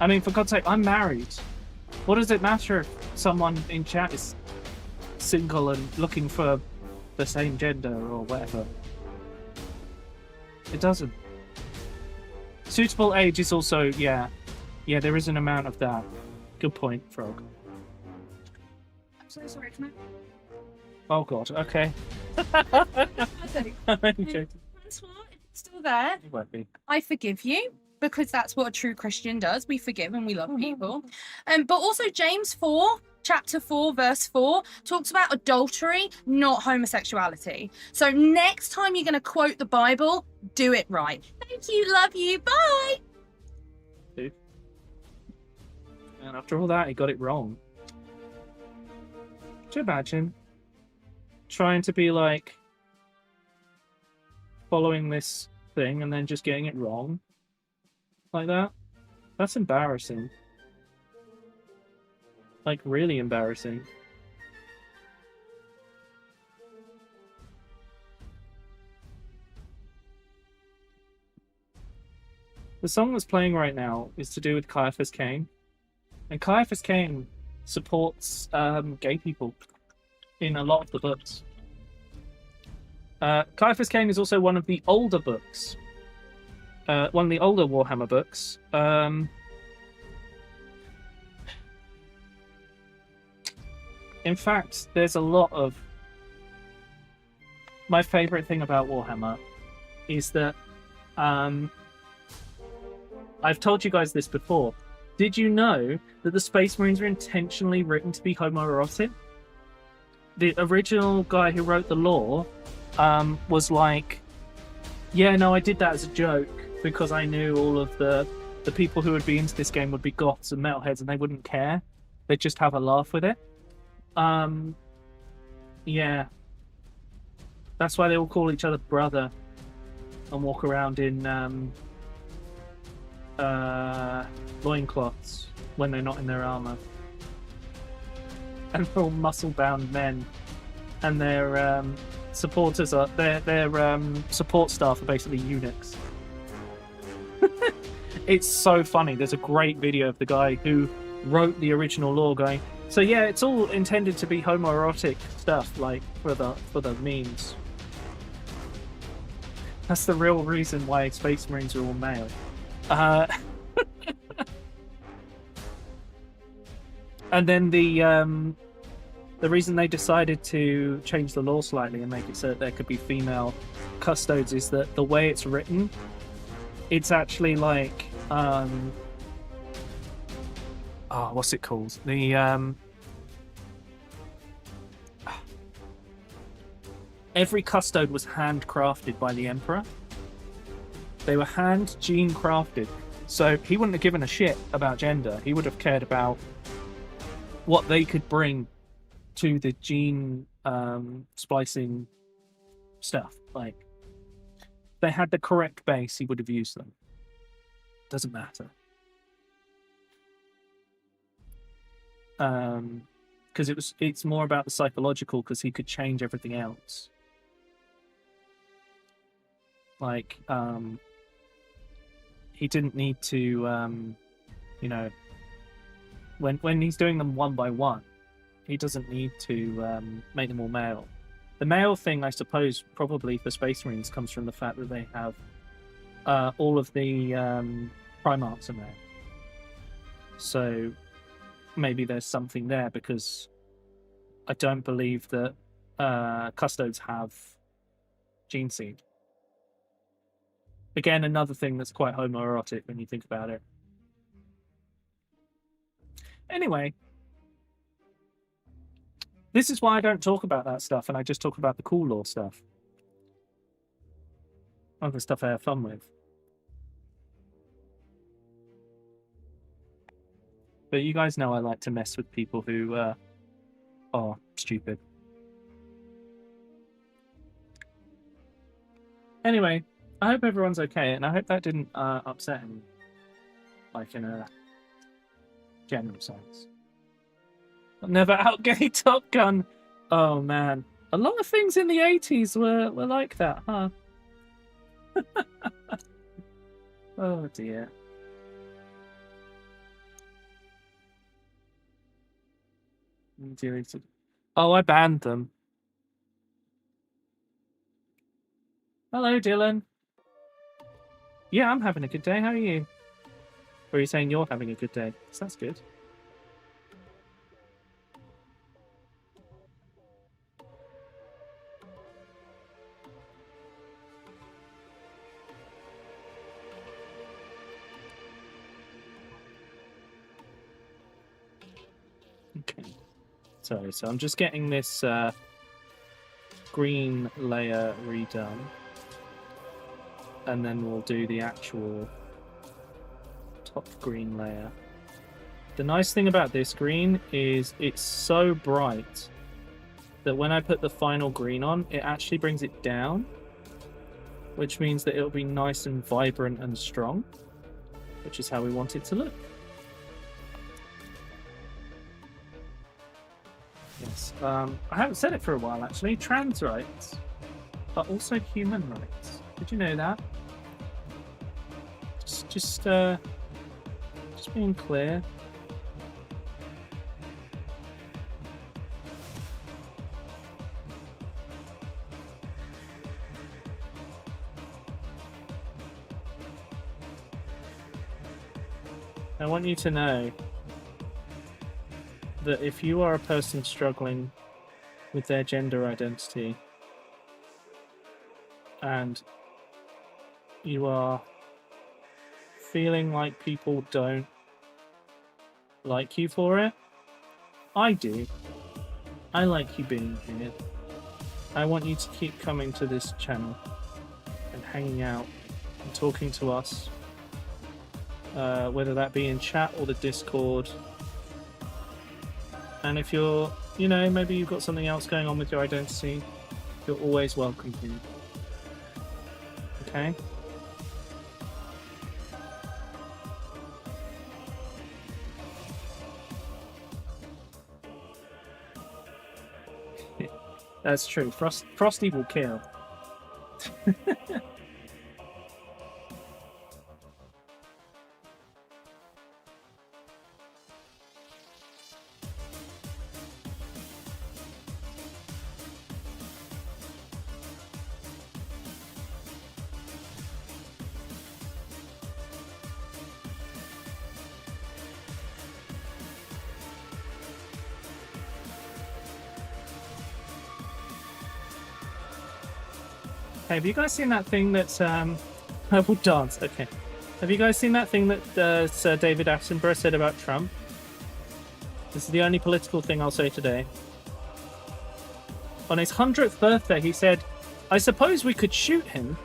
I mean, for God's sake, I'm married. What does it matter if someone in chat is single and looking for the same gender or whatever? It doesn't. Suitable age is also, yeah, there is an amount of that. Good point, Frog. I'm so sorry, can Oh God, okay. I? I'm joking. That's what, if it's still there, It won't be. I forgive you, because that's what a true Christian does. We forgive and we love people. But also James 4, chapter 4, verse 4, talks about adultery, not homosexuality. So next time you're going to quote the Bible, do it right. Thank you, love you, bye! And after all that, he got it wrong. Could you imagine trying to be like following this thing and then just getting it wrong like that? That's embarrassing. Like, really embarrassing. The song that's playing right now is to do with Caiaphas Cain. And Caiaphas Cain supports gay people in a lot of the books. Caiaphas Cain is also one of the older books. One of the older Warhammer books. In fact, there's a lot of... My favourite thing about Warhammer is that... I've told you guys this before. Did you know that the Space Marines are intentionally written to be homoerotic? The original guy who wrote the lore was like, yeah, no, I did that as a joke because I knew all of the people who would be into this game would be goths and metalheads and they wouldn't care. They'd just have a laugh with it. Yeah. That's why they all call each other brother and walk around in loincloths when they're not in their armor. And they're all muscle-bound men. And their supporters are... Their support staff are basically eunuchs. It's so funny. There's a great video of the guy who wrote the original lore going, so yeah, it's all intended to be homoerotic stuff, like, for the memes. That's the real reason why Space Marines are all male. And then the reason they decided to change the law slightly and make it so that there could be female custodes is that the way it's written, it's actually like what's it called? The every custode was handcrafted by the Emperor. They were hand gene crafted. So he wouldn't have given a shit about gender. He would have cared about what they could bring to the gene splicing stuff. Like, if they had the correct base, he would have used them. Doesn't matter. Because it's more about the psychological, because he could change everything else. Like, he didn't need to, you know, when he's doing them one by one, he doesn't need to make them all male. The male thing, I suppose, probably for Space Marines comes from the fact that they have all of the Primarchs in there. So maybe there's something there, because I don't believe that Custodes have gene seed. Again, another thing that's quite homoerotic when you think about it. Anyway. This is why I don't talk about that stuff, and I just talk about the cool lore stuff. Other stuff I have fun with. But you guys know I like to mess with people who are stupid. Anyway, I hope everyone's okay, and I hope that didn't upset him, like in a general sense. I'll never outgay Top Gun. Oh man, a lot of things in the 80s were like that, huh? Oh dear. Deleted. Oh, I banned them. Hello, Dylan. Yeah, I'm having a good day. How are you? Or are you saying you're having a good day? So that's good. Okay. Sorry, so I'm just getting this green layer redone. And then we'll do the actual top green layer. The nice thing about this green is it's so bright that when I put the final green on, it actually brings it down, which means that it'll be nice and vibrant and strong, which is how we want it to look. Yes, I haven't said it for a while actually. Trans rights are also human rights. Did you know that? Just being clear. I want you to know that if you are a person struggling with their gender identity and you are feeling like people don't like you for it, I do. I like you being here. I want you to keep coming to this channel and hanging out and talking to us, whether that be in chat or the Discord. And if you're, you know, maybe you've got something else going on with your identity, you're always welcome here. Okay? That's true. Frosty will kill. Hey, have you guys seen that thing that's I will dance. Okay. Have you guys seen that thing that Sir David Attenborough said about Trump? This is the only political thing I'll say today. On his 100th birthday, he said, "I suppose we could shoot him."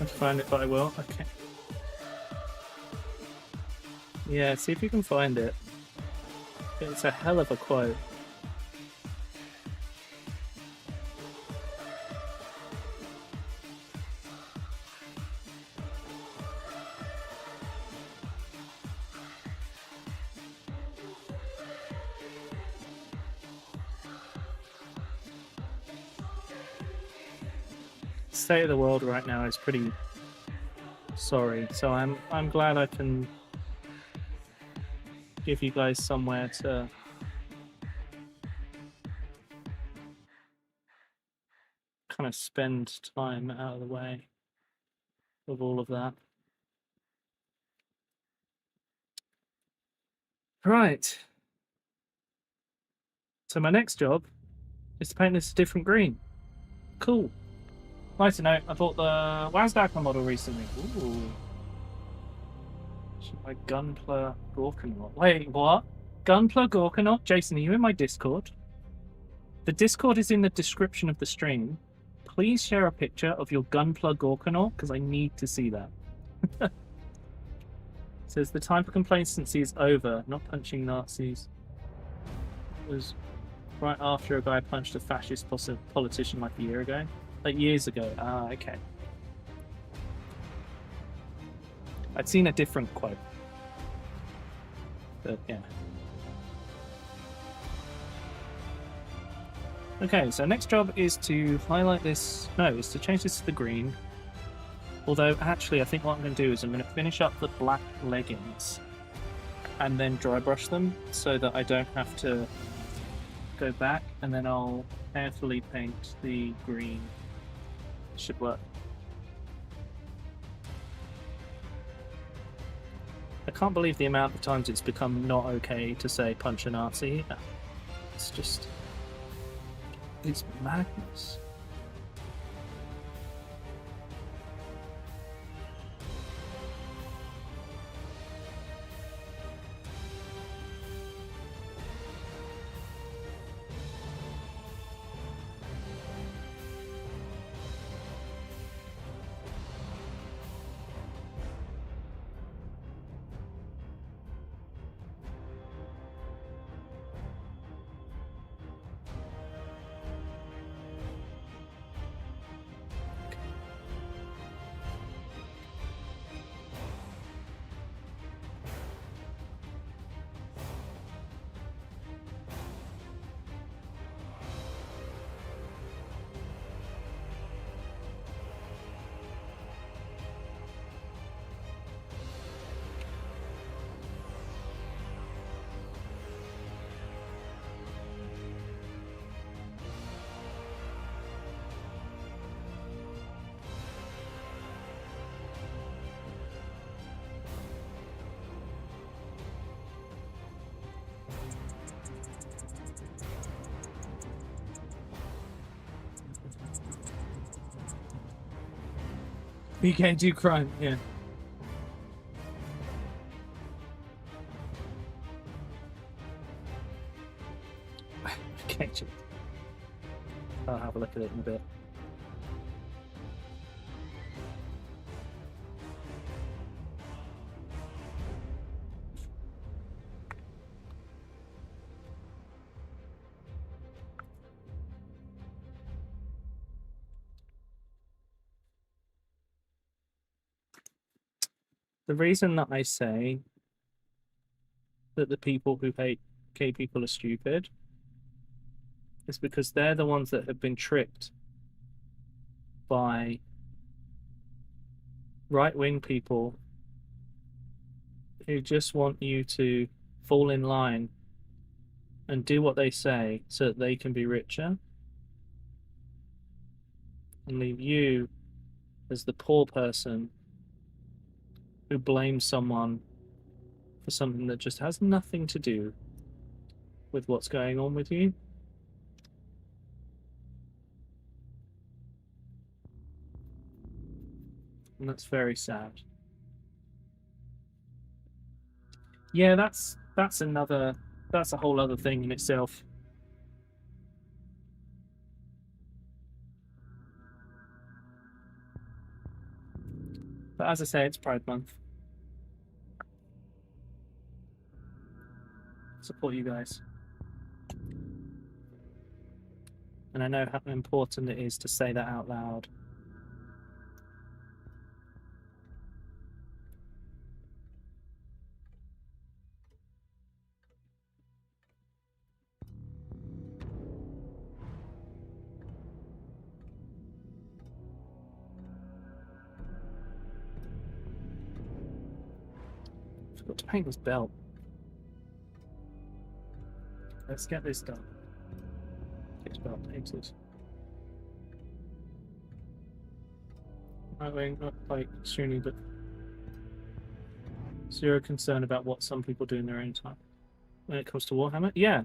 I can find it, but I will. Okay. Yeah, see if you can find it. It's a hell of a quote. state of the world right now is pretty sorry. So I'm glad I can give you guys somewhere to kind of spend time out of the way of all of that. Right. So my next job is to paint this a different green. Cool. Nice to know. I bought the Wazdaka model recently. Ooh. My Gunpla Gorkanaut. Wait, what? Gunpla Gorkanaut? Jason, are you in my Discord? The Discord is in the description of the stream. Please share a picture of your Gunpla Gorkanaut, because I need to see that. Says the time for complacency is over. Not punching Nazis. It was right after a guy punched a fascist politician like a year ago. Like years ago. Ah, okay. I'd seen a different quote. But yeah. Okay, so next job is to highlight this. No, is to change this to the green. Although, actually, I think what I'm going to do is I'm going to finish up the black leggings and then dry brush them so that I don't have to go back, and then I'll carefully paint the green. Should work. I can't believe the amount of times it's become not okay to say punch a Nazi. It's just... it's madness. You can't do crime, yeah. Okay, I'll have a look at it in a bit. The reason that I say that the people who hate gay people are stupid is because they're the ones that have been tricked by right-wing people who just want you to fall in line and do what they say so that they can be richer and leave you as the poor person who blames someone for something that just has nothing to do with what's going on with you. And that's very sad. Yeah, that's a whole other thing in itself. But as I say, it's Pride Month. Support you guys. And I know how important it is to say that out loud. to paint this belt. Let's get this done. Get this belt painted. Right wing, not like extremely, but zero concern about what some people do in their own time. When it comes to Warhammer, yeah.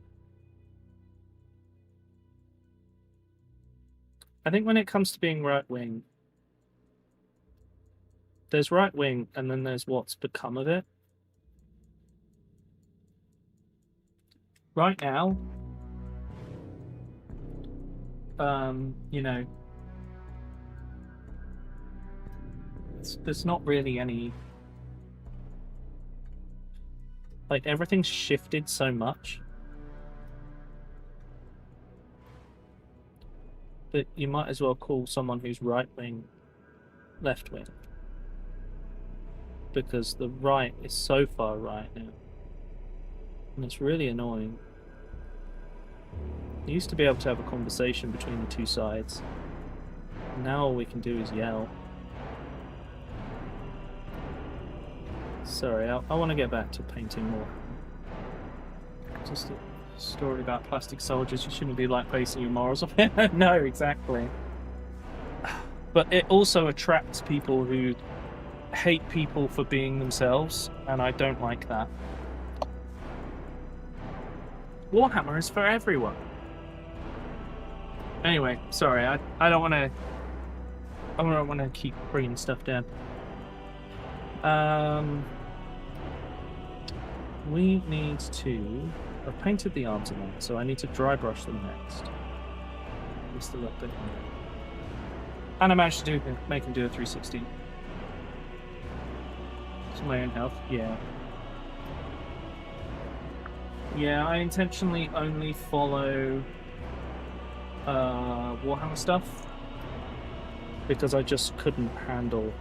I think when it comes to being right wing, there's right wing, and then there's what's become of it. Right now, you know, there's not really any. Like, everything's shifted so much that you might as well call someone who's right wing left wing. Because the right is so far right now. And it's really annoying. You used to be able to have a conversation between the two sides. Now all we can do is yell. Sorry, I want to get back to painting more. Just a story about plastic soldiers. You shouldn't be like basing your morals off it. No, exactly. But it also attracts people who hate people for being themselves, and I don't like that. Warhammer is for everyone. Anyway, sorry, I don't want to. I don't want to keep bringing stuff down. We need to. I've painted the arms on, so I need to dry brush them next. Just a little bit. And I managed to make him do a 360. It's my own health, yeah. Yeah, I intentionally only follow Warhammer stuff because I just couldn't handle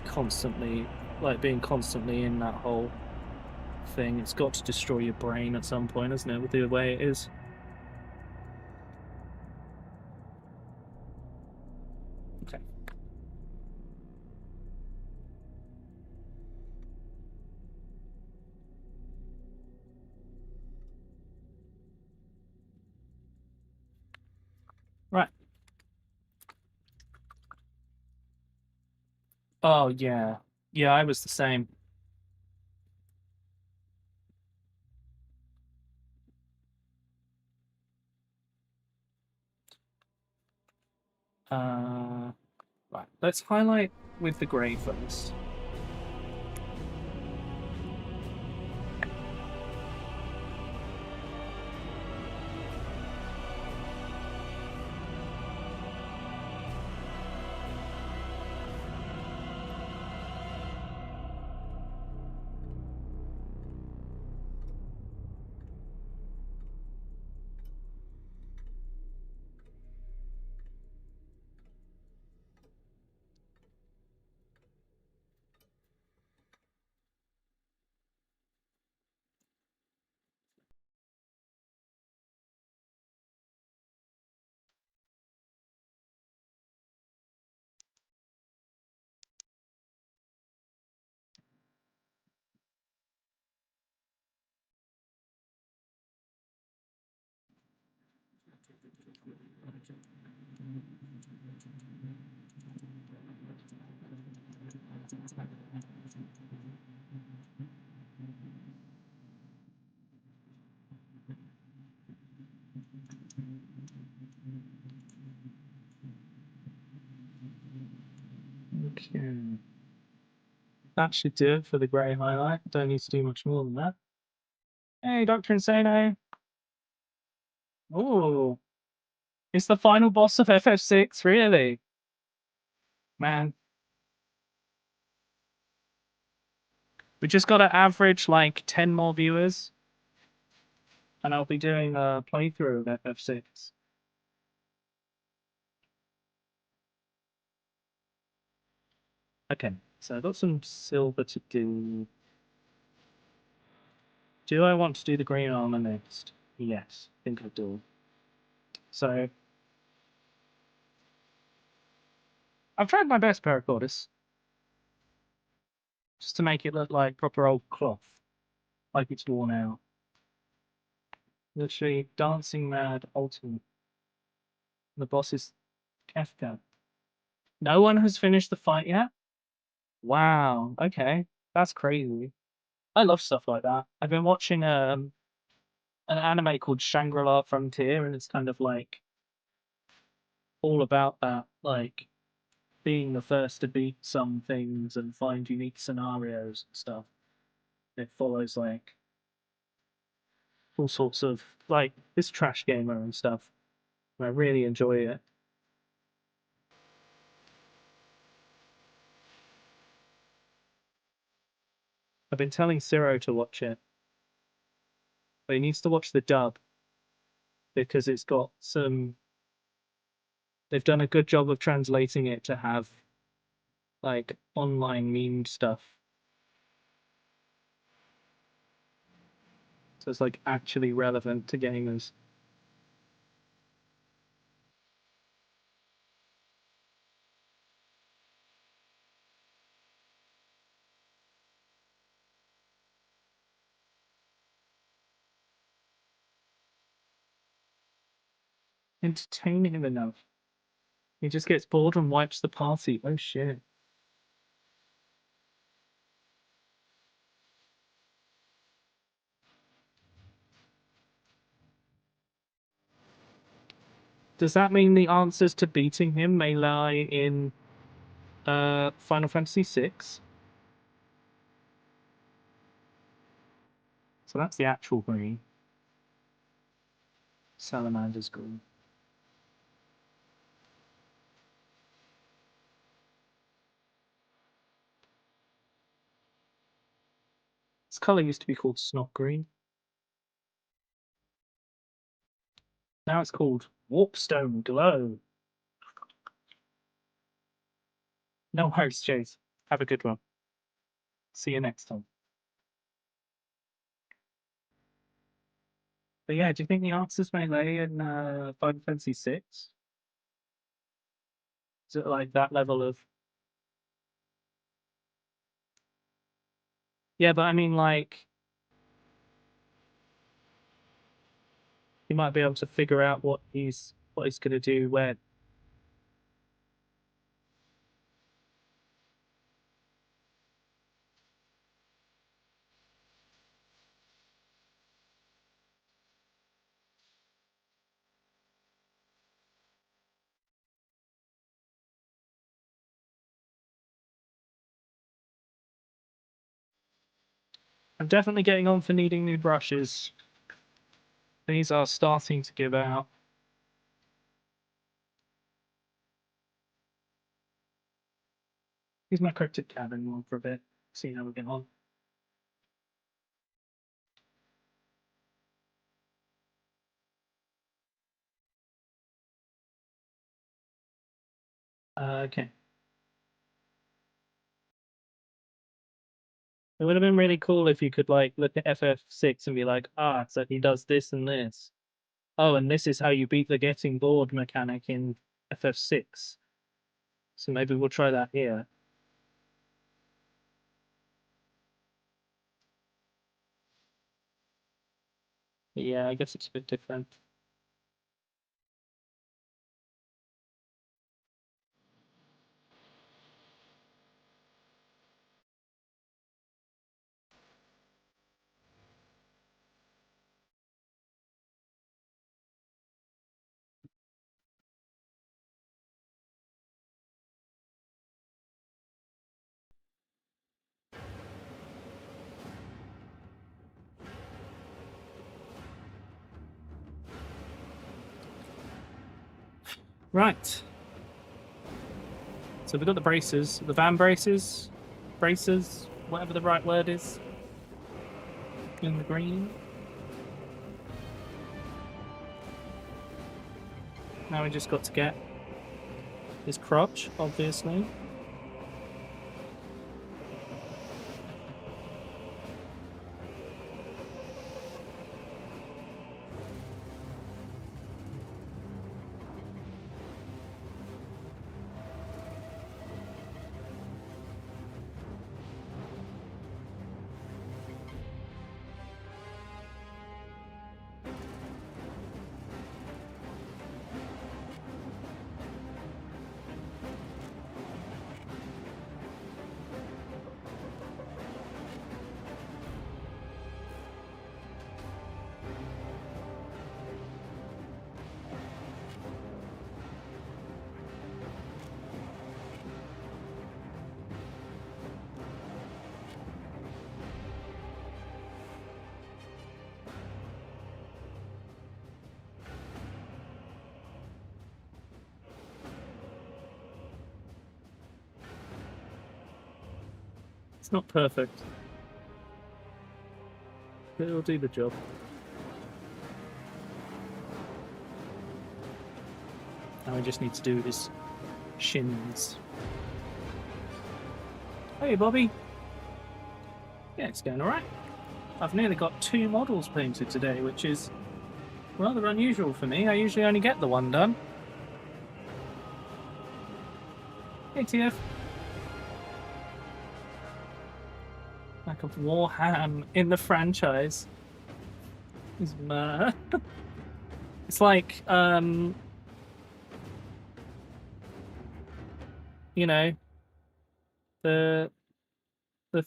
constantly, like being constantly in that whole thing. It's got to destroy your brain at some point, isn't it, with the way it is? Okay. Right. Oh, yeah. Yeah, I was the same. Right. Let's highlight with the grey first. Okay. That should do it for the grey highlight. Don't need to do much more than that. Hey, Dr. Insano. Oh, it's the final boss of FF6, really? Man. We just got to average like 10 more viewers. And I'll be doing a playthrough of FF6. Okay, so I've got some silver to do. Do I want to do the green armor next? Yes, I think I do. So, I've tried my best, Paracordus. just to make it look like proper old cloth, like it's worn out. Literally dancing mad ultimate. The boss is Kefka. No one has finished the fight yet? Wow, okay. That's crazy. I love stuff like that. I've been watching an anime called Shangri-La Frontier, and it's kind of like all about that, like being the first to beat some things and find unique scenarios and stuff. It follows like all sorts of like this trash gamer and stuff. And I really enjoy it. I've been telling Ciro to watch it, but he needs to watch the dub because it's got some. They've done a good job of translating it to have like online meme stuff. So it's like actually relevant to gamers. Entertaining enough. He just gets bored and wipes the party. Oh shit. Does that mean the answers to beating him may lie in Final Fantasy VI? So that's the actual green. Salamander's green. This colour used to be called snot green. Now it's called Warpstone Glow. No worries, Chase. Have a good one. See you next time. But yeah, do you think the answers may lay in Final Fantasy VI? Is it like that level of... Yeah, but I mean, like... You might be able to figure out what he's going to do when. I'm definitely getting on for needing new brushes. These are starting to give out. Use my cryptic cabin one for a bit. See how we get on. Okay. It would have been really cool if you could like look at FF6 and be like, ah, so he does this and this. Oh, and this is how you beat the getting bored mechanic in FF6. So maybe we'll try that here. But yeah, I guess it's a bit different. Right. So we've got the braces, the van braces, whatever the right word is. In the green. Now we just got to get his crotch, obviously. It's not perfect, but it'll do the job. Now I just need to do his shins. Hey, Bobby. Yeah, it's going alright. I've nearly got 2 models painted today, which is rather unusual for me. I usually only get the 1 done. Hey, TF. Like a Warhammer in the franchise. Is mad. It's like, you know, the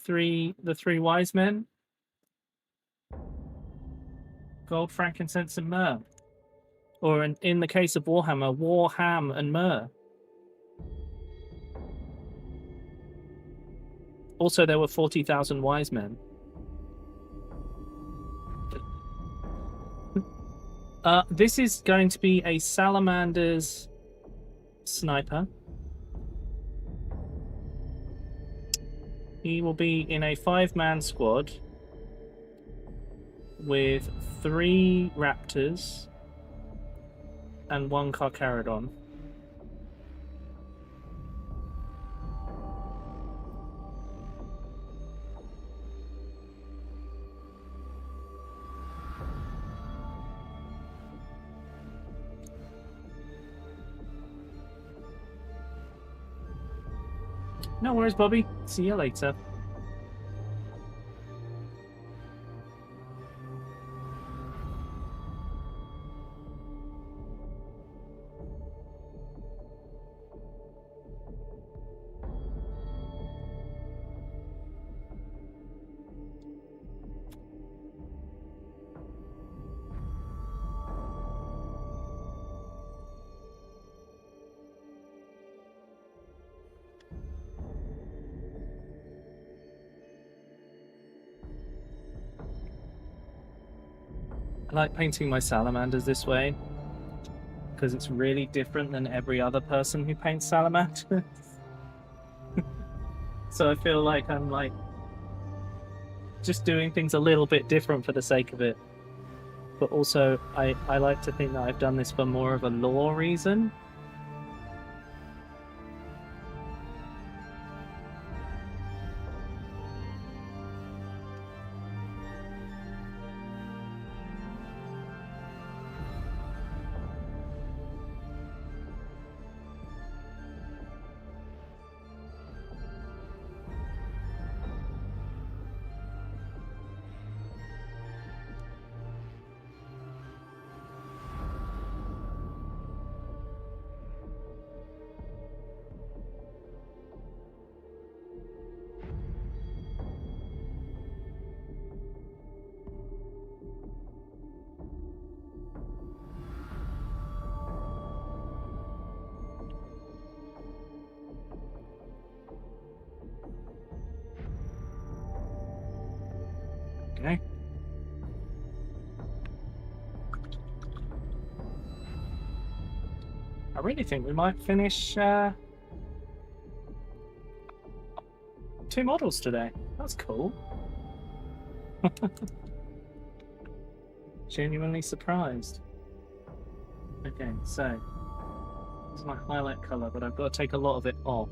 three wise men. Gold, frankincense, and myrrh. Or in the case of Warhammer, Warham and myrrh. Also, there were 40,000 wise men. This is going to be a Salamander's sniper. He will be in a 5-man squad with 3 raptors and 1 Carcharodon. No worries, Bobby. See you later. I like painting my salamanders this way because it's really different than every other person who paints salamanders. So I feel like I'm like just doing things a little bit different for the sake of it. But also I like to think that I've done this for more of a lore reason. Okay. I really think we might finish 2 models today. That's cool. Genuinely surprised. Okay, so this is my highlight color, but I've got to take a lot of it off.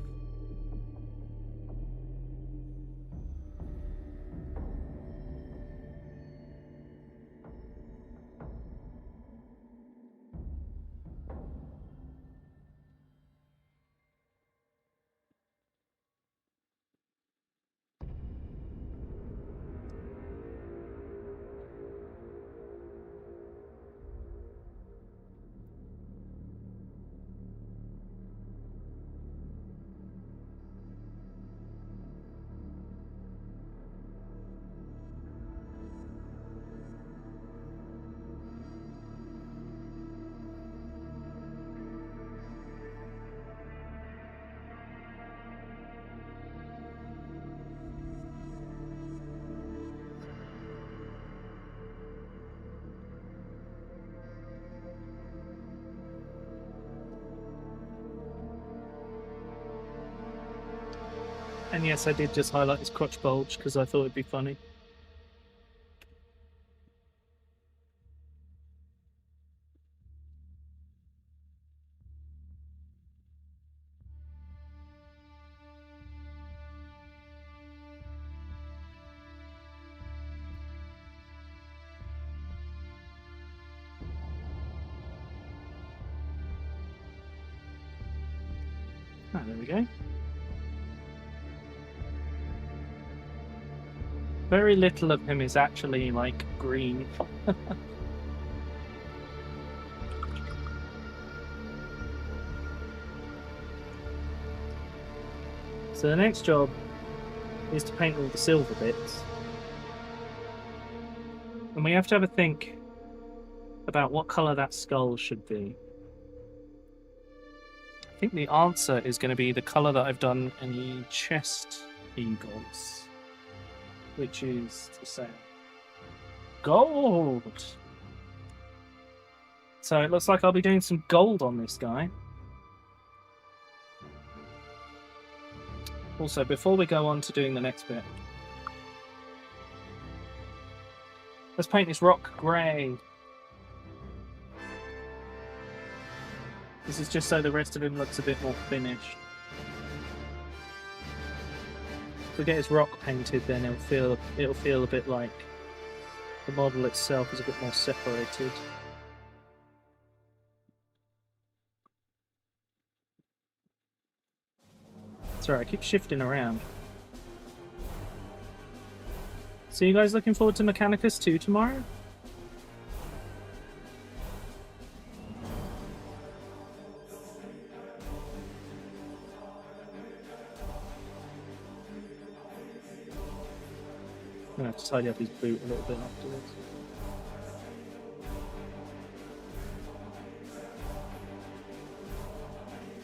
And yes, I did just highlight his crotch bulge because I thought it'd be funny. Ah, there we go. Very little of him is actually, like, green. So the next job is to paint all the silver bits. And we have to have a think about what colour that skull should be. I think the answer is going to be the colour that I've done in the chest eagles, which is the same. Gold! So it looks like I'll be doing some gold on this guy. Also, before we go on to doing the next bit, let's paint this rock grey. This is just so the rest of him looks a bit more finished. If we get his rock painted, then it'll feel a bit like the model itself is a bit more separated. Sorry, I keep shifting around. So you guys looking forward to Mechanicus 2 tomorrow? I'm gonna have to tidy up his boot a little bit afterwards.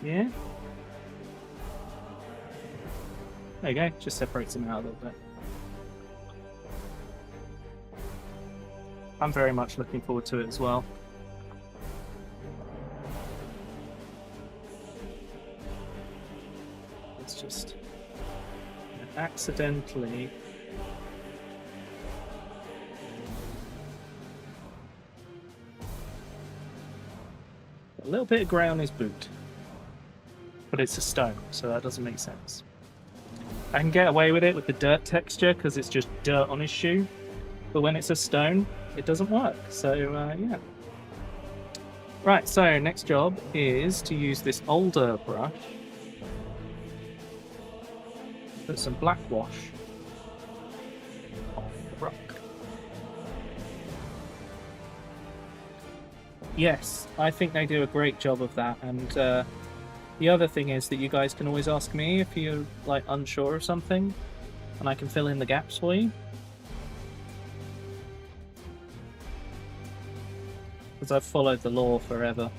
Yeah? There you go, just separates him out a little bit. I'm very much looking forward to it as well. It's just accidentally a little bit of grey on his boot. But it's a stone, so that doesn't make sense. I can get away with it with the dirt texture because it's just dirt on his shoe. But when it's a stone, it doesn't work. So, yeah. Right, so next job is to use this older brush. Put some black wash on the rock. Yes, I think they do a great job of that. And the other thing is that you guys can always ask me if you're like unsure of something, and I can fill in the gaps for you. Because I've followed the law forever.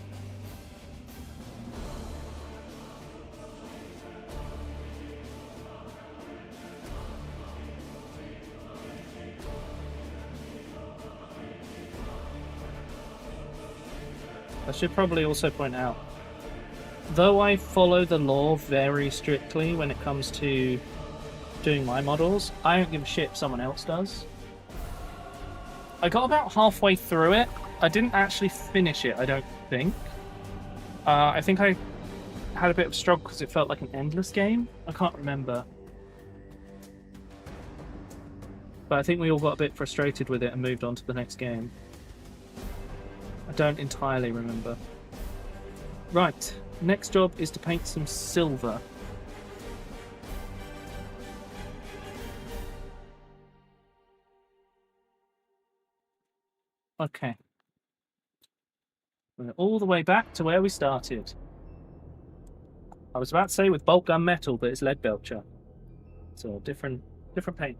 I should probably also point out, though I follow the law very strictly when it comes to doing my models, I don't give a shit if someone else does. I got about halfway through it. I didn't actually finish it, I don't think. I think I had a bit of a struggle because it felt like an endless game. I can't remember. But I think we all got a bit frustrated with it and moved on to the next game. I don't entirely remember. Right, next job is to paint some silver. Okay. We're all the way back to where we started. I was about to say with bolt gun metal, but it's lead belcher. So different paint.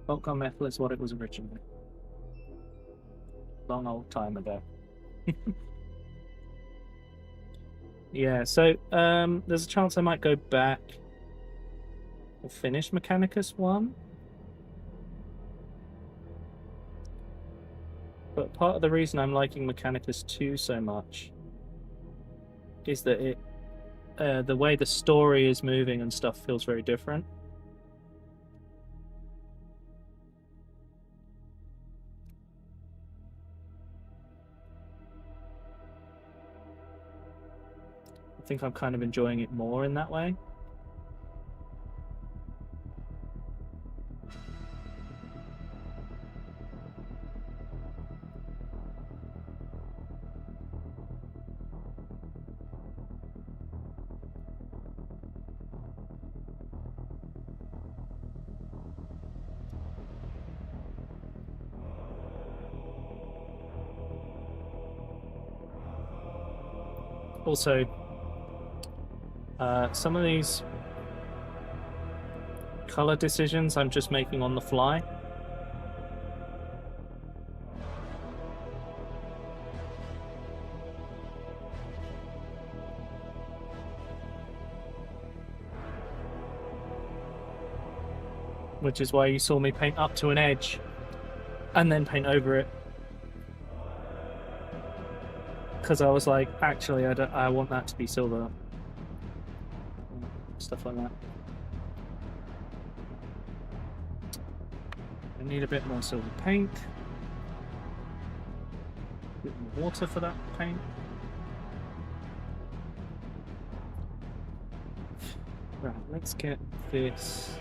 Bolt gun metal is what it was originally. Long old time ago. Yeah, so there's a chance I might go back and finish Mechanicus 1. But part of the reason I'm liking Mechanicus 2 so much is that it the way the story is moving and stuff feels very different. I think I'm kind of enjoying it more in that way. Also, some of these color decisions I'm just making on the fly. Which is why you saw me paint up to an edge and then paint over it. Because I was like, actually, I want that to be silver. Stuff like that. I need a bit more silver paint. A bit more water for that paint. Right, let's get this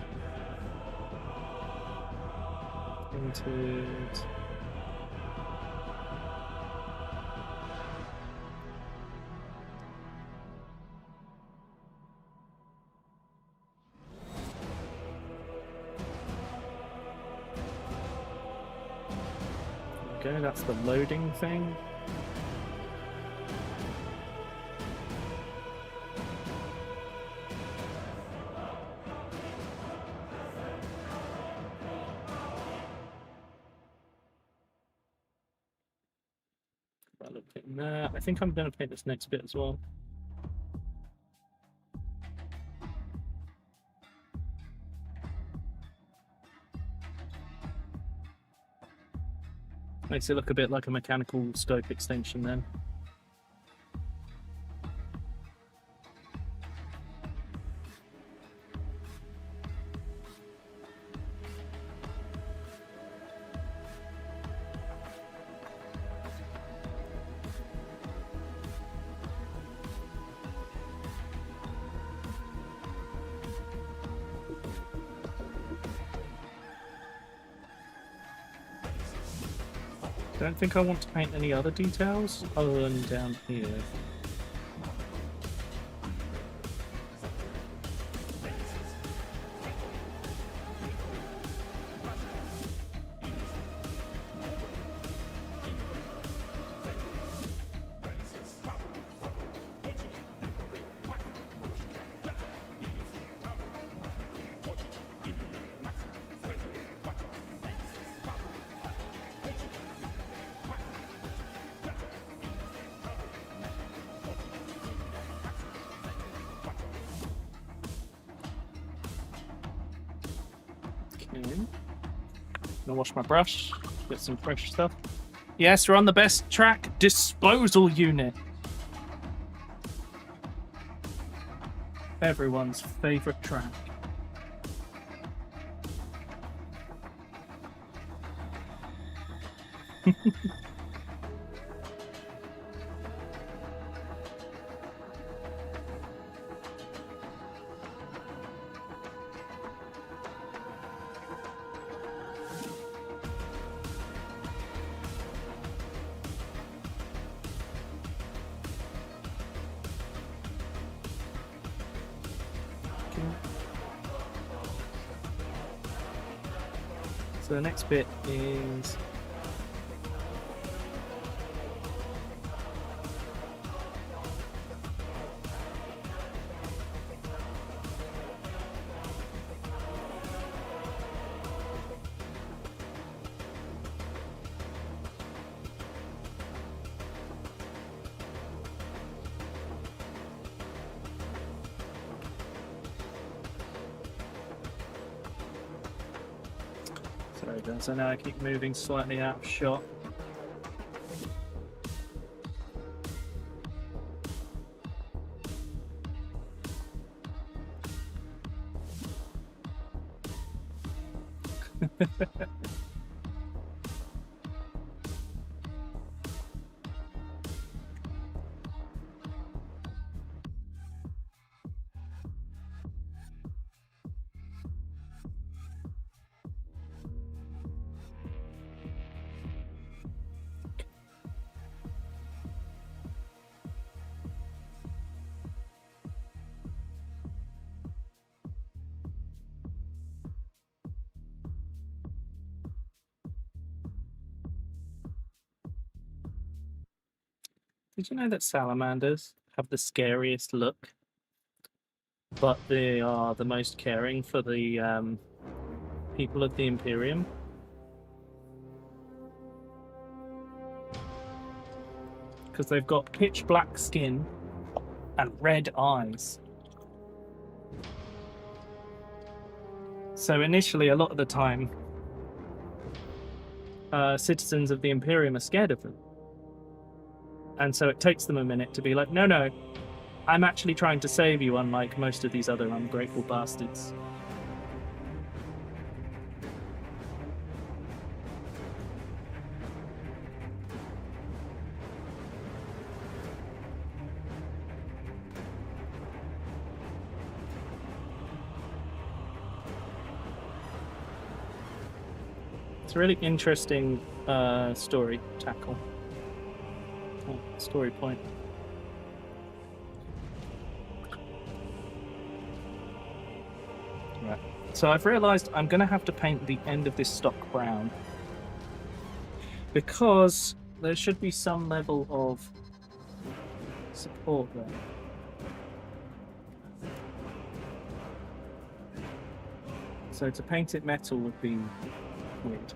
painted. Okay, that's the loading thing. I think I'm going to paint this next bit as well. Makes it look a bit like a mechanical scope extension then. Don't think I want to paint any other details other than down here. Gonna wash my brush, get some fresh stuff. Yes, we're on the best track, disposal unit. Everyone's favorite track. So the next bit is so now I keep moving slightly out of shot. Did you know that salamanders have the scariest look, but they are the most caring for the people of the Imperium? Because they've got pitch black skin and red eyes. So initially, a lot of the time, citizens of the Imperium are scared of them. And so it takes them a minute to be like, no, no, I'm actually trying to save you, unlike most of these other ungrateful bastards. It's a really interesting story tackle. Oh, story point. Right. So I've realised I'm going to have to paint the end of this stock brown, because there should be some level of support there. So to paint it metal would be weird.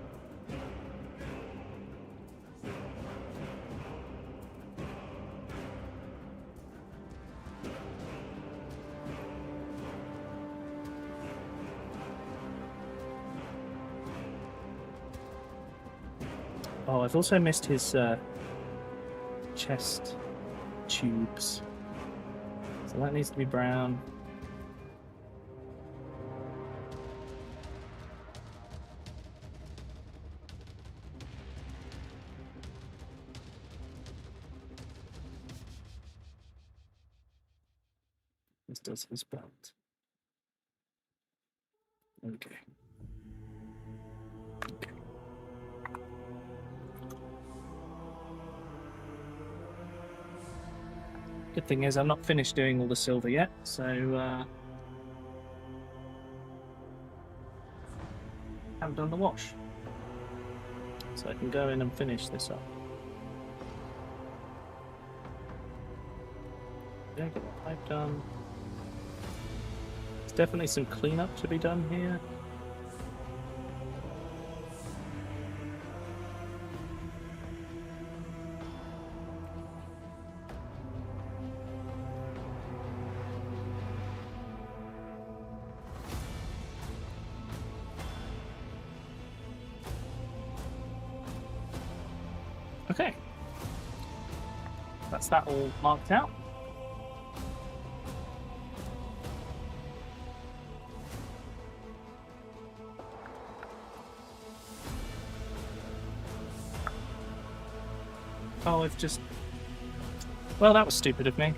Oh, I've also missed his chest tubes. So that needs to be brown. This does his belt. Okay. Good thing is I'm not finished doing all the silver yet, so haven't done the wash. So I can go in and finish this up. Yeah, get the pipe done. There's definitely some cleanup to be done here. Okay. That's that all marked out. Oh, I've just... Well, that was stupid of me.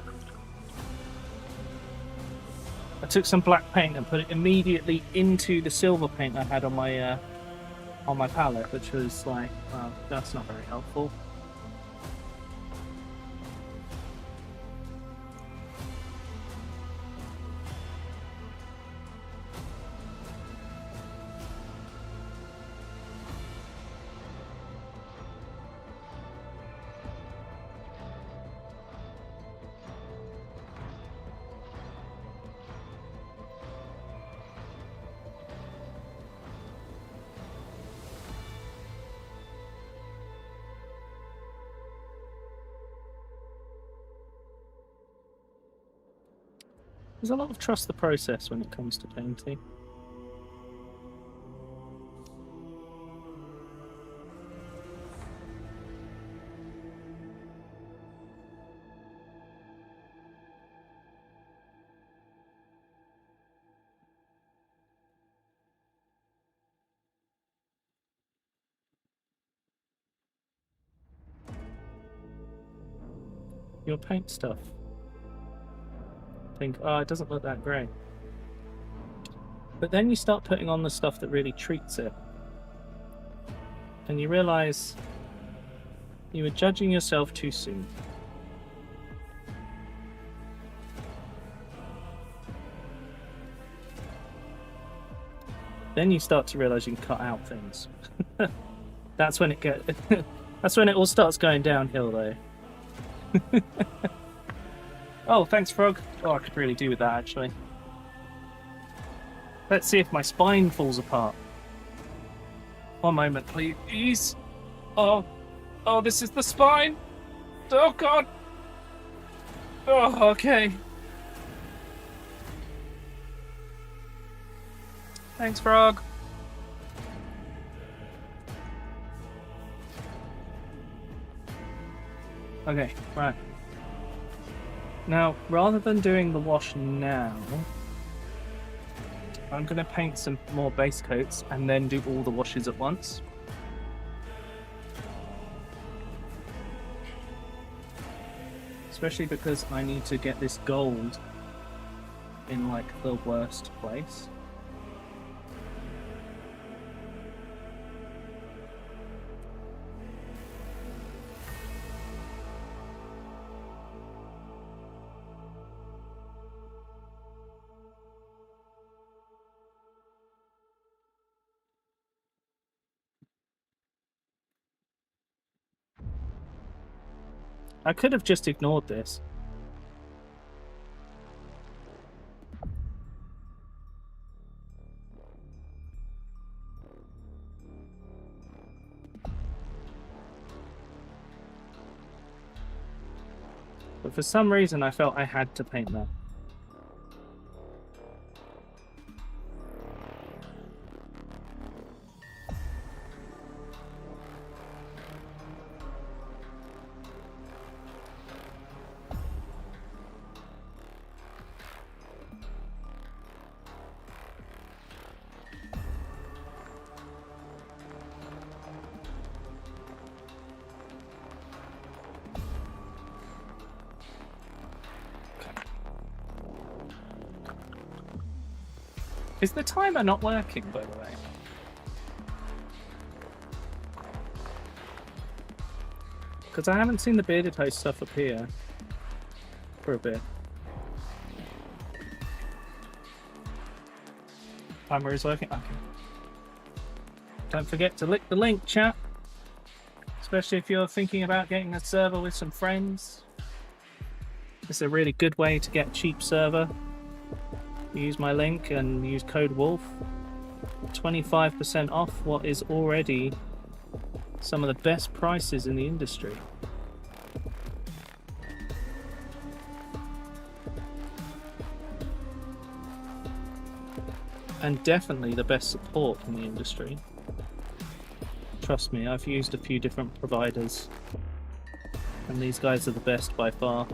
I took some black paint and put it immediately into the silver paint I had on my palette, which was like, well, that's not very helpful. There's a lot of trust the process when it comes to painting. your paint stuff. Think, oh, it doesn't look that great. But then you start putting on the stuff that really treats it. And you realize you were judging yourself too soon. Then you start to realize you can cut out things. That's when that's when it all starts going downhill, though. Oh, thanks, Frog. Oh, I could really do with that, actually. Let's see if my spine falls apart. One moment, please. Oh, this is the spine. Oh, God. Oh, okay. Thanks, Frog. Okay, right. Now, rather than doing the wash now, I'm going to paint some more base coats and then do all the washes at once. Especially because I need to get this gold in, like, the worst place. I could have just ignored this. But for some reason I felt I had to paint that. Is the timer not working, by the way? Because I haven't seen the bearded host stuff appear for a bit. Timer is working? Okay. Don't forget to lick the link, chat. Especially if you're thinking about getting a server with some friends. It's a really good way to get a cheap server. Use my link and use code WOLF. 25% off what is already some of the best prices in the industry. And definitely the best support in the industry. Trust me, I've used a few different providers and these guys are the best by far.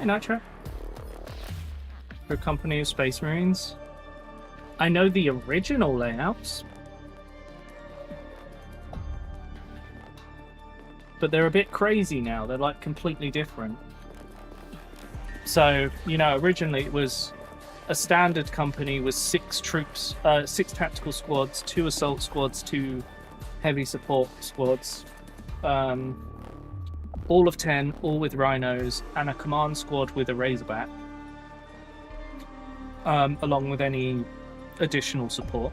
Nitro for a company of Space Marines. I know the original layouts, but they're a bit crazy now. They're like completely different. So, you know, originally it was a standard company with 6 troops, 6 tactical squads, 2 assault squads, 2 heavy support squads. All of 10, all with rhinos, and a command squad with a Razorback, along with any additional support.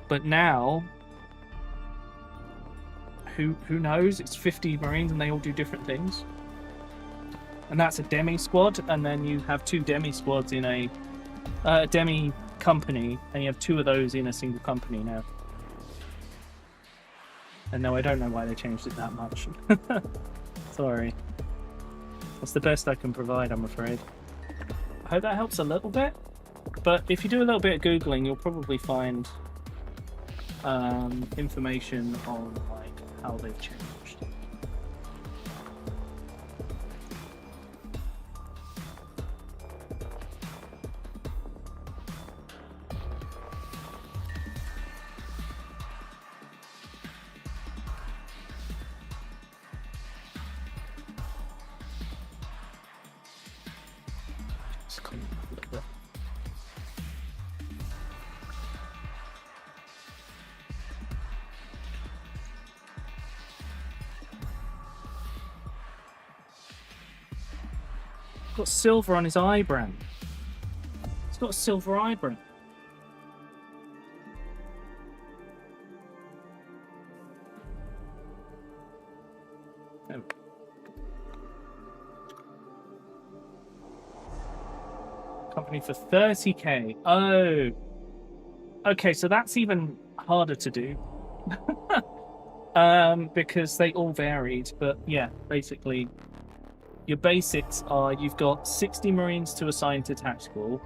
But now, who knows? It's 50 Marines and they all do different things. And that's a demi squad, and then you have 2 demi squads in a demi company, and you have 2 of those in a single company now. And no, I don't know why they changed it that much. Sorry. That's the best I can provide, I'm afraid. I hope that helps a little bit. But if you do a little bit of Googling, you'll probably find information on like how they've changed. Just clean it up a little bit. Got silver on his eyebrow. He's got a silver eyebrow. Oh. Company for 30k. Oh. Okay, so that's even harder to do. Because they all varied, but yeah, basically your basics are you've got 60 Marines to assign to tactical,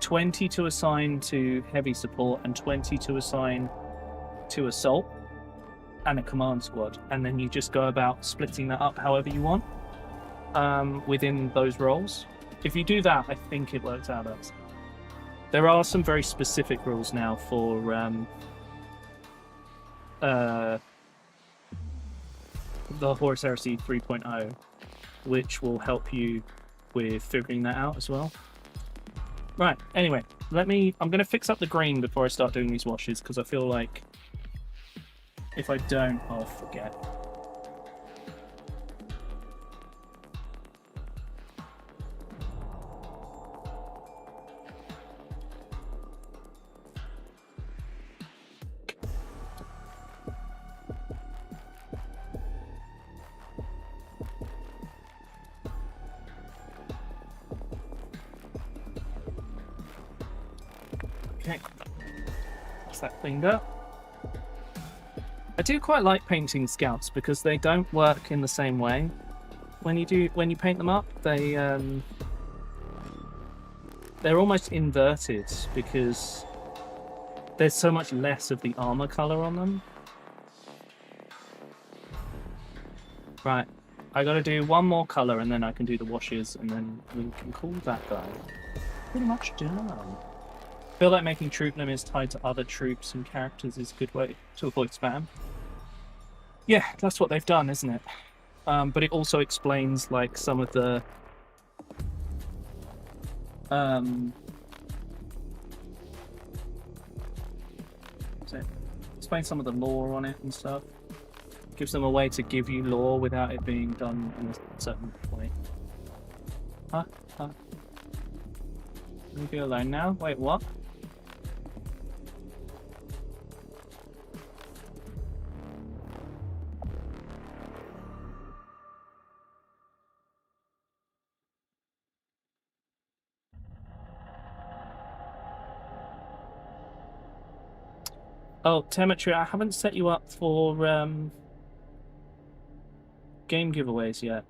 20 to assign to heavy support, and 20 to assign to assault, and a command squad. And then you just go about splitting that up however you want within those roles. If you do that, I think it works out. There are some very specific rules now for the Horus Heresy 3.0, which will help you with figuring that out as well. Right, anyway, I'm going to fix up the green before I start doing these washes, because I feel like if I don't, I'll forget. Okay, that's that cleaned up. I do quite like painting scouts because they don't work in the same way. When you paint them up, they're almost inverted because there's so much less of the armor color on them. Right, I gotta do one more color and then I can do the washes and then we can call that guy pretty much done. I feel like making troop limits tied to other troops and characters is a good way to avoid spam. Yeah, that's what they've done, isn't it? But it also explains like some of the explain some of the lore on it and stuff. Gives them a way to give you lore without it being done in a certain way. Huh? Leave you alone now? Wait, what? Oh, Temetry, I haven't set you up for game giveaways yet.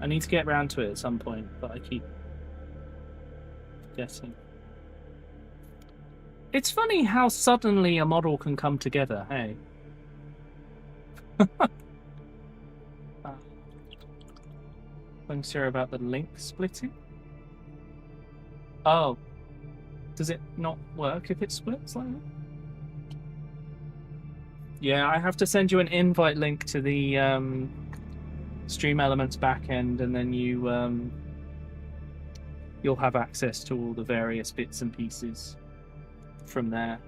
I need to get around to it at some point, but I keep forgetting. It's funny how suddenly a model can come together, hey? Unsure about the link splitting? Oh. Does it not work if it splits like that? Yeah, I have to send you an invite link to the Stream Elements backend, and then you'll have access to all the various bits and pieces from there.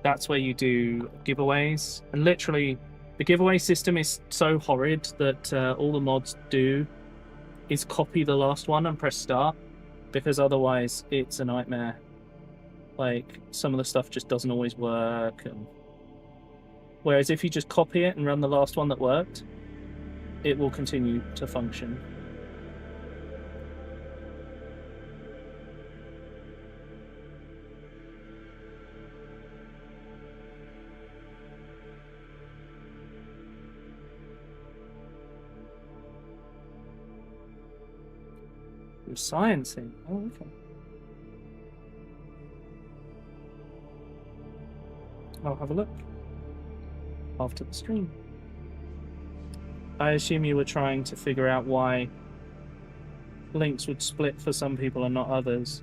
That's where you do giveaways, and literally the giveaway system is so horrid that all the mods do is copy the last one and press start, because otherwise it's a nightmare. Like, some of the stuff just doesn't always work, and whereas if you just copy it and run the last one that worked, it will continue to function. You're sciencing. Oh, okay. I'll have a look after the stream. I assume you were trying to figure out why links would split for some people and not others.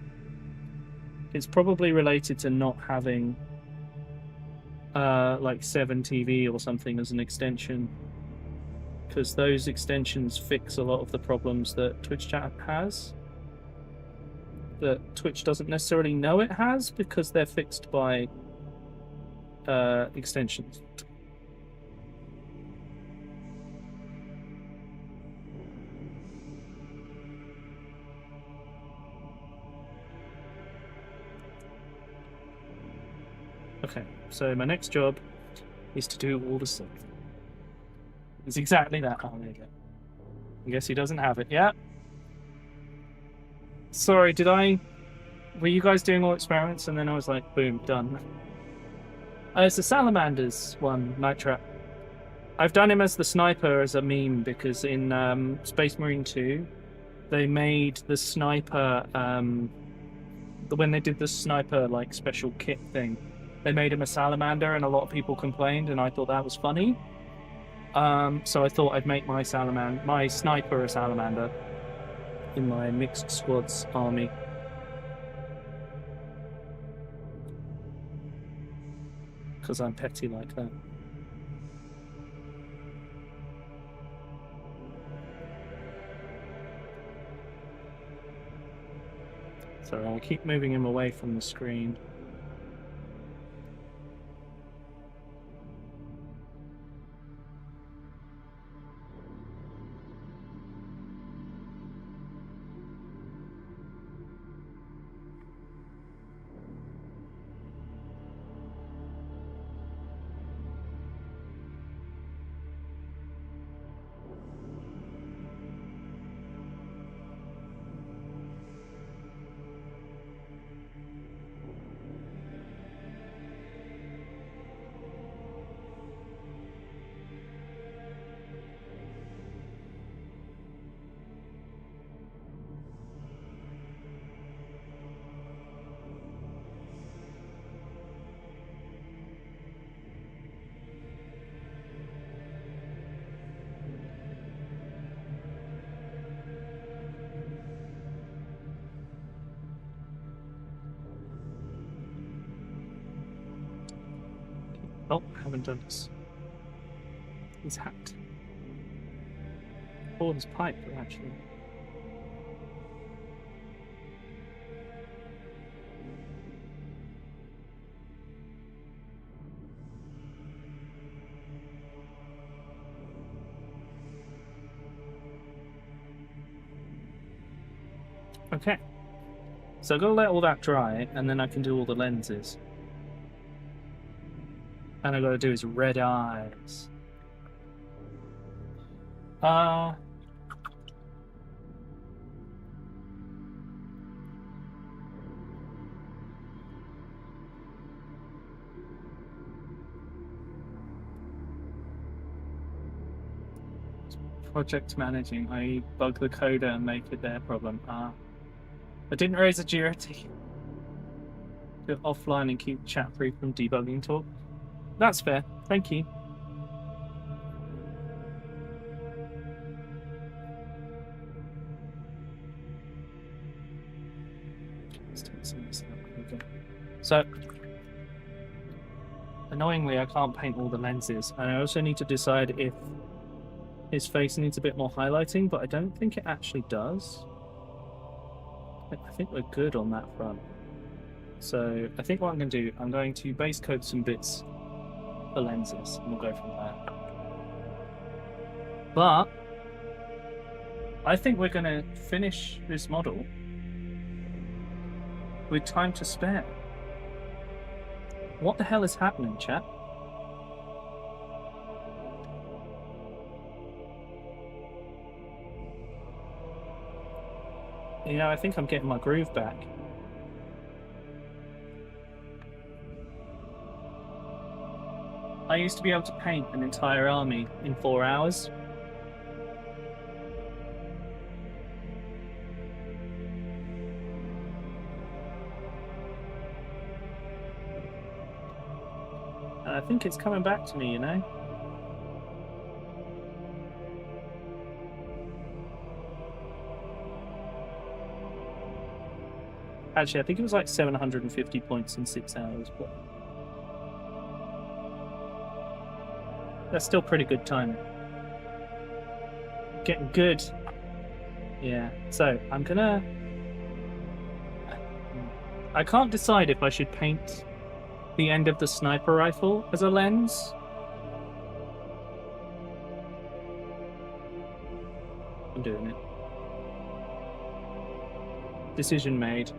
It's probably related to not having like 7TV or something as an extension, because those extensions fix a lot of the problems that Twitch chat has, that Twitch doesn't necessarily know it has because they're fixed by extensions. Okay, so my next job is to do all the stuff. It's exactly that. Oh, there you go. I guess he doesn't have it yet. Sorry, were you guys doing all experiments and then I was like, boom, done. It's the Salamanders one, Nitra. I've done him as the sniper as a meme because in Space Marine 2, they made the sniper, when they did the sniper like special kit thing, they made him a salamander and a lot of people complained and I thought that was funny. So I thought I'd make my sniper a salamander in my mixed squads army. Because I'm petty like that. So I'll keep moving him away from the screen. Oh, I haven't done this. He's hacked. Or his pipe, actually. Okay. So I've got to let all that dry, and then I can do all the lenses. And I gotta do his red eyes. Project managing, i.e. bug the coder and make it their problem. I didn't raise a GRT. Do it offline and keep chat free from debugging talk. That's fair. Thank you. Let's take some of this out. Okay. So, annoyingly, I can't paint all the lenses, and I also need to decide if his face needs a bit more highlighting, but I don't think it actually does. I think we're good on that front. So, I think what I'm going to do, I'm going to base coat some bits the lenses and we'll go from there. But I think we're going to finish this model with time to spare. What the hell is happening, chat? You know, I think I'm getting my groove back. I used to be able to paint an entire army in 4 hours. I think it's coming back to me, you know? Actually, I think it was like 750 points in 6 hours, but that's still pretty good time. Getting good. Yeah, so I'm gonna... I can't decide if I should paint the end of the sniper rifle as a lens. I'm doing it. Decision made.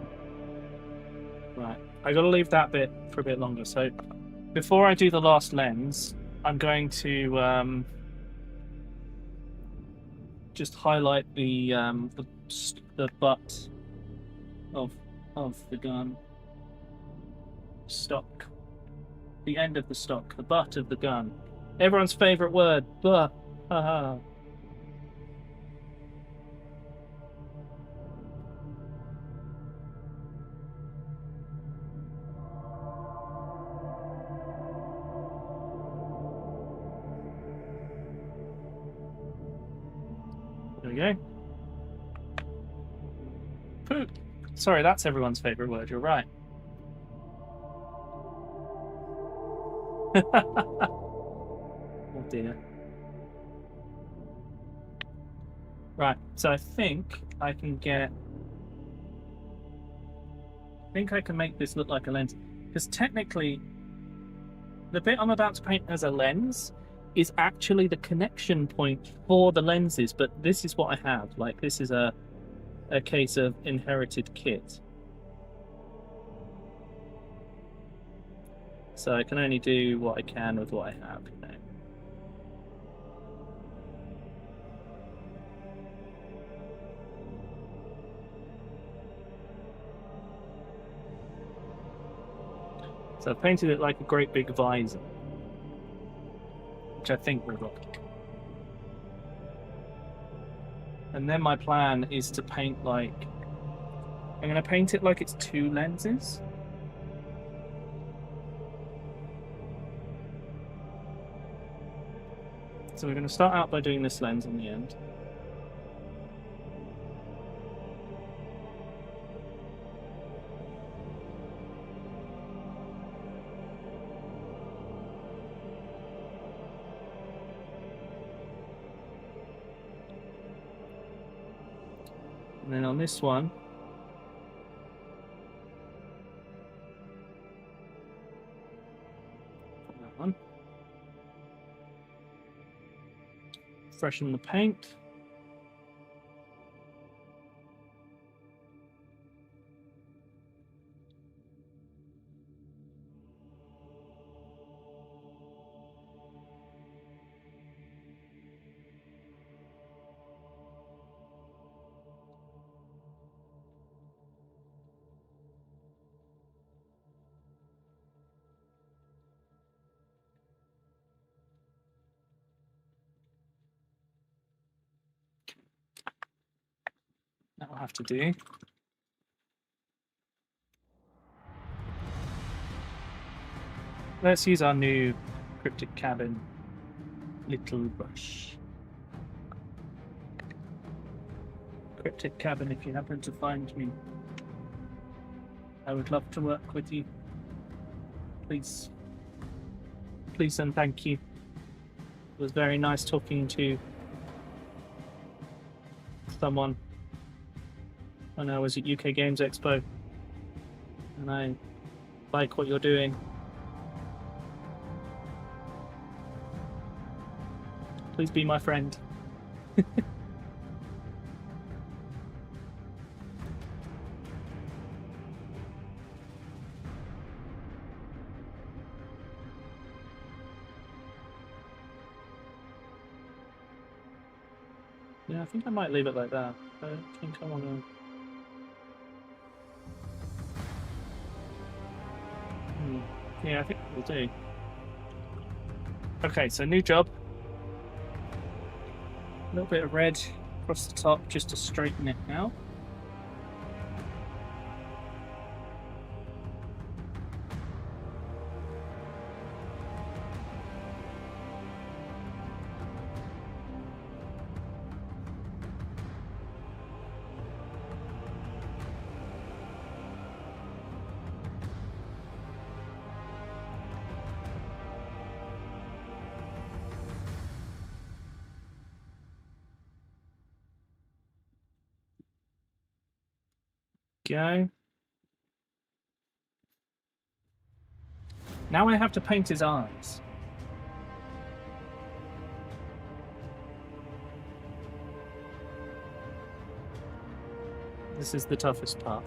Right, I gotta leave that bit for a bit longer. So before I do the last lens, I'm going to just highlight the butt of the gun. Stock. The end of the stock. The butt of the gun. Everyone's favourite word. Butt. Haha. There we go. Poo. Sorry, that's everyone's favourite word. You're right. Oh dear. Right, so I think I can make this look like a lens. Because technically, the bit I'm about to paint as a lens is actually the connection point for the lenses, but this is what I have. Like, this is a case of inherited kit. So I can only do what I can with what I have, you know. So I've painted it like a great big visor, which I think will look. And then my plan is to paint like... I'm going to paint it like it's 2 lenses. So we're going to start out by doing this lens on the end. And then on this one, that one, freshen the paint. That will have to do. Let's use our new cryptic cabin little brush. Cryptic cabin, if you happen to find me, I would love to work with you. Please. Please and thank you. It was very nice talking to someone when I was at UK Games Expo, and I like what you're doing. Please be my friend. Yeah, I think I might leave it like that. I think I want to... Yeah, I think we'll do. Okay, so new job. A little bit of red across the top just to straighten it out. go. Now I have to paint his eyes. This is the toughest part.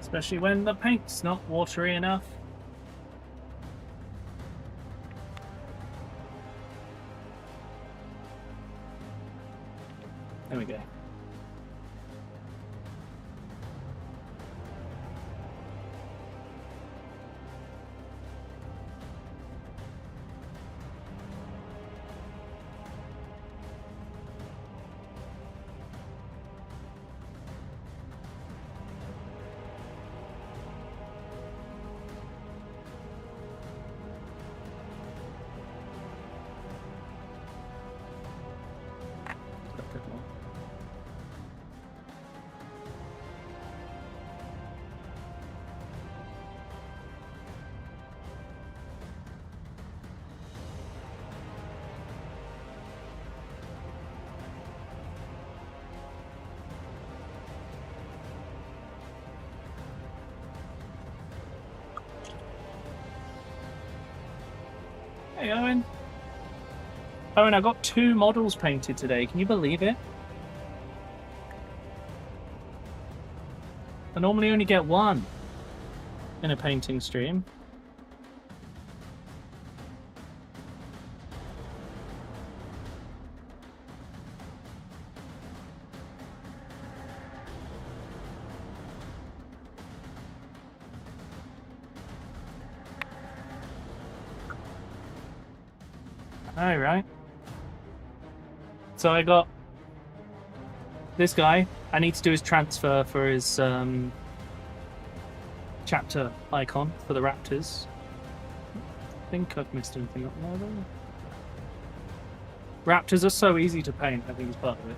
Especially when the paint's not watery enough. There we go. Hey, Owen. Owen, I got 2 models painted today. Can you believe it? I normally only get 1 in a painting stream. All right. So I got this guy. I need to do his transfer for his chapter icon for the Raptors. I think I've missed anything up there though. Raptors are so easy to paint, I think it's part of it.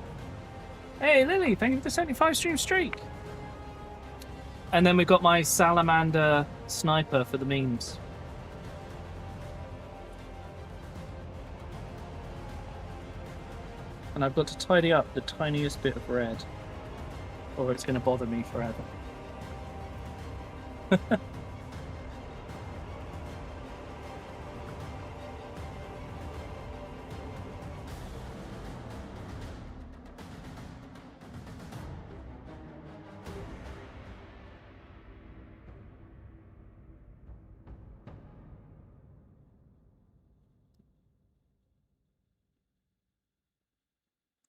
Hey Lily, thank you for the 75 stream streak. And then we've got my salamander sniper for the memes. And I've got to tidy up the tiniest bit of red, or it's going to bother me forever.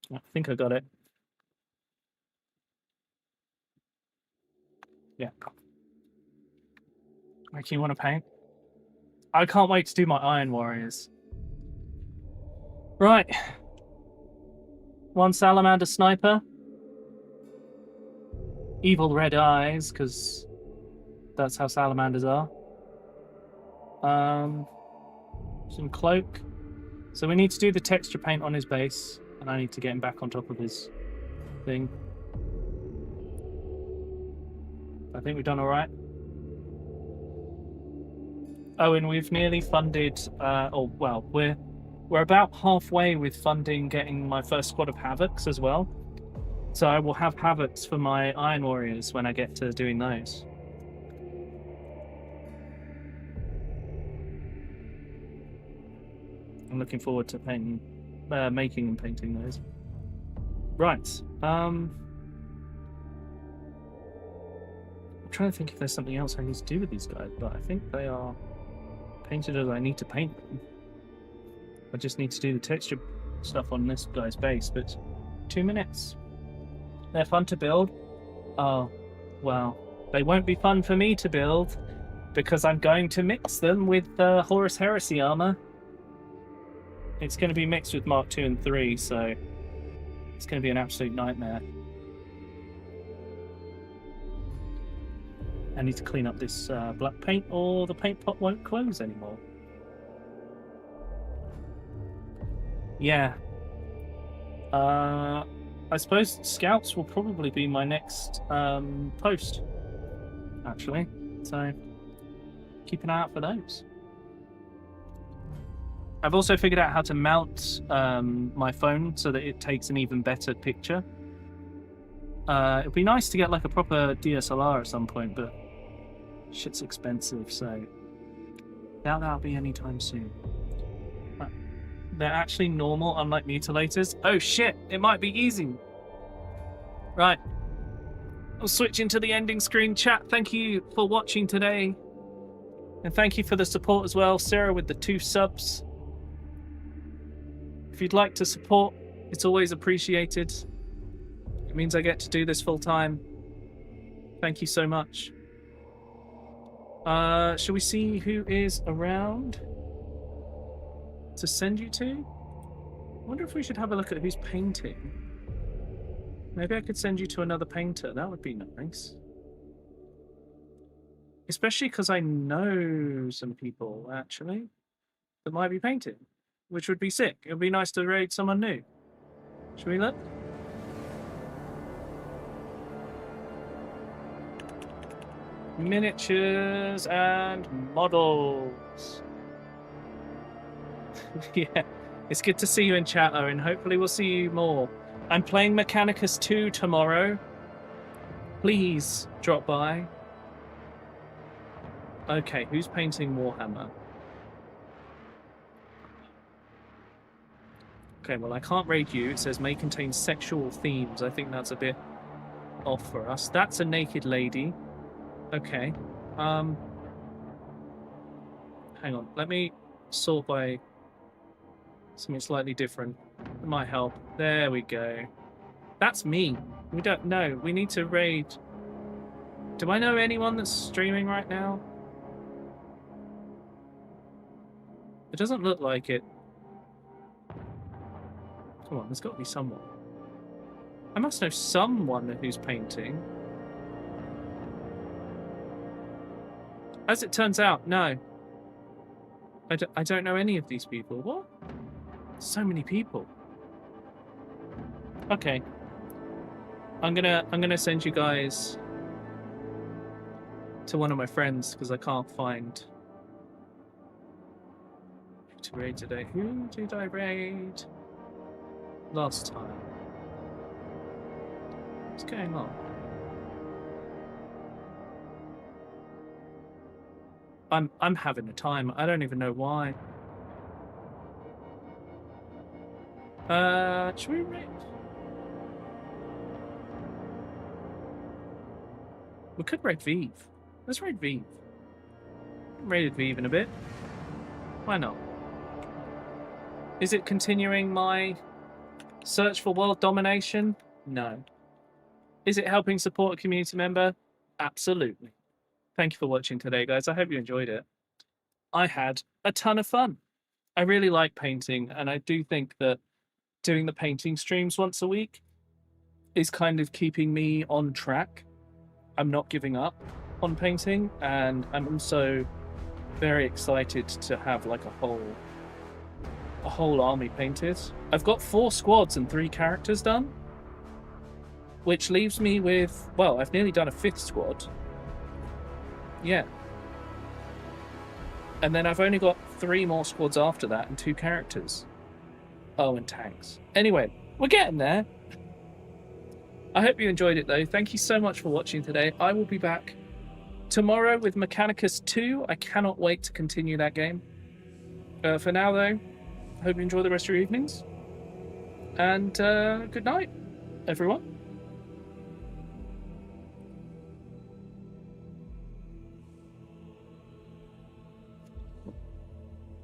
I think I got it. Yeah. Actually, you want to paint? I can't wait to do my Iron Warriors. Right. 1 salamander sniper. Evil red eyes, because that's how salamanders are. Some cloak. So we need to do the texture paint on his base. And I need to get him back on top of his thing. I think we've done all right. Oh, and we've nearly funded. We're about halfway with funding getting my first squad of Havocs as well. So I will have Havocs for my Iron Warriors when I get to doing those. I'm looking forward to painting. Making and painting those. Right. I'm trying to think if there's something else I need to do with these guys, but I think they are painted as I need to paint them. I just need to do the texture stuff on this guy's base, but 2 minutes. They're fun to build. Oh, well, they won't be fun for me to build because I'm going to mix them with Horus Heresy armor. It's going to be mixed with Mark 2 and 3, so it's going to be an absolute nightmare. I need to clean up this black paint or the paint pot won't close anymore. Yeah. I suppose Scouts will probably be my next post, actually. So keep an eye out for those. I've also figured out how to mount my phone so that it takes an even better picture. It'd be nice to get like a proper DSLR at some point, but shit's expensive, so doubt that'll be anytime soon. They're actually normal, unlike mutilators. Oh shit, it might be easy. Right. I'll switch into the ending screen. Chat, thank you for watching today. And thank you for the support as well, Sarah, with the 2 subs. If you'd like to support, it's always appreciated. It means I get to do this full time. Thank you so much. Shall we see who is around to send you to? I wonder if we should have a look at who's painting. Maybe I could send you to another painter. That would be nice. Especially because I know some people, actually, that might be painting, which would be sick. It would be nice to raid someone new. Should we look? Miniatures and models. Yeah, it's good to see you in chat, Owen. Hopefully we'll see you more. I'm playing Mechanicus 2 tomorrow. Please drop by. Okay, who's painting Warhammer? Okay, well I can't raid you. It says may contain sexual themes. I think that's a bit off for us. That's a naked lady. Okay. Hang on. Let me sort by something slightly different. It might help. There we go. That's me. We don't know. We need to raid. Do I know anyone that's streaming right now? It doesn't look like it. Come on, there's got to be someone. I must know someone who's painting. As it turns out, no. I don't know any of these people. What? So many people. Okay. I'm gonna send you guys to one of my friends because I can't find who to raid today. Who did I raid last time? What's going on? I'm having a time. I don't even know why. Should we raid? We could raid Vive. Let's raid Vive. Raided Vive in a bit. Why not? Is it continuing my search for world domination? No. Is it helping support a community member? Absolutely. Thank you for watching today, guys. I hope you enjoyed it. I had a ton of fun. I really like painting, and I do think that doing the painting streams once a week is kind of keeping me on track. I'm not giving up on painting, and I'm also very excited to have like a whole army painted. I've got 4 squads and 3 characters done, which leaves me with, well, I've nearly done a 5th squad. Yeah. And then I've only got 3 more squads after that and 2 characters. Oh, and tanks. Anyway, we're getting there. I hope you enjoyed it though. Thank you so much for watching today. I will be back tomorrow with Mechanicus 2. I cannot wait to continue that game. For now though, I hope you enjoy the rest of your evenings. And good night, everyone.